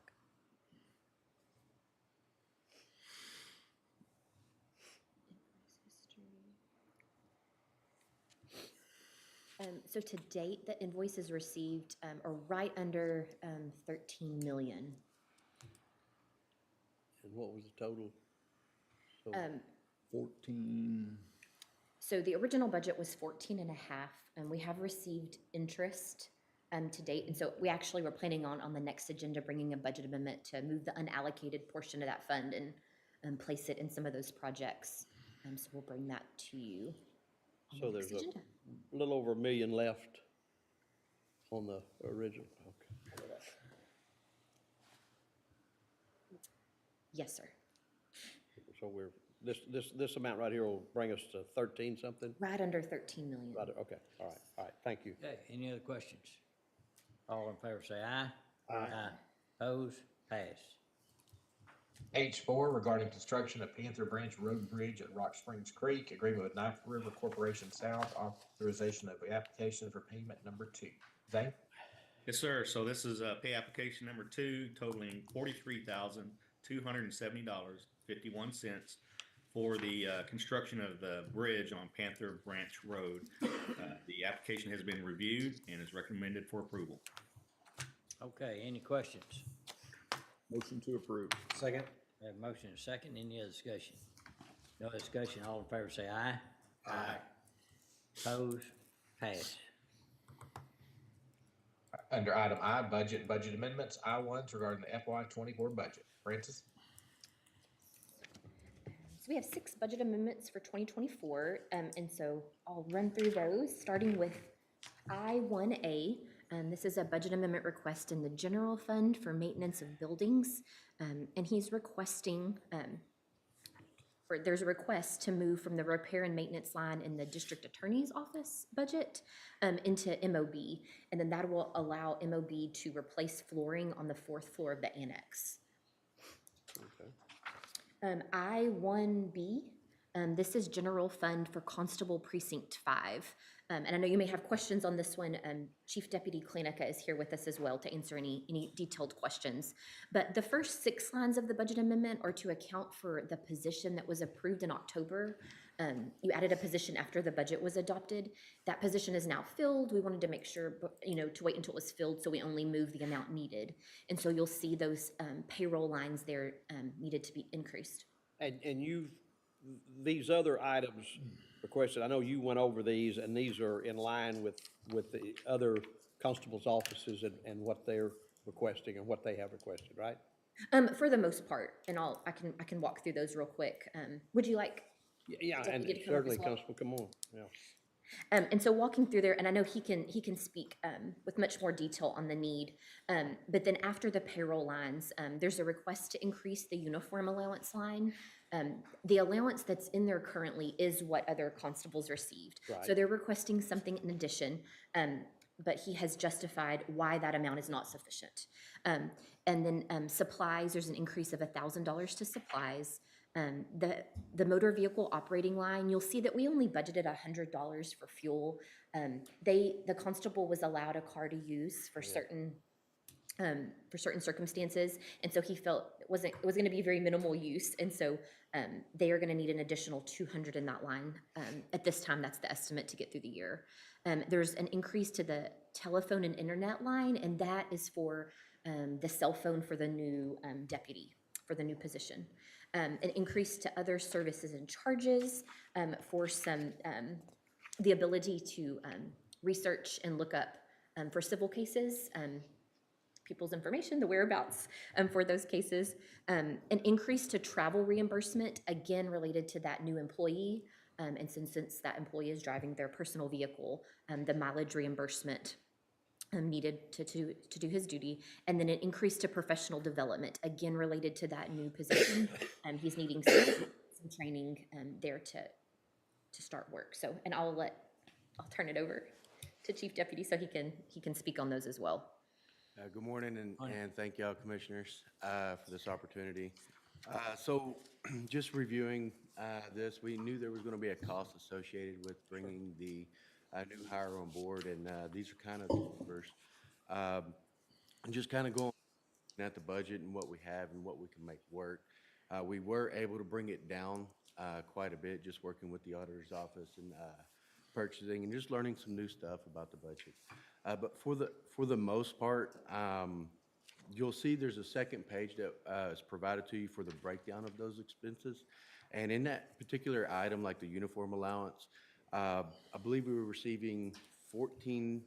M: So to date, the invoices received are right under 13 million.
D: And what was the total? So
B: 14.
M: So the original budget was 14 and a half, and we have received interest to date. And so we actually were planning on the next agenda, bringing a budget amendment to move the unallocated portion of that fund and place it in some of those projects. So we'll bring that to you. on
D: So
M: the next
D: there's
M: agenda.
D: a little over $1 million left on the original. Okay.
M: Yes, sir.
D: So this amount right here will bring us to 13 something?
M: Right under 13 million.
D: Right, okay, all right, thank you.
A: Okay, any other questions? All in favor say aye.
D: Aye.
A: Opposed, pass.
J: H4 regarding construction of Panther Branch Road Bridge at Rock Springs Creek, agreement with Knife River Corporation South, authorization of the application for payment number 2. Zane?
S: Yes, sir. So this is pay application number 2 totaling $43,270.51 for the construction of the bridge on Panther Branch Road. The application has been reviewed and is recommended for approval.
A: Okay, any questions?
B: Motion to approve.
C: Second?
A: Have a motion and a second, any other discussion? No other discussion, all in favor say aye. Aye. Opposed, pass.
J: Under item I, budget amendments, I-1s regarding the FY24 budget. Francis?
M: So we have 6 budget amendments for 2024, and so I'll run through those, starting with I-1A. This is a budget amendment request in the general fund for maintenance of buildings, and he's requesting, there's a request to move from the repair and maintenance line in the district attorney's office budget into MOB, and then that will allow MOB to replace flooring on the 4th floor of the annex. I-1B This is general fund for Constable Precinct 5. And I know you may have questions on this one. Chief Deputy Klinica is here with us as well to answer any detailed questions. But the first 6 lines of the budget amendment are to account for the position that was approved in October. You added a position after the budget was adopted. That position is now filled. We wanted to make sure, to wait until it was filled, so we only move the amount needed. And so you'll see those payroll lines there needed to be increased.
D: And these other items requested, I know you went over these, and these are in line with the other constables' offices and what they're requesting and what they have requested, right?
M: For the most part, and I can walk through those real quick. Would you like?
D: Yeah, and
M: Deputy to come up
D: certainly,
M: as well?
D: Constable, come on, yeah.
M: And so walking through there, and I know he can speak with much more detail on the need. But then after the payroll lines, there's a request to increase the uniform allowance line. The allowance that's in there currently is what other constables received.
D: Right.
M: So they're requesting something in addition, but he has justified why that amount is not sufficient. And then supplies, there's an increase of $1,000 to supplies. The motor vehicle operating line, you'll see that we only budgeted $100 for fuel. The constable was allowed a car to use for certain circumstances, and so he felt it was going to be very minimal use, and so they are going to need an additional $200 in that line. At this time, that's the estimate to get through the year. There's an increase to the telephone and internet line, and that is for the cell phone for the new deputy, for the new position. An increase to other services and charges for the ability to research and look up for civil cases, people's information, the whereabouts for those cases. An increase to travel reimbursement, again related to that new employee. And since that employee is driving their personal vehicle, the mileage reimbursement needed to do his duty. And then an increase to professional development, again related to that new position. He's needing some training there to start work. So, and I'll turn it over to Chief Deputy so he can speak on those as well.
T: Good morning, and thank y'all, commissioners, for this opportunity. So just reviewing this, we knew there was going to be a cost associated with bringing the new hire on board, and these are kind of the numbers. And just kind of going at the budget and what we have and what we can make work. We were able to bring it down quite a bit, just working with the auditor's office and purchasing and just learning some new stuff about the budget. But for the most part, you'll see there's a second page that is provided to you for the breakdown of those expenses. And in that particular item, like the uniform allowance, I believe we were receiving 14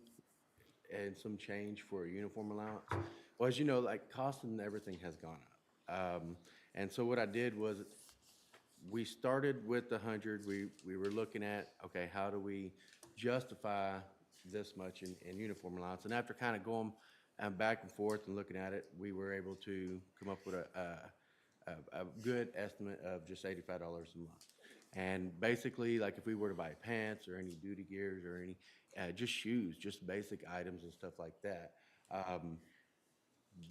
T: and some change for a uniform allowance. Well, as you know, like cost and everything has gone up. And so what I did was we started with the 100. We were looking at, okay, how do we justify this much in uniform allowance? And after kind of going back and forth and looking at it, we were able to come up with a good estimate of just $85 a month. And basically, like if we were to buy pants or any duty gears or any just shoes, just basic items and stuff like that,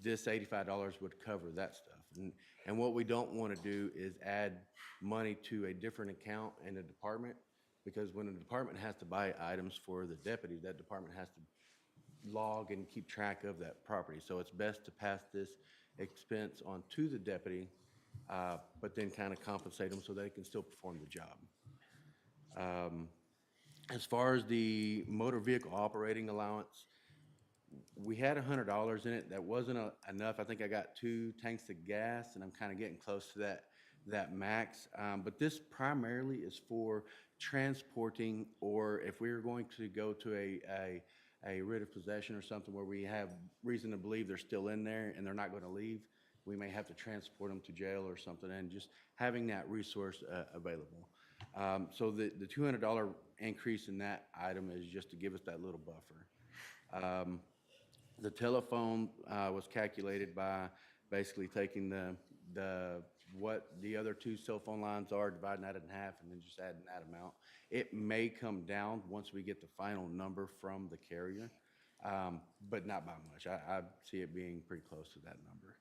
T: this $85 would cover that stuff. And what we don't want to do is add money to a different account in a department, because when a department has to buy items for the deputy, that department has to log and keep track of that property. So it's best to pass this expense on to the deputy, but then kind of compensate them so they can still perform the job. As far as the motor vehicle operating allowance, we had $100 in it. That wasn't enough. I think I got 2 tanks of gas, and I'm kind of getting close to that max. But this primarily is for transporting, or if we were going to go to a writ of possession or something where we have reason to believe they're still in there and they're not going to leave, we may have to transport them to jail or something, and just having that resource available. So the $200 increase in that item is just to give us that little buffer. The telephone was calculated by basically taking what the other 2 cell phone lines are, dividing that in half, and then just adding that amount. It may come down once we get the final number from the carrier, but not by much. I see it being pretty close to that number.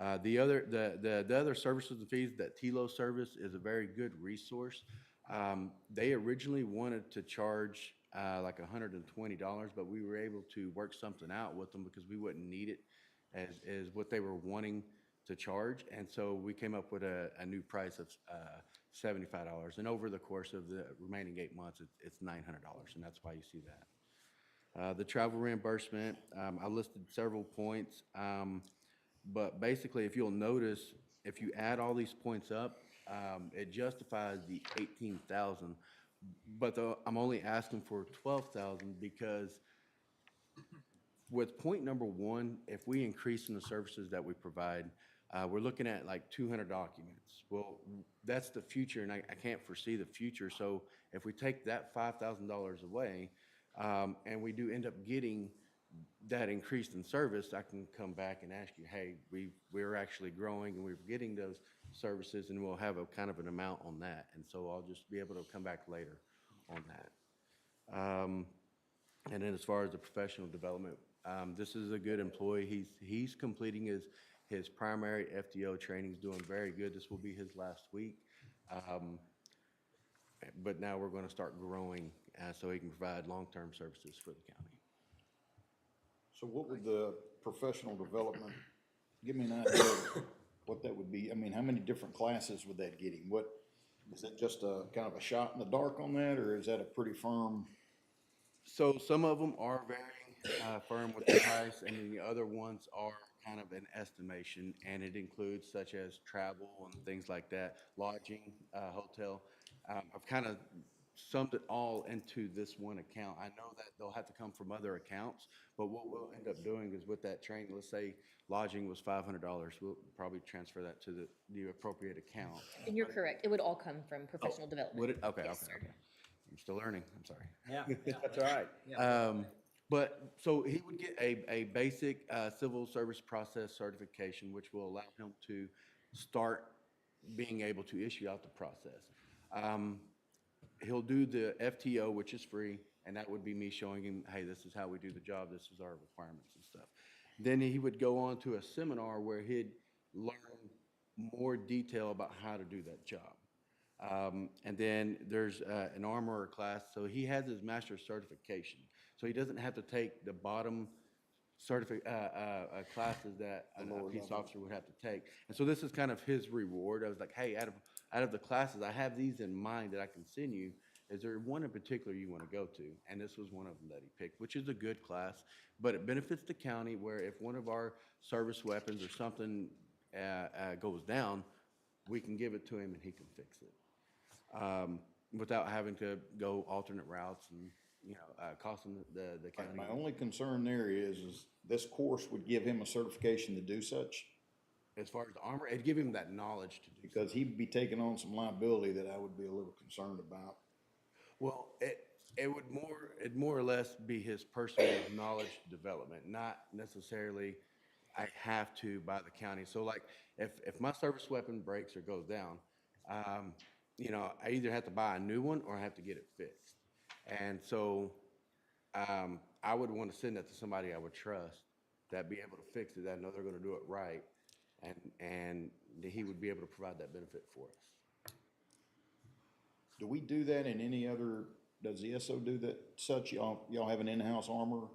T: The other services and fees, that TLO service is a very good resource. They originally wanted to charge like $120, but we were able to work something out with them because we wouldn't need it as what they were wanting to charge. And so we came up with a new price of $75. And over the course of the remaining 8 months, it's $900, and that's why you see that. The travel reimbursement, I listed several points, but basically, if you'll notice, if you add all these points up, it justifies the 18,000. But I'm only asking for 12,000 because with point number one, if we increase in the services that we provide, we're looking at like 200 documents. Well, that's the future, and I can't foresee the future. So if we take that $5,000 away, and we do end up getting that increased in service, I can come back and ask you, hey, we're actually growing and we're getting those services, and we'll have a kind of an amount on that. And so I'll just be able to come back later on that. And then as far as the professional development, this is a good employee. He's completing his primary FTO training, doing very good. This will be his last week. But now we're going to start growing so he can provide long-term services for the county.
B: So what would the professional development, give me an idea of what that would be? I mean, how many different classes would that get him? What, is that just a kind of a shot in the dark on that, or is that a pretty firm?
T: So some of them are very firm with the price, and then the other ones are kind of an estimation, and it includes such as travel and things like that, lodging, hotel. I've kind of summed it all into this one account. I know that they'll have to come from other accounts, but what we'll end up doing is with that training, let's say lodging was $500, we'll probably transfer that to the appropriate account.
M: And you're correct. It would all come from professional development.
T: Would it? Okay,
M: Yes,
T: okay,
M: sir.
T: okay. I'm still learning, I'm sorry.
A: Yeah.
D: That's all right.
T: But, so he would get a basic civil service process certification, which will allow him to start being able to issue out the process. He'll do the FTO, which is free, and that would be me showing him, hey, this is how we do the job, this is our requirements and stuff. Then he would go on to a seminar where he'd learn more detail about how to do that job. And then there's an armorer class, so he has his master's certification. So he doesn't have to take the bottom classes that a peace officer would have to take. And so this is kind of his reward. I was like, hey, out of the classes, I have these in mind that I can send you. Is there one in particular you want to go to? And this was one of them that he picked, which is a good class, but it benefits the county where if one of our service weapons or something goes down, we can give it to him and he can fix it without having to go alternate routes and, costing the county.
B: My only concern there is this course would give him a certification to do such?
T: As far as the armor, it'd give him that knowledge to do.
B: Because he'd be taking on some liability that I would be a little concerned about.
T: Well, it'd more or less be his personal knowledge development, not necessarily I have to by the county. So like if my service weapon breaks or goes down, I either have to buy a new one or I have to get it fixed. And so I would want to send that to somebody I would trust that be able to fix it, that I know they're going to do it right, and he would be able to provide that benefit for us.
B: Do we do that in any other, does the SO do that such? Y'all have an in-house armorer?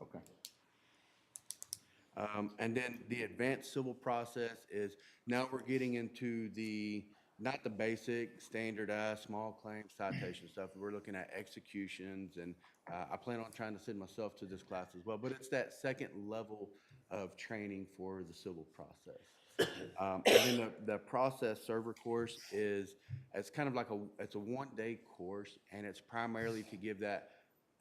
B: Okay.
T: And then the advanced civil process is, now we're getting into not the basic standardized small claims citation stuff. We're looking at executions, and I plan on trying to send myself to this class as well, but it's that second level of training for the civil process. And then the process server course it's kind of like it's a one-day course, and it's primarily to give that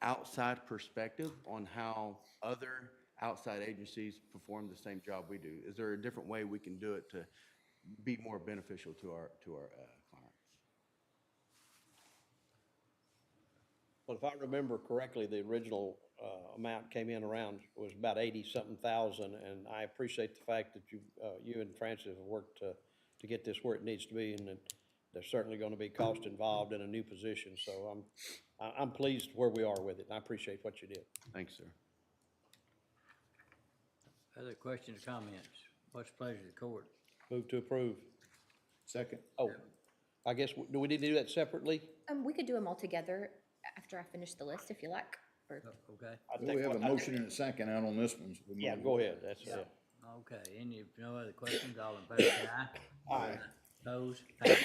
T: outside perspective on how other outside agencies perform the same job we do. Is there a different way we can do it to be more beneficial to our clients?
D: Well, if I remember correctly, the original amount came in around, was about 80-something thousand, and I appreciate the fact that you and Francis have worked to get this where it needs to be, and that there's certainly going to be cost involved in a new position, so I'm pleased where we are with it, and I appreciate what you did.
T: Thanks, sir.
A: Other questions or comments? What's the pleasure of the court?
D: Move to approve.
B: Second.
D: Oh, I guess, do we need to do that separately?
M: We could do them all together after I finish the list if you like, or.
A: Okay.
B: We have a motion and a second out on this one. So we
D: Yeah,
B: might-
D: go ahead, that's,
A: Okay, any, no other questions? All in favor, say aye.
D: Aye.
A: Opposed? Passed.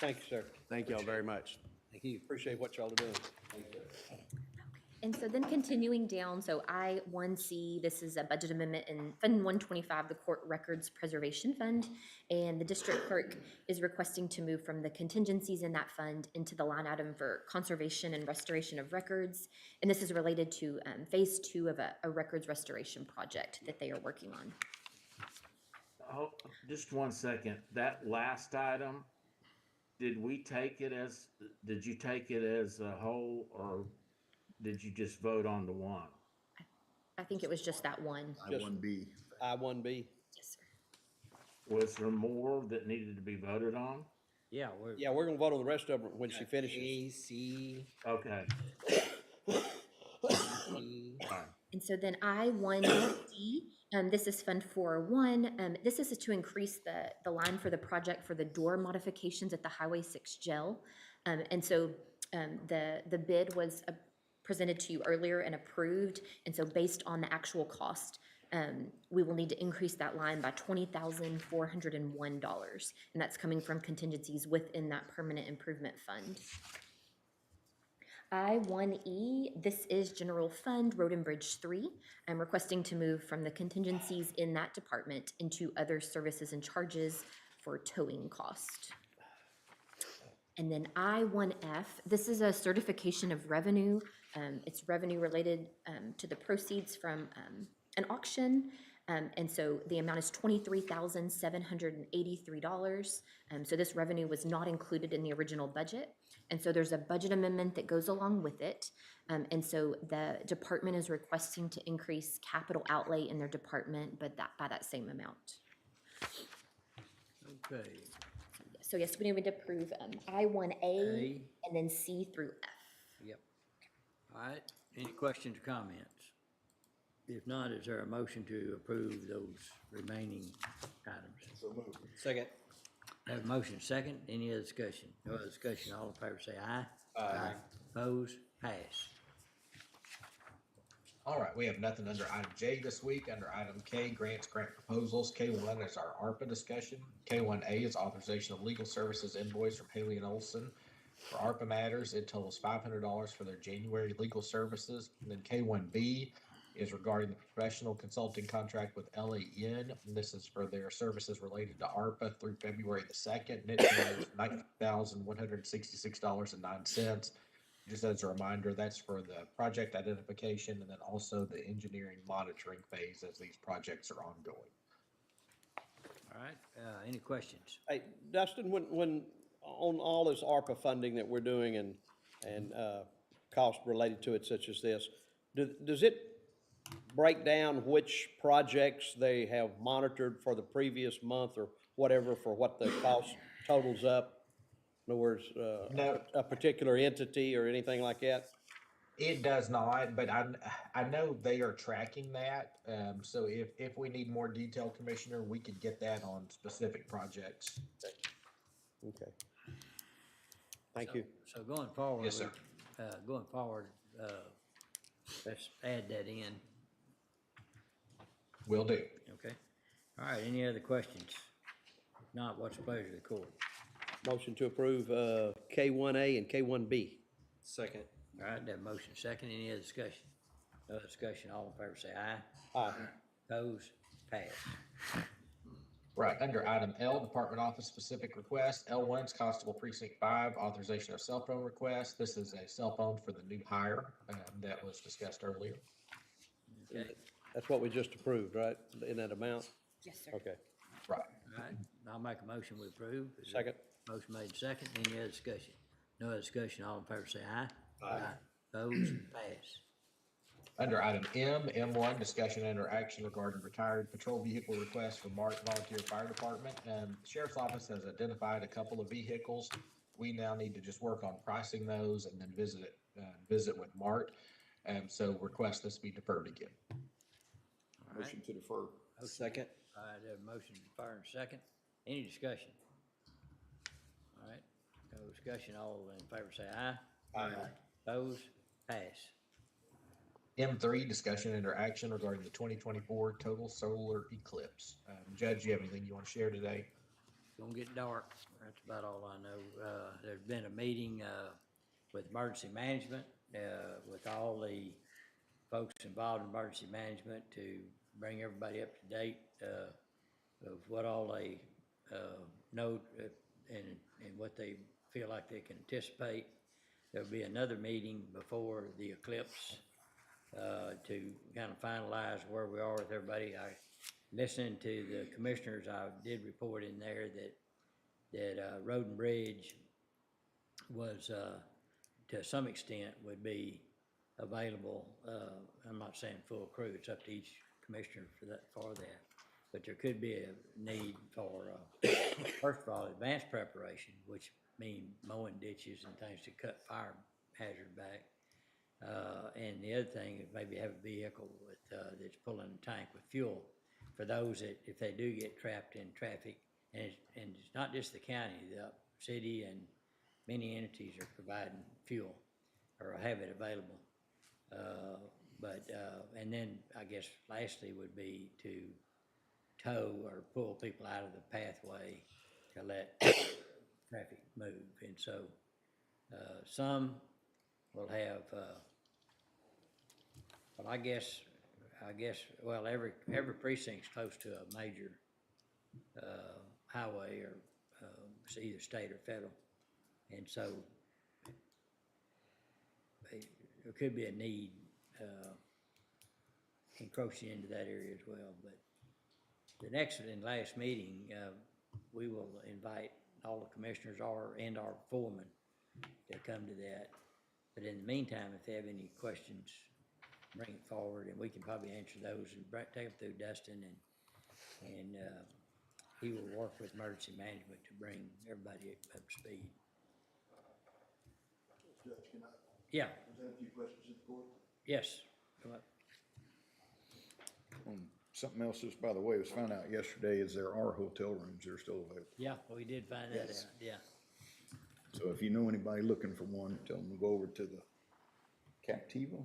D: Thank you, sir.
T: Thank y'all very much.
A: Thank you.
D: Appreciate what y'all are doing.
M: And so then continuing down, so I-1C, this is a budget amendment in Fund 125, the Court Records Preservation Fund. And the district clerk is requesting to move from the contingencies in that fund into the line item for conservation and restoration of records. And this is related to phase 2 of a records restoration project that they are working on.
F: Oh, just 1 second. That last item, did you take it as a whole, or did you just vote on the one?
M: I think it was just that one.
B: I-1B.
D: I-1B.
M: Yes, sir.
F: Was there more that needed to be voted on?
A: Yeah,
D: Yeah, we're gonna vote on the rest of them when she finishes.
C: A, C,
F: Okay.
M: And so then I-1D, this is Fund 401. This is to increase the line for the project for the door modifications at the Highway 6 jail. And so the bid was presented to you earlier and approved. And so based on the actual cost, we will need to increase that line by $20,401. And that's coming from contingencies within that permanent improvement fund. I-1E, this is General Fund, Road and Bridge 3. I'm requesting to move from the contingencies in that department into other services and charges for towing cost. And then I-1F, this is a certification of revenue. It's revenue related to the proceeds from an auction. And so the amount is $23,783. So this revenue was not included in the original budget. And so there's a budget amendment that goes along with it. And so the department is requesting to increase capital outlay in their department, but by that same amount.
A: Okay.
M: So yes, we need to approve I-1A and then C through F.
A: Yep. All right, any questions or comments? If not, is there a motion to approve those remaining items?
B: So moved.
D: Second.
A: Have a motion second, any other discussion? No other discussion, all in favor say aye.
D: Aye.
A: Opposed? Pass.
J: All right, we have nothing under item J this week. Under item K, grants, grant proposals. K1 is our ARPA discussion. K1A is authorization of legal services invoice from Haley and Olson. For ARPA matters, it totals $500 for their January legal services. And then K1B is regarding the professional consulting contract with LAN. And this is for their services related to ARPA through February the 2nd. And it totals $9,166.09. Just as a reminder, that's for the project identification and then also the engineering monitoring phase as these projects are ongoing.
A: All right, any questions?
D: Hey, Dustin, when, on all this ARPA funding that we're doing and cost related to it such as this, does it break down which projects they have monitored for the previous month or whatever for what the cost totals up? In other words,
J: No.
D: a particular entity or anything like that?
J: It does not, but I know they are tracking that. So if we need more detail, Commissioner, we could get that on specific projects.
D: Okay. Thank you.
A: So going forward.
J: Yes, sir.
A: Going forward, let's add that in,
J: Will do.
A: okay? All right, any other questions? If not, what's the pleasure of the court?
D: Motion to approve K1A and K1B.
C: second.
A: All right, that motion second, any other discussion? No other discussion, all in favor say aye.
D: Aye.
A: Opposed? Pass.
J: Right, under item L, Department Office Specific Request, L1's Constable Precinct 5, authorization of cell phone request. This is a cell phone for the new hire that was discussed earlier.
A: Okay,
D: That's what we just approved, right? In that amount?
M: Yes, sir.
D: Okay.
J: Right.
A: all right, I'll make a motion we approve. Is there-
D: Second.
A: Motion made second, any other discussion? No other discussion, all in favor say aye.
D: Aye.
A: Opposed? Pass.
J: Under item M, M1, discussion and or action regarding retired patrol vehicle request for Martin Volunteer Fire Department. Sheriff's Office has identified a couple of vehicles. We now need to just work on pricing those and then visit with Mart. So request this be deferred again.
A: All right,
B: Motion to defer.
C: Second.
A: All right, have a motion to fire in a second. Any discussion? All right, no discussion. All in favor say aye.
N: Aye.
A: Opposed? Pass.
J: M3, discussion and or action regarding the 2024 total solar eclipse. Judge, you have anything you want to share today?
A: It's gonna get dark. That's about all I know. There's been a meeting, with emergency management, with all the folks involved in emergency management to bring everybody up to date, of what all they, know, and what they feel like they can anticipate. There'll be another meeting before the eclipse, to kind of finalize where we are with everybody. I listened to the commissioners. I did report in there that Road and Bridge was, to some extent, would be available. I'm not saying full crew, it's up to each commissioner for that, but there could be a need for, first of all, advanced preparation, which mean mowing ditches and things to cut fire hazard back. And the other thing is maybe have a vehicle with, that's pulling a tank with fuel for those that, if they do get trapped in traffic, and it's not just the county, the city and many entities are providing fuel or have it available. And then I guess lastly would be to tow or pull people out of the pathway to let traffic move. And so, some will have, but I guess, well, every precinct's close to a major, highway or, it's either state or federal. And so there could be a need, encroaching into that area as well. But the next and last meeting, we will invite all the commissioners and our foreman to come to that. But in the meantime, if they have any questions, bring it forward, and we can probably answer those and take them through Dustin, and he will work with emergency management to bring everybody up to speed.
B: Judge, can I?
A: Yeah.
B: Present a few questions to the court?
A: Yes, come up.
B: Something else, just by the way, was found out yesterday is there are hotel rooms that are still available.
A: Yeah, we did find that
B: Yes.
A: out, yeah.
B: So if you know anybody looking for one, tell them to go over to the Captiva.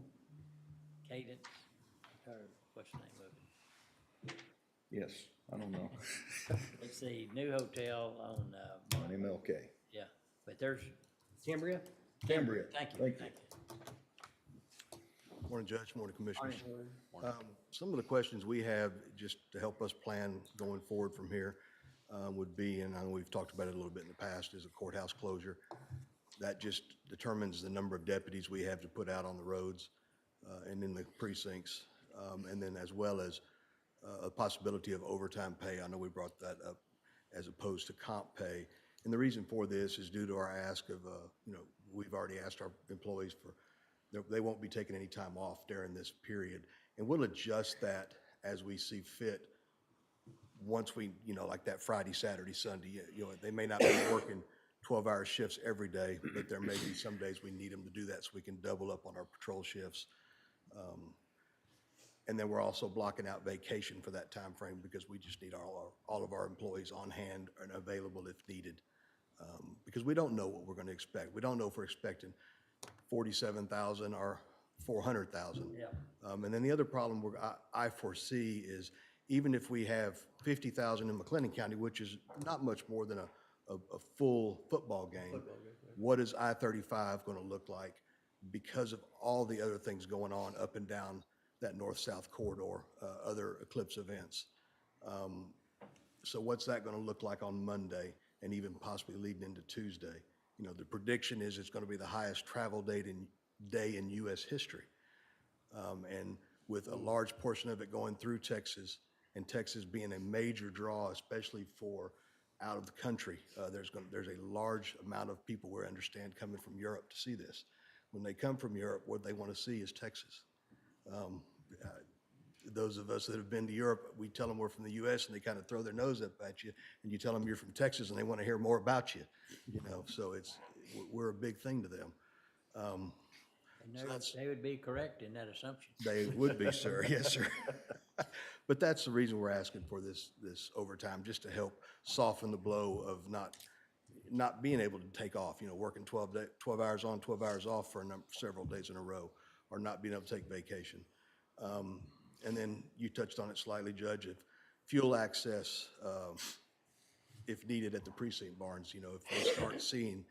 A: Cadence, or what's the name of it?
B: Yes, I don't know.
A: It's the new hotel on,
B: On MLK.
A: yeah, but there's Cambria?
B: Cambria.
A: Thank you,
B: Thank you.
A: thank you.
U: Morning, Judge, morning, Commissioners.
A: Morning.
U: Some of the questions we have, just to help us plan going forward from here, would be, and I know we've talked about it a little bit in the past, is a courthouse closure. That just determines the number of deputies we have to put out on the roads and in the precincts, and then as well as a possibility of overtime pay. I know we brought that up as opposed to comp pay. And the reason for this is due to our ask of, we've already asked our employees for, they won't be taking any time off during this period. And we'll adjust that as we see fit. Once we, like that Friday, Saturday, Sunday, they may not be working 12-hour shifts every day, but there may be some days we need them to do that so we can double up on our patrol shifts. And then we're also blocking out vacation for that time frame because we just need all of our employees on hand and available if needed. Because we don't know what we're going to expect. We don't know if we're expecting 47,000 or 400,000.
A: Yeah.
U: And then the other problem I foresee is even if we have 50,000 in McLennan County, which is not much more than a full football game, what is I-35 going to look like because of all the other things going on up and down that north-south corridor, other eclipse events? So what's that going to look like on Monday and even possibly leading into Tuesday? The prediction is it's going to be the highest travel day in U.S. history. And with a large portion of it going through Texas, and Texas being a major draw, especially for out of the country, there's a large amount of people, we understand, coming from Europe to see this. When they come from Europe, what they want to see is Texas. Those of us that have been to Europe, we tell them we're from the U.S. and they kind of throw their nose up at you, and you tell them you're from Texas and they want to hear more about you. So we're a big thing to them.
A: And
U: So that's-
A: they would be correct in that assumption.
U: They would be, sir, yes, sir. But that's the reason we're asking for this overtime, just to help soften the blow of not being able to take off, working 12 hours on, 12 hours off for several days in a row, or not being able to take vacation. And then you touched on it slightly, Judge, if fuel access, if needed at the precinct barns, if we start seeing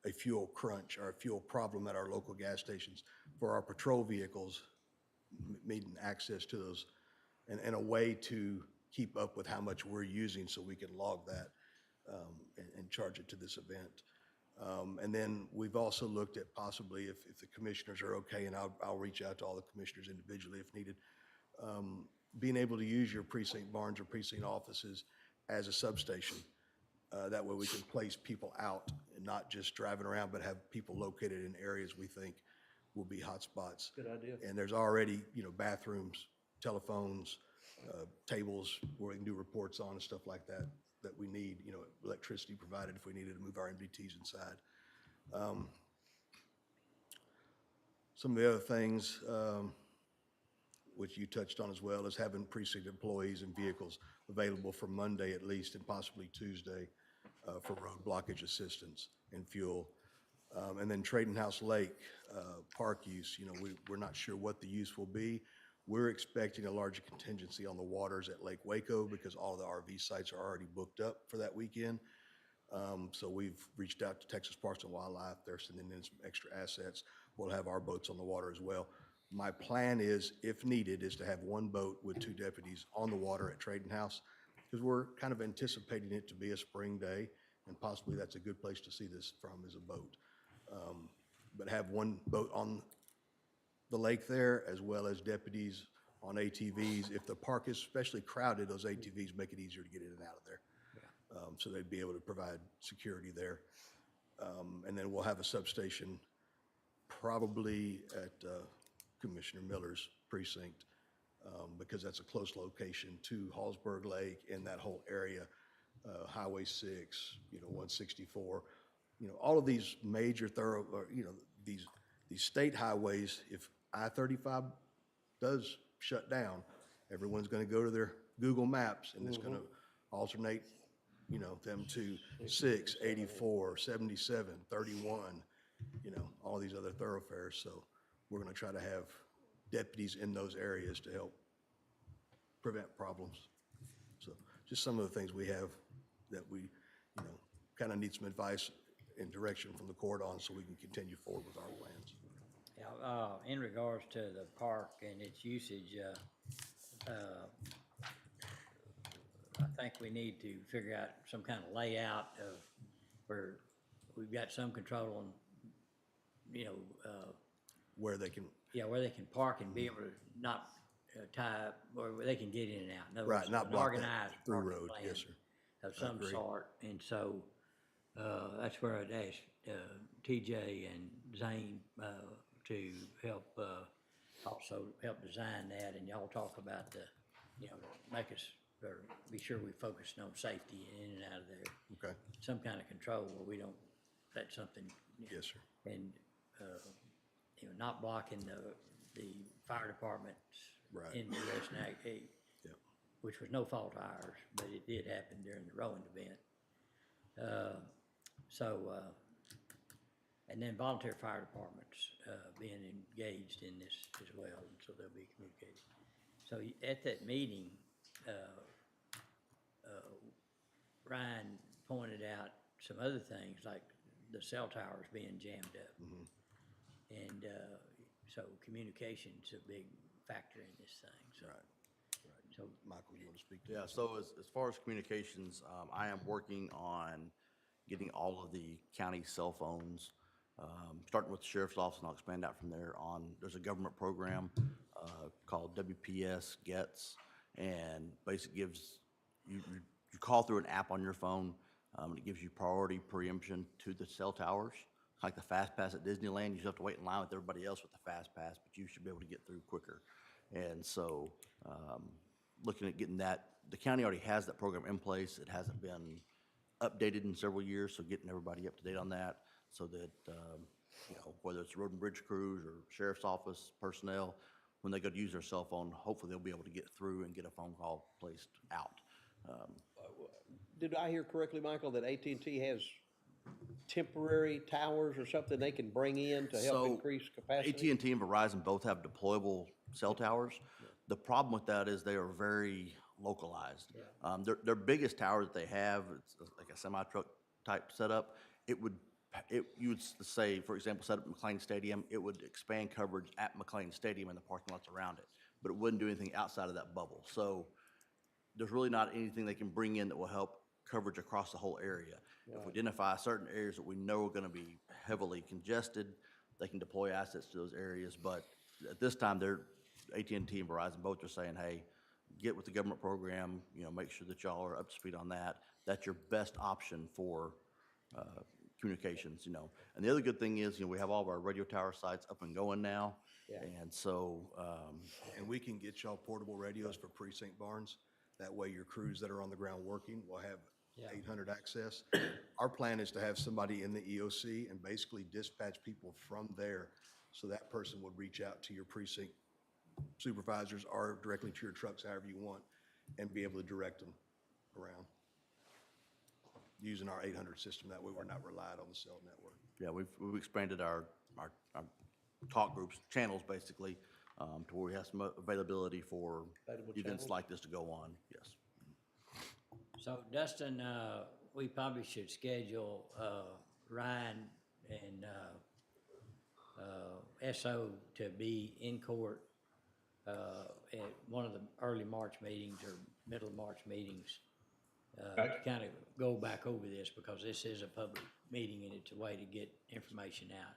U: a fuel crunch or a fuel problem at our local gas stations for our patrol vehicles, needing access to those and a way to keep up with how much we're using so we can log that and charge it to this event. And then we've also looked at possibly, if the commissioners are okay, and I'll reach out to all the commissioners individually if needed, being able to use your precinct barns or precinct offices as a substation. That way we can place people out and not just driving around, but have people located in areas we think will be hot spots.
D: Good idea.
U: And there's already, bathrooms, telephones, tables where we can do reports on and stuff like that, that we need, electricity provided if we needed to move our MDTs inside. Some of the other things, which you touched on as well, is having precinct employees and vehicles available for Monday at least, and possibly Tuesday, for road blockage assistance and fuel. And then Trading House Lake, park use, we're not sure what the use will be. We're expecting a larger contingency on the waters at Lake Waco because all the RV sites are already booked up for that weekend. So we've reached out to Texas Parks and Wildlife. They're sending in some extra assets. We'll have our boats on the water as well. My plan is, if needed, is to have one boat with 2 deputies on the water at Trading House, because we're kind of anticipating it to be a spring day, and possibly that's a good place to see this from, is a boat. But have one boat on the lake there, as well as deputies on ATVs. If the park is especially crowded, those ATVs make it easier to get in and out of there. So they'd be able to provide security there. And then we'll have a substation probably at Commissioner Miller's precinct, because that's a close location to Hallsburg Lake and that whole area, Highway 6, 164, all of these major these state highways. If I-35 does shut down, everyone's going to go to their Google Maps, and it's going to alternate, them to 6, 84, 77, 31, all these other thoroughfares. So we're going to try to have deputies in those areas to help prevent problems. So just some of the things we have that we, kind of need some advice and direction from the court on, so we can continue forward with our plans.
A: Yeah, in regards to the park and its usage, I think we need to figure out some kind of layout of where we've got some control on,
U: Where they can,
A: where they can park and be able to not tie up, or where they can get in and out. In other
U: right,
A: words,
U: not
A: an
U: block that
A: organized
U: through
A: parking
U: road,
A: plan
U: yes, sir.
A: of
U: I
A: some
U: agree.
A: sort. And so, that's where I'd ask, TJ and Zane, to help, also help design that, and y'all talk about the, make us, or be sure we focused on safety in and out of there.
U: Okay.
A: Some kind of control where we don't let something.
U: Yes, sir.
A: And, not blocking the fire department's
U: Right.
A: ingress and exit,
U: Yep.
A: which was no fault of ours, but it did happen during the rowing event. And then volunteer fire departments, being engaged in this as well, and so they'll be communicating. So at that meeting, Ryan pointed out some other things, like the cell towers being jammed up. And, so communication's a big factor in this thing, so. So,
U: Michael, you want to speak to
E: Yeah, so as far as communications, I am working on getting all of the county cell phones, starting with the sheriff's office, and I'll expand out from there on. There's a government program called WPS Gets, and basically gives, you call through an app on your phone, and it gives you priority preemption to the cell towers. Like the Fast Pass at Disneyland, you just have to wait in line with everybody else with the Fast Pass, but you should be able to get through quicker. And so, looking at getting that, the county already has that program in place. It hasn't been updated in several years, so getting everybody up to date on that, so that you know, whether it's road and bridge crews or sheriff's office personnel, when they go to use their cell phone, hopefully they'll be able to get through and get a phone call placed out.
D: Did I hear correctly, Michael, that AT&T has temporary towers or something they can bring in to help increase capacity?
E: AT&T and Verizon both have deployable cell towers. The problem with that is they are very localized. Their biggest tower that they have, it's like a semi-truck type setup. You would say, for example, set up McLean Stadium, it would expand coverage at McLean Stadium and the parking lots around it, but it wouldn't do anything outside of that bubble. So there's really not anything they can bring in that will help coverage across the whole area. If we identify certain areas that we know are gonna be heavily congested, they can deploy assets to those areas, but at this time, AT&T and Verizon both are saying, hey, get with the government program, you know, make sure that y'all are up to speed on that. That's your best option for communications, you know. And the other good thing is, you know, we have all of our radio tower sites up and going now. And so,
U: And we can get y'all portable radios for precinct barns. That way your crews that are on the ground working will have 800 access. Our plan is to have somebody in the EOC and basically dispatch people from there. So that person would reach out to your precinct supervisors or directly to your trucks, however you want, and be able to direct them around using our 800 system. That way we're not relied on the cell network.
E: yeah, we've expanded our talk groups, channels basically, to where we have some availability for
D: Available
E: events
D: channels?
E: like this to go on, yes.
A: So Dustin, we probably should schedule, Ryan and, SO to be in court, at one of the early March meetings or middle of March meetings, to kind of go back over this, because this is a public meeting and it's a way to get information out.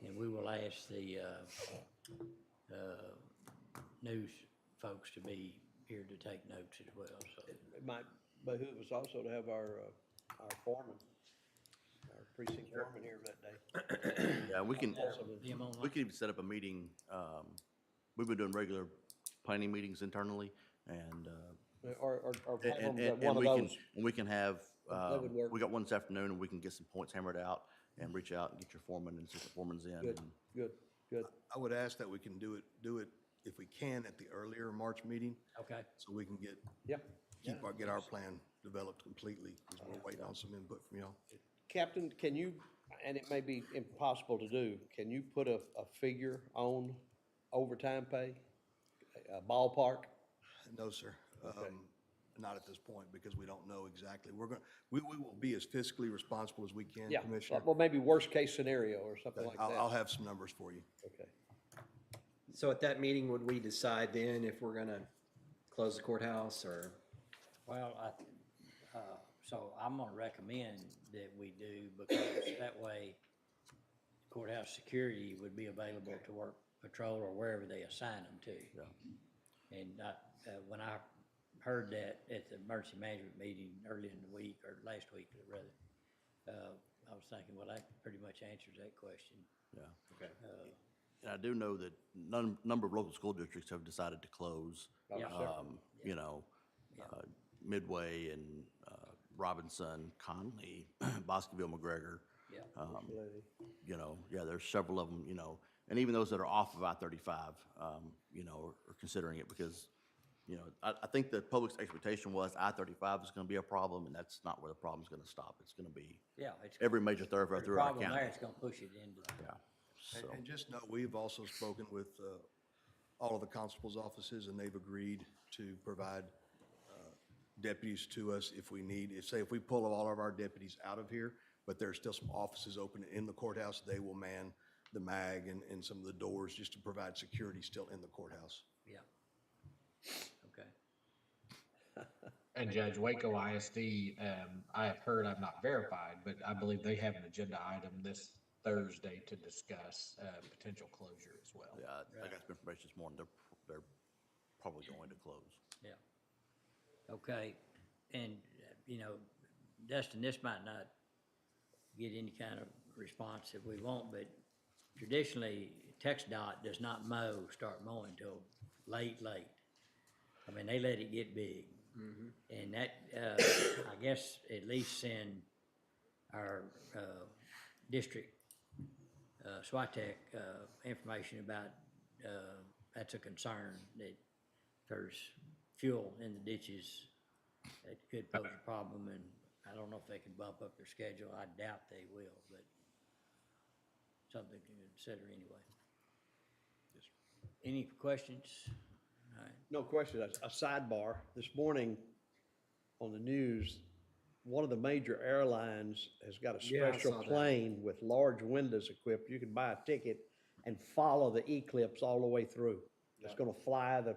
A: And we will ask the, news folks to be here to take notes as well, so.
D: It might behoove us also to have our foreman, our precinct foreman here that day.
E: Yeah, we can
A: Him online.
E: even set up a meeting, we've been doing regular planning meetings internally, and,
D: Or have them
E: and,
D: at
E: and
D: one of
E: we can,
D: those.
E: and we can have,
D: That would work.
E: we got one this afternoon, and we can get some points hammered out and reach out and get your foreman and assistant foreman's in.
D: Good,
E: and-
D: good.
U: I would ask that we can do it if we can at the earlier March meeting,
A: Okay.
U: so we can get our plan developed completely, because we're waiting on some input from y'all.
D: Captain, can you, and it may be impossible to do, can you put a figure on overtime pay? A ballpark?
U: No, sir. Not at this point, because we don't know exactly. We will be as fiscally responsible as we can,
D: Yeah,
U: Commissioner.
D: well, maybe worst case scenario or something like that.
U: I'll have some numbers for you.
D: Okay.
C: So at that meeting, would we decide then if we're gonna close the courthouse or?
A: Well, so I'm gonna recommend that we do, because that way courthouse security would be available to work patrol or wherever they assign them to. And when I heard that at the emergency management meeting early in the week, or last week rather, I was thinking, well, that pretty much answers that question.
E: Yeah. Okay. And I do know that number of local school districts have decided to close.
A: Yeah.
E: You know, Midway and Robinson, Conley, Bosqueville, McGregor.
A: Yeah.
E: You know, yeah, there's several of them, you know, and even those that are off of I-35, you know, are considering it, because, you know, I think the public's expectation was I-35 is gonna be a problem, and that's not where the problem's gonna stop. It's gonna be
A: It's
E: every major thoroughfare
A: the
E: throughout our
A: problem
E: county.
A: there, it's gonna push it into.
E: Yeah. So,
U: And just know, we've also spoken with all of the constables' offices, and they've agreed to provide deputies to us if we need. If we pull all of our deputies out of here, but there's still some offices open in the courthouse, they will man the mag and some of the doors just to provide security still in the courthouse.
A: Yeah. Okay.
J: And Judge, Waco ISD, I have heard, I've not verified, but I believe they have an agenda item this Thursday to discuss potential closure as well.
E: yeah, I got some information this morning. They're probably going to close.
A: Yeah. Okay, and, you know, Dustin, this might not get any kind of response if we want, but traditionally, TxDOT does not start mowing till late. I mean, they let it get big. And that, I guess, at least send our district SWATEC, information about, that's a concern, that there's fuel in the ditches that could pose a problem, and I don't know if they can bump up their schedule. I doubt they will, but something to consider anyway. Any questions? All right.
D: No question. A sidebar. This morning on the news, one of the major airlines has got a
L: Yeah, I
D: special
L: saw that.
D: plane with large windows equipped. You can buy a ticket and follow the eclipse all the way through. It's going to fly the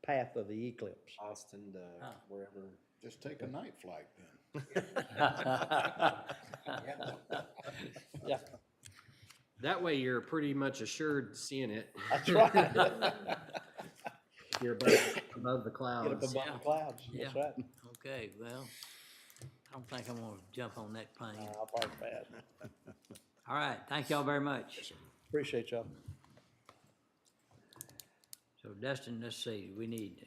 D: path of the eclipse.
C: Austin to wherever.
B: Just take a night flight then.
D: Yeah.
C: That way you're pretty much assured seeing it.
D: That's right.
C: You're above the clouds.
D: Get up above the clouds. That's
A: Yeah.
D: right.
A: Okay, well, I don't think I'm gonna jump on that plane.
D: I'll park fast.
A: All right, thank y'all very much.
D: Appreciate y'all.
A: So Dustin, let's see, we need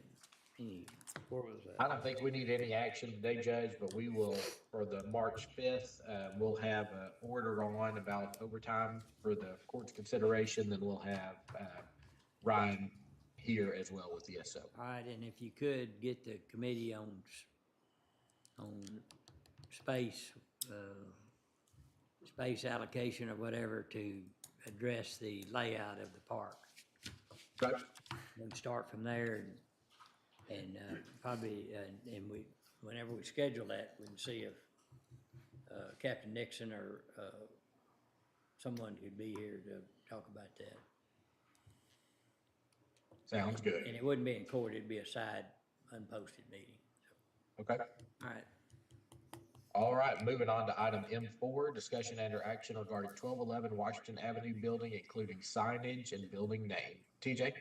A: any,
D: Where was that?
J: I don't think we need any action today, Judge, but we will, for the March 5th, we'll have an order on about overtime for the court's consideration, then we'll have Ryan here as well with the SO.
A: all right, and if you could get the committee on space, space allocation or whatever to address the layout of the park.
J: Right.
A: We can start from there and probably, and we, whenever we schedule that, we can see if Captain Nixon or someone could be here to talk about that.
J: Sounds good.
A: And it wouldn't be in court, it'd be a side unposted meeting.
J: Okay.
A: All right.
J: All right, moving on to item M4, discussion and or action regarding 1211 Washington Avenue building, including signage and building name. TJ?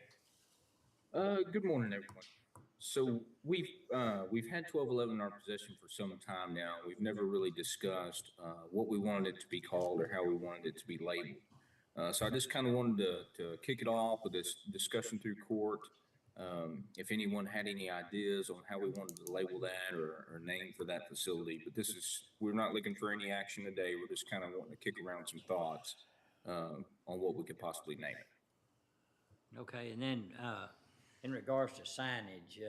G: Good morning, everyone. So we've had 1211 in our possession for some time now. We've never really discussed what we wanted it to be called or how we wanted it to be labeled. So I just kind of wanted to kick it off with this discussion through court. If anyone had any ideas on how we wanted to label that or name for that facility, but we're not looking for any action today. We're just kind of wanting to kick around some thoughts on what we could possibly name it.
A: Okay, and then, in regards to signage,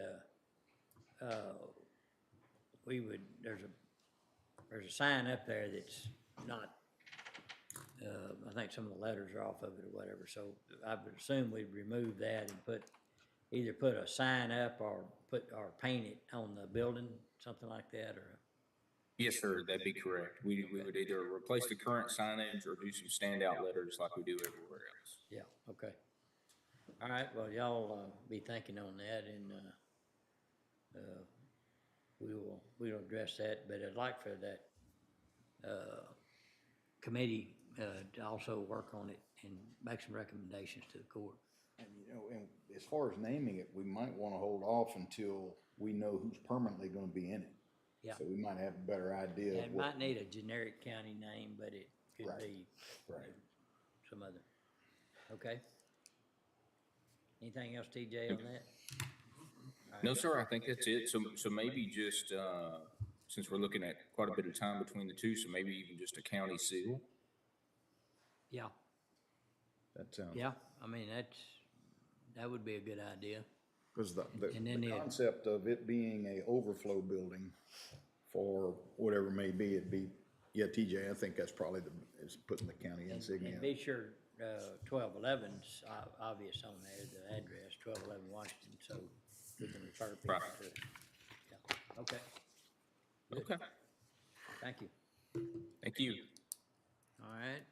A: there's a sign up there that's not, I think some of the letters are off of it or whatever, so I would assume we'd remove that and either put a sign up or paint it on the building, something like that, or?
G: Yes, sir, that'd be correct. We would either replace the current signage or do some standout letters like we do everywhere else.
A: Yeah, okay. All right, well, y'all, be thinking on that and, we'll address that, but I'd like for that, committee, to also work on it and make some recommendations to the court.
B: And, and as far as naming it, we might want to hold off until we know who's permanently going to be in it.
A: Yeah.
B: So we might have a better idea
A: Yeah,
B: of
A: it
B: what.
A: might need a generic county name, but it could
B: Right,
A: be
B: right.
A: some other. Okay. Anything else, TJ, on that? All
G: No,
A: right.
G: sir, I think that's it. So maybe just, since we're looking at quite a bit of time between the two, so maybe even just a county seal.
A: Yeah,
B: That sounds.
A: yeah, I mean, that would be a good idea.
B: Because
A: And then
B: the
A: the-
B: concept of it being a overflow building for whatever may be, it'd be, yeah, TJ, I think that's probably is putting the county insignia.
A: And be sure, 1211's obvious on there, the address, 1211 Washington, so we can refer people
G: Right.
A: to it. Yeah, okay. Good.
G: Okay,
A: Thank you.
G: thank you.
A: All right,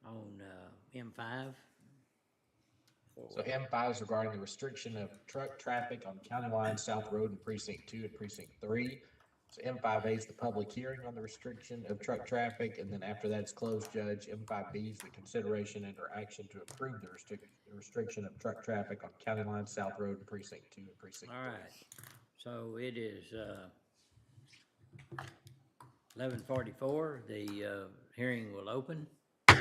A: on, M5.
J: So M5 is regarding the restriction of truck traffic on County Line South Road in Precinct 2 and Precinct 3. So M5A is the public hearing on the restriction of truck traffic, and then after that's closed, Judge, M5B is the consideration and or action to approve the restriction of truck traffic on County Line South Road in Precinct 2 and Precinct 3.
A: All right, so it is 11:44, the hearing will open. All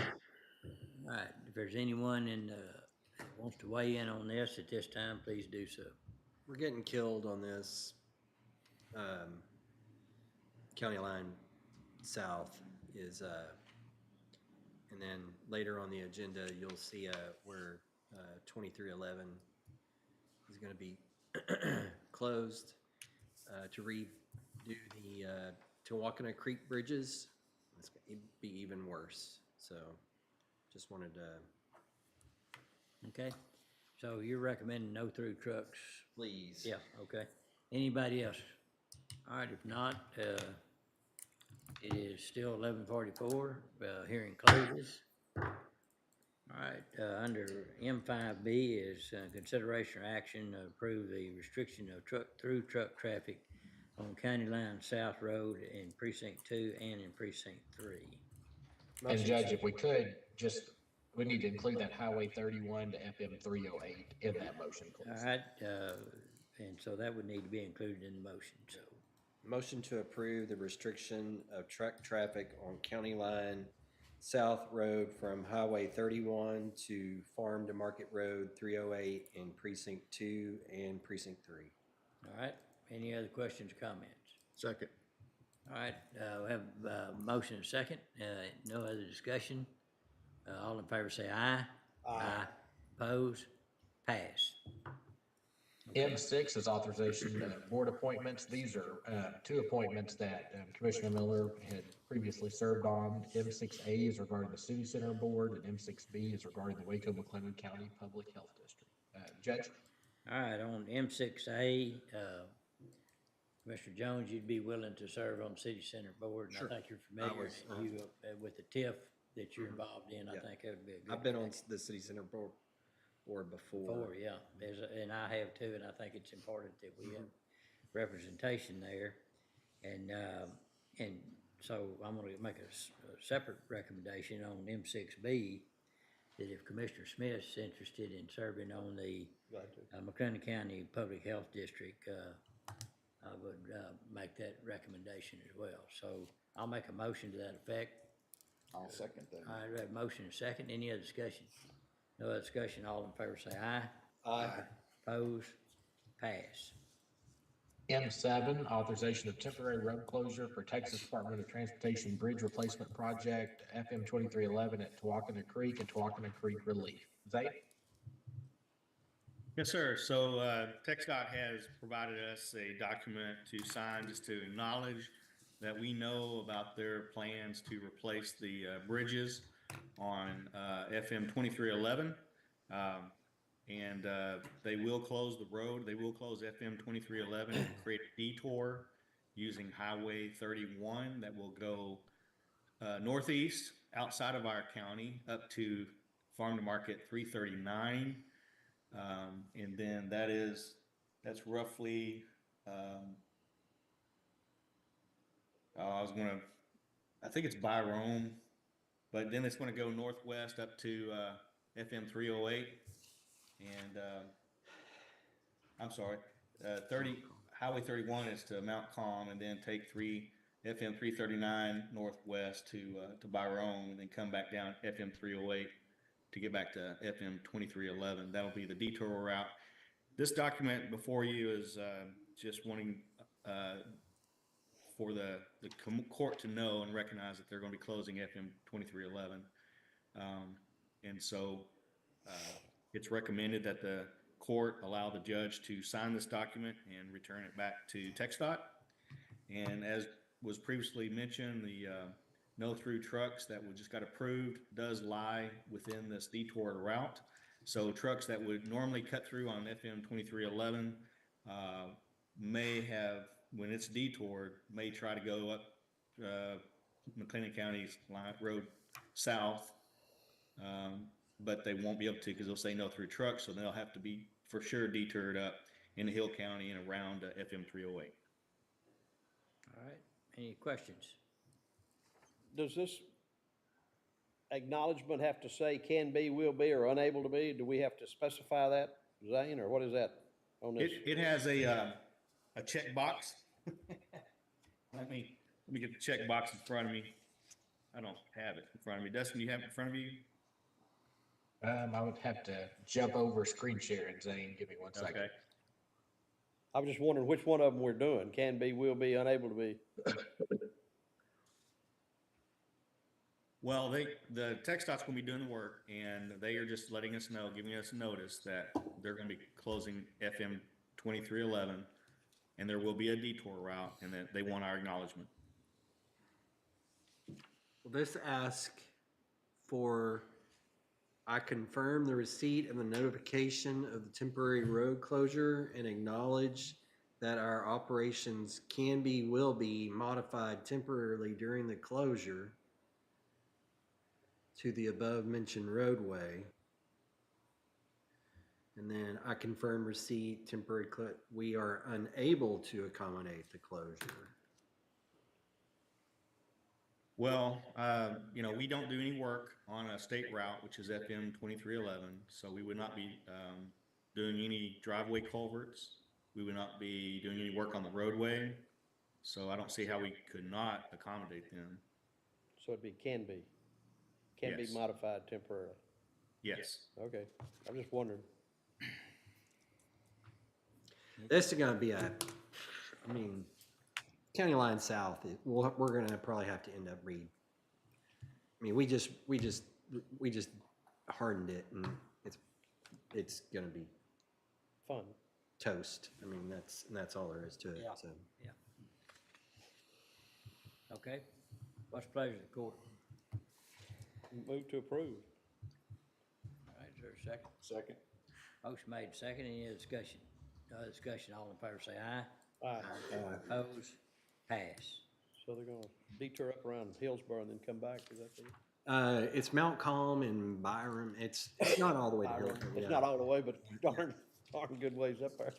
A: right, if there's anyone that wants to weigh in on this at this time, please do so.
C: We're getting killed on this. County Line South is And then later on the agenda, you'll see where 2311 is going to be closed to redo the Tawakona Creek bridges. It's going to be even worse. So just wanted to.
A: Okay, so you're recommending no through trucks?
C: Please.
A: Yeah, okay. Anybody else? All right, if not, it is still 11:44, hearing closes. All right, under M5B is consideration or action to approve the restriction of through truck traffic on County Line South Road in Precinct 2 and in Precinct 3.
J: And Judge, if we could, we need to include that Highway 31 to FM 308 in that motion, please.
A: All right, and so that would need to be included in the motion, so.
C: Motion to approve the restriction of truck traffic on County Line South Road from Highway 31 to Farm to Market Road 308 in Precinct 2 and Precinct 3.
A: All right, any other questions or comments?
B: Second.
A: All right, we have a motion and a second, no other discussion. All in favor say aye. Aye. Oppose? Pass.
J: M6 is authorization of board appointments. These are two appointments that Commissioner Miller had previously served on. M6A is regarding the City Center Board, and M6B is regarding the Waco McLennan County Public Health District. Judge?
A: All right, on M6A, Mr. Jones, you'd be willing to serve on the City Center Board, and
C: Sure.
A: I think you're familiar with the TIF that you're
C: Mhm.
A: involved in. I
C: Yeah.
A: think that would be a good.
C: I've been on the City Center Board before.
A: Yeah, and I have too, and I think it's important that we have representation there. And so I'm gonna make a separate recommendation on M6B, that if Commissioner Smith's interested in serving on the McLennan County Public Health District, I would make that recommendation as well. So I'll make a motion to that effect.
B: I'll second that.
A: All right, we have a motion and a second. Any other discussion? No other discussion. All in favor say aye.
C: Aye.
A: Oppose? Pass.
J: M7, authorization of temporary road closure for Texas Department of Transportation Bridge Replacement Project, FM 2311 at Tawakona Creek and Tawakona Creek Relief. Zay?
S: Yes, sir. So TxDOT has provided us a document to sign just to acknowledge that we know about their plans to replace the bridges on FM 2311. And they will close the road. They will close FM 2311 and create a detour using Highway 31 that will go northeast outside of our county up to Farm to Market 339. And then that's roughly, I think it's by Rome, but then it's going to go northwest up to FM 308. And I'm sorry, Highway 31 is to Mount Calm, and then take FM 339 northwest to Byron, and then come back down FM 308 to get back to FM 2311. That'll be the detour route. This document before you is just wanting for the court to know and recognize that they're going to be closing FM 2311. And so it's recommended that the court allow the judge to sign this document and return it back to TxDOT. And as was previously mentioned, the no-through trucks that just got approved does lie within this detour route. So trucks that would normally cut through on FM 2311 may have, when it's detoured, may try to go up McLennan County's road south, but they won't be able to because they'll say no through trucks, so they'll have to be for sure detoured up into Hill County and around FM 308.
A: All right, any questions?
D: Does this acknowledgement have to say can be, will be, or unable to be? Do we have to specify that, Zane, or what is that on this?
S: It has a check box. Let me get the check box in front of me. I don't have it in front of me. Dustin, you have it in front of you?
J: I would have to jump over screen sharing, Zane. Give me 1 second.
S: Okay.
D: I was just wondering which one of them we're doing, can be, will be, unable to be.
S: Well, the Tech Dot's gonna be doing the work, and they are just letting us know, giving us notice that they're gonna be closing FM 2311, and there will be a detour route, and that they want our acknowledgement.
C: Will this ask for, I confirm the receipt and the notification of the temporary road closure and acknowledge that our operations will be modified temporarily during the closure to the above mentioned roadway. And then I confirm receipt, we are unable to accommodate the closure.
S: Well, we don't do any work on a state route, which is FM 2311, so we would not be doing any driveway culverts. We would not be doing any work on the roadway, so I don't see how we could not accommodate them.
D: So can be
S: Yes.
D: modified temporarily.
S: Yes.
D: Okay, I'm just wondering.
C: This is gonna be County Line South, we're gonna probably have to end up we just hardened it, and it's gonna be
D: Fun.
C: toast. That's all there is to it,
A: Yeah.
C: so.
A: Yeah. Okay, what's the pleasure of the court?
D: Move to approve.
A: All right, is there a second?
B: Second.
A: Motion made, second, any other discussion? No other discussion, all in favor say aye.
D: Aye.
A: Opposed, pass.
D: So they're gonna detour up around Hillsborough and then come back, is that the?
C: It's Mount Calm and Byram, it's not all the way to Hillsborough.
D: It's
C: yeah.
D: not all the way, but darn good ways up there.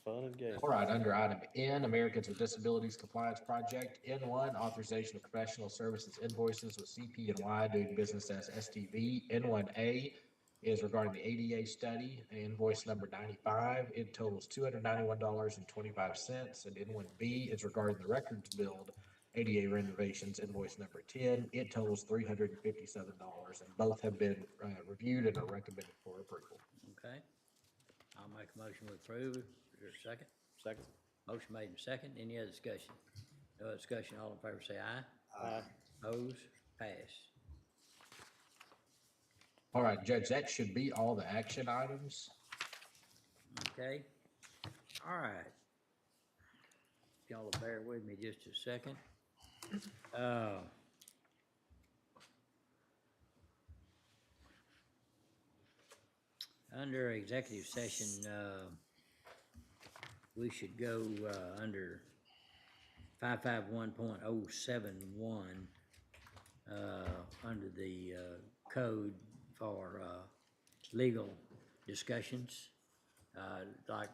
D: Fun and games.
J: All right, under item N, Americans with Disabilities Compliance Project. N1, authorization of professional services invoices with CP&Y doing business as STV. N1A is regarding the ADA study, invoice number 95. It totals $291.25. And N1B is regarding the records build ADA renovations, invoice number 10. It totals $357, and both have been reviewed and are recommended for approval.
A: Okay, I'll make a motion to approve, is there a second?
D: Second.
A: Motion made and second, any other discussion? No other discussion, all in favor say aye.
D: Aye.
A: Opposed, pass.
J: All right, Judge, that should be all the action items.
A: Okay, all right. If y'all will bear with me just a second. Under executive session, we should go under 551.071 under the code for legal discussions. Like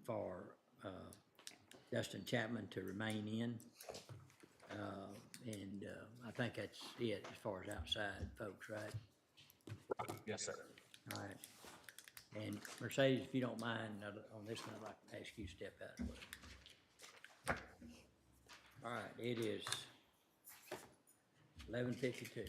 A: for Justin Chapman to remain in. And I think that's it as far as outside folks, right?
J: Yes, sir.
A: All right. And Mercedes, if you don't mind, on this one, I'd like to ask you to step out as well. All right, it is 11:52.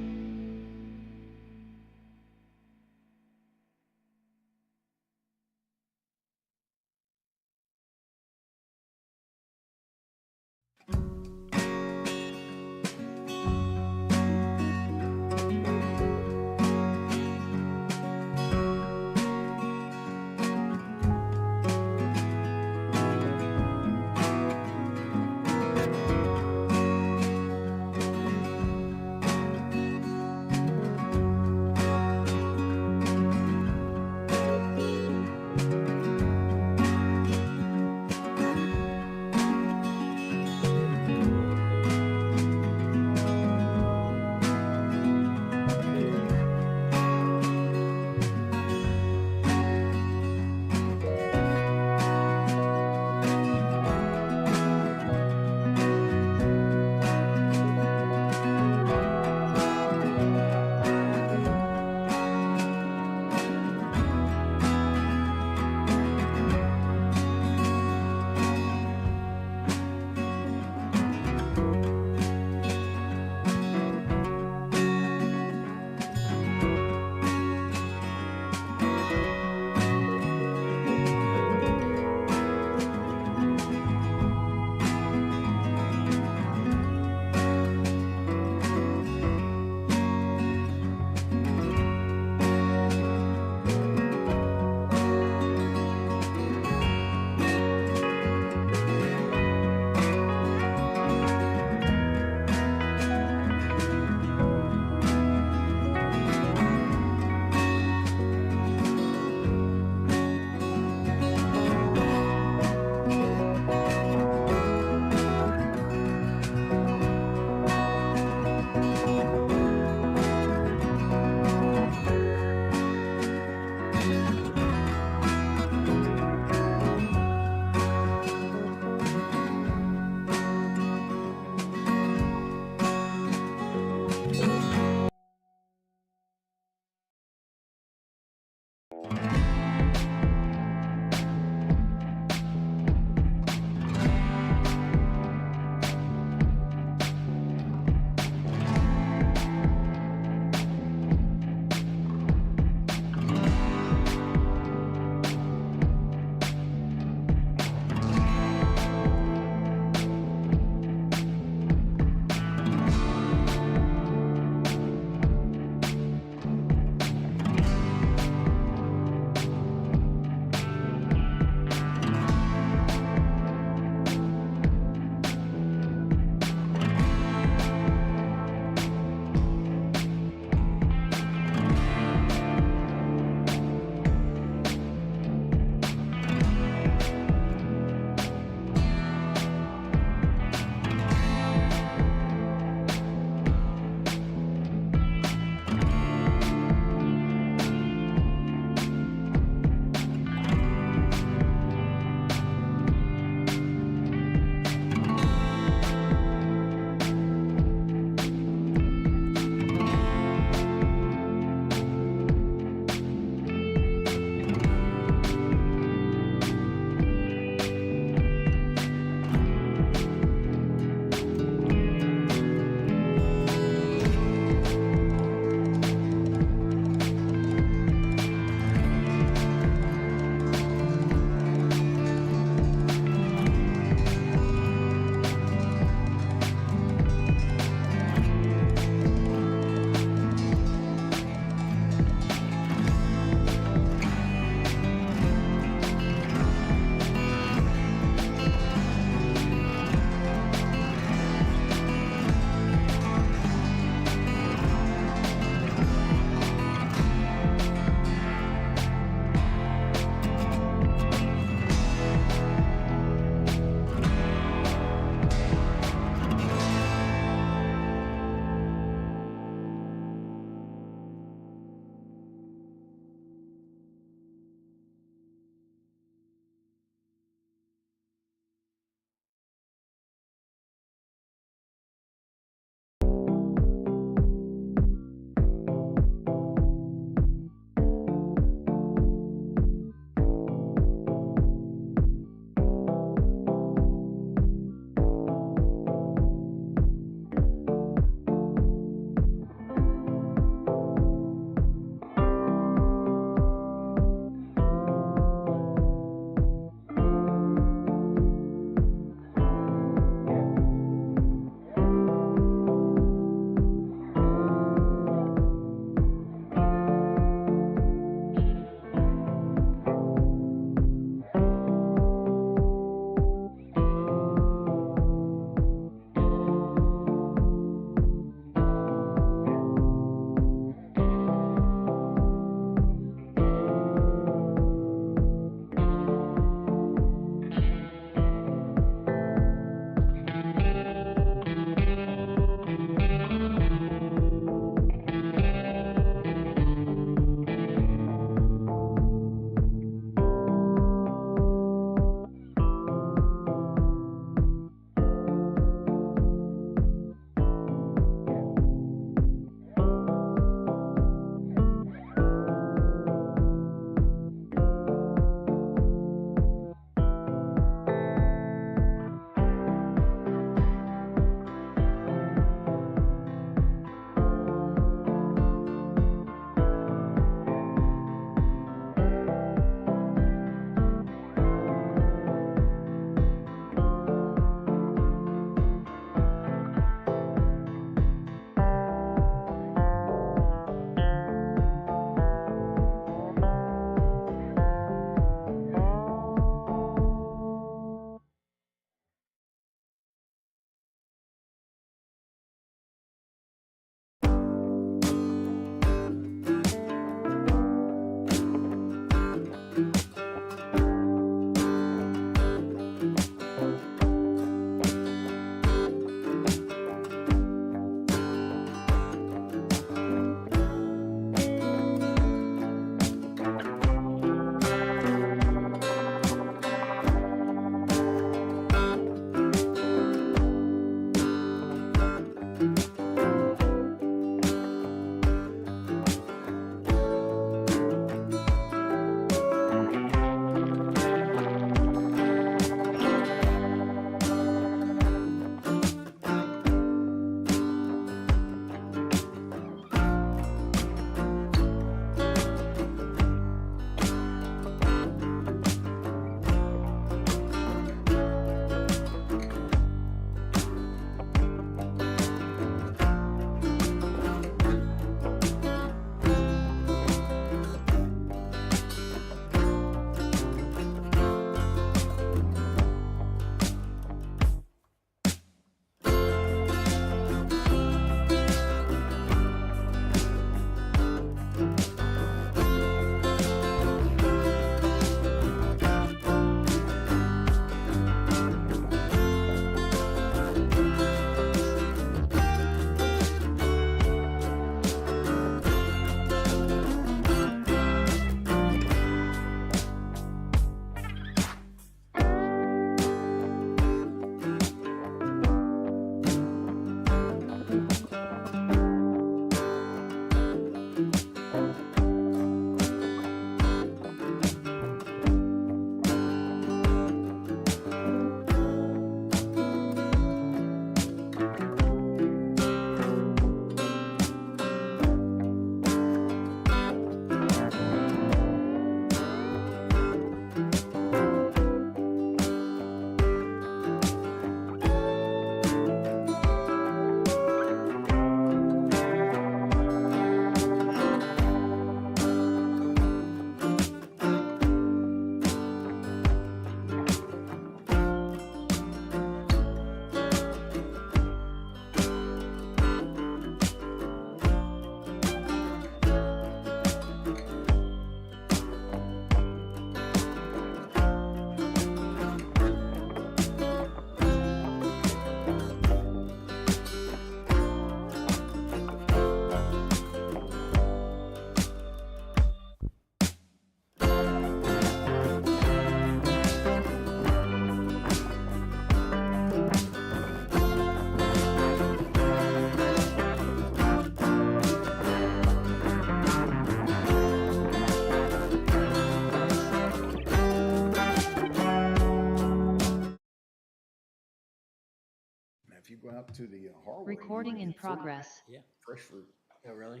B: should go out to the harbor. and
H: Recording in
B: get fruit,
H: progress.
A: Yeah.
B: Fresh fruit.
A: Oh, really?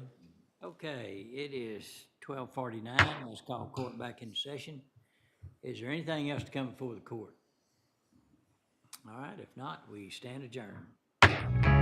A: Okay, it is 12:49. Let's call court back into session. Is there anything else to come before the court? All right, if not, we stand adjourned.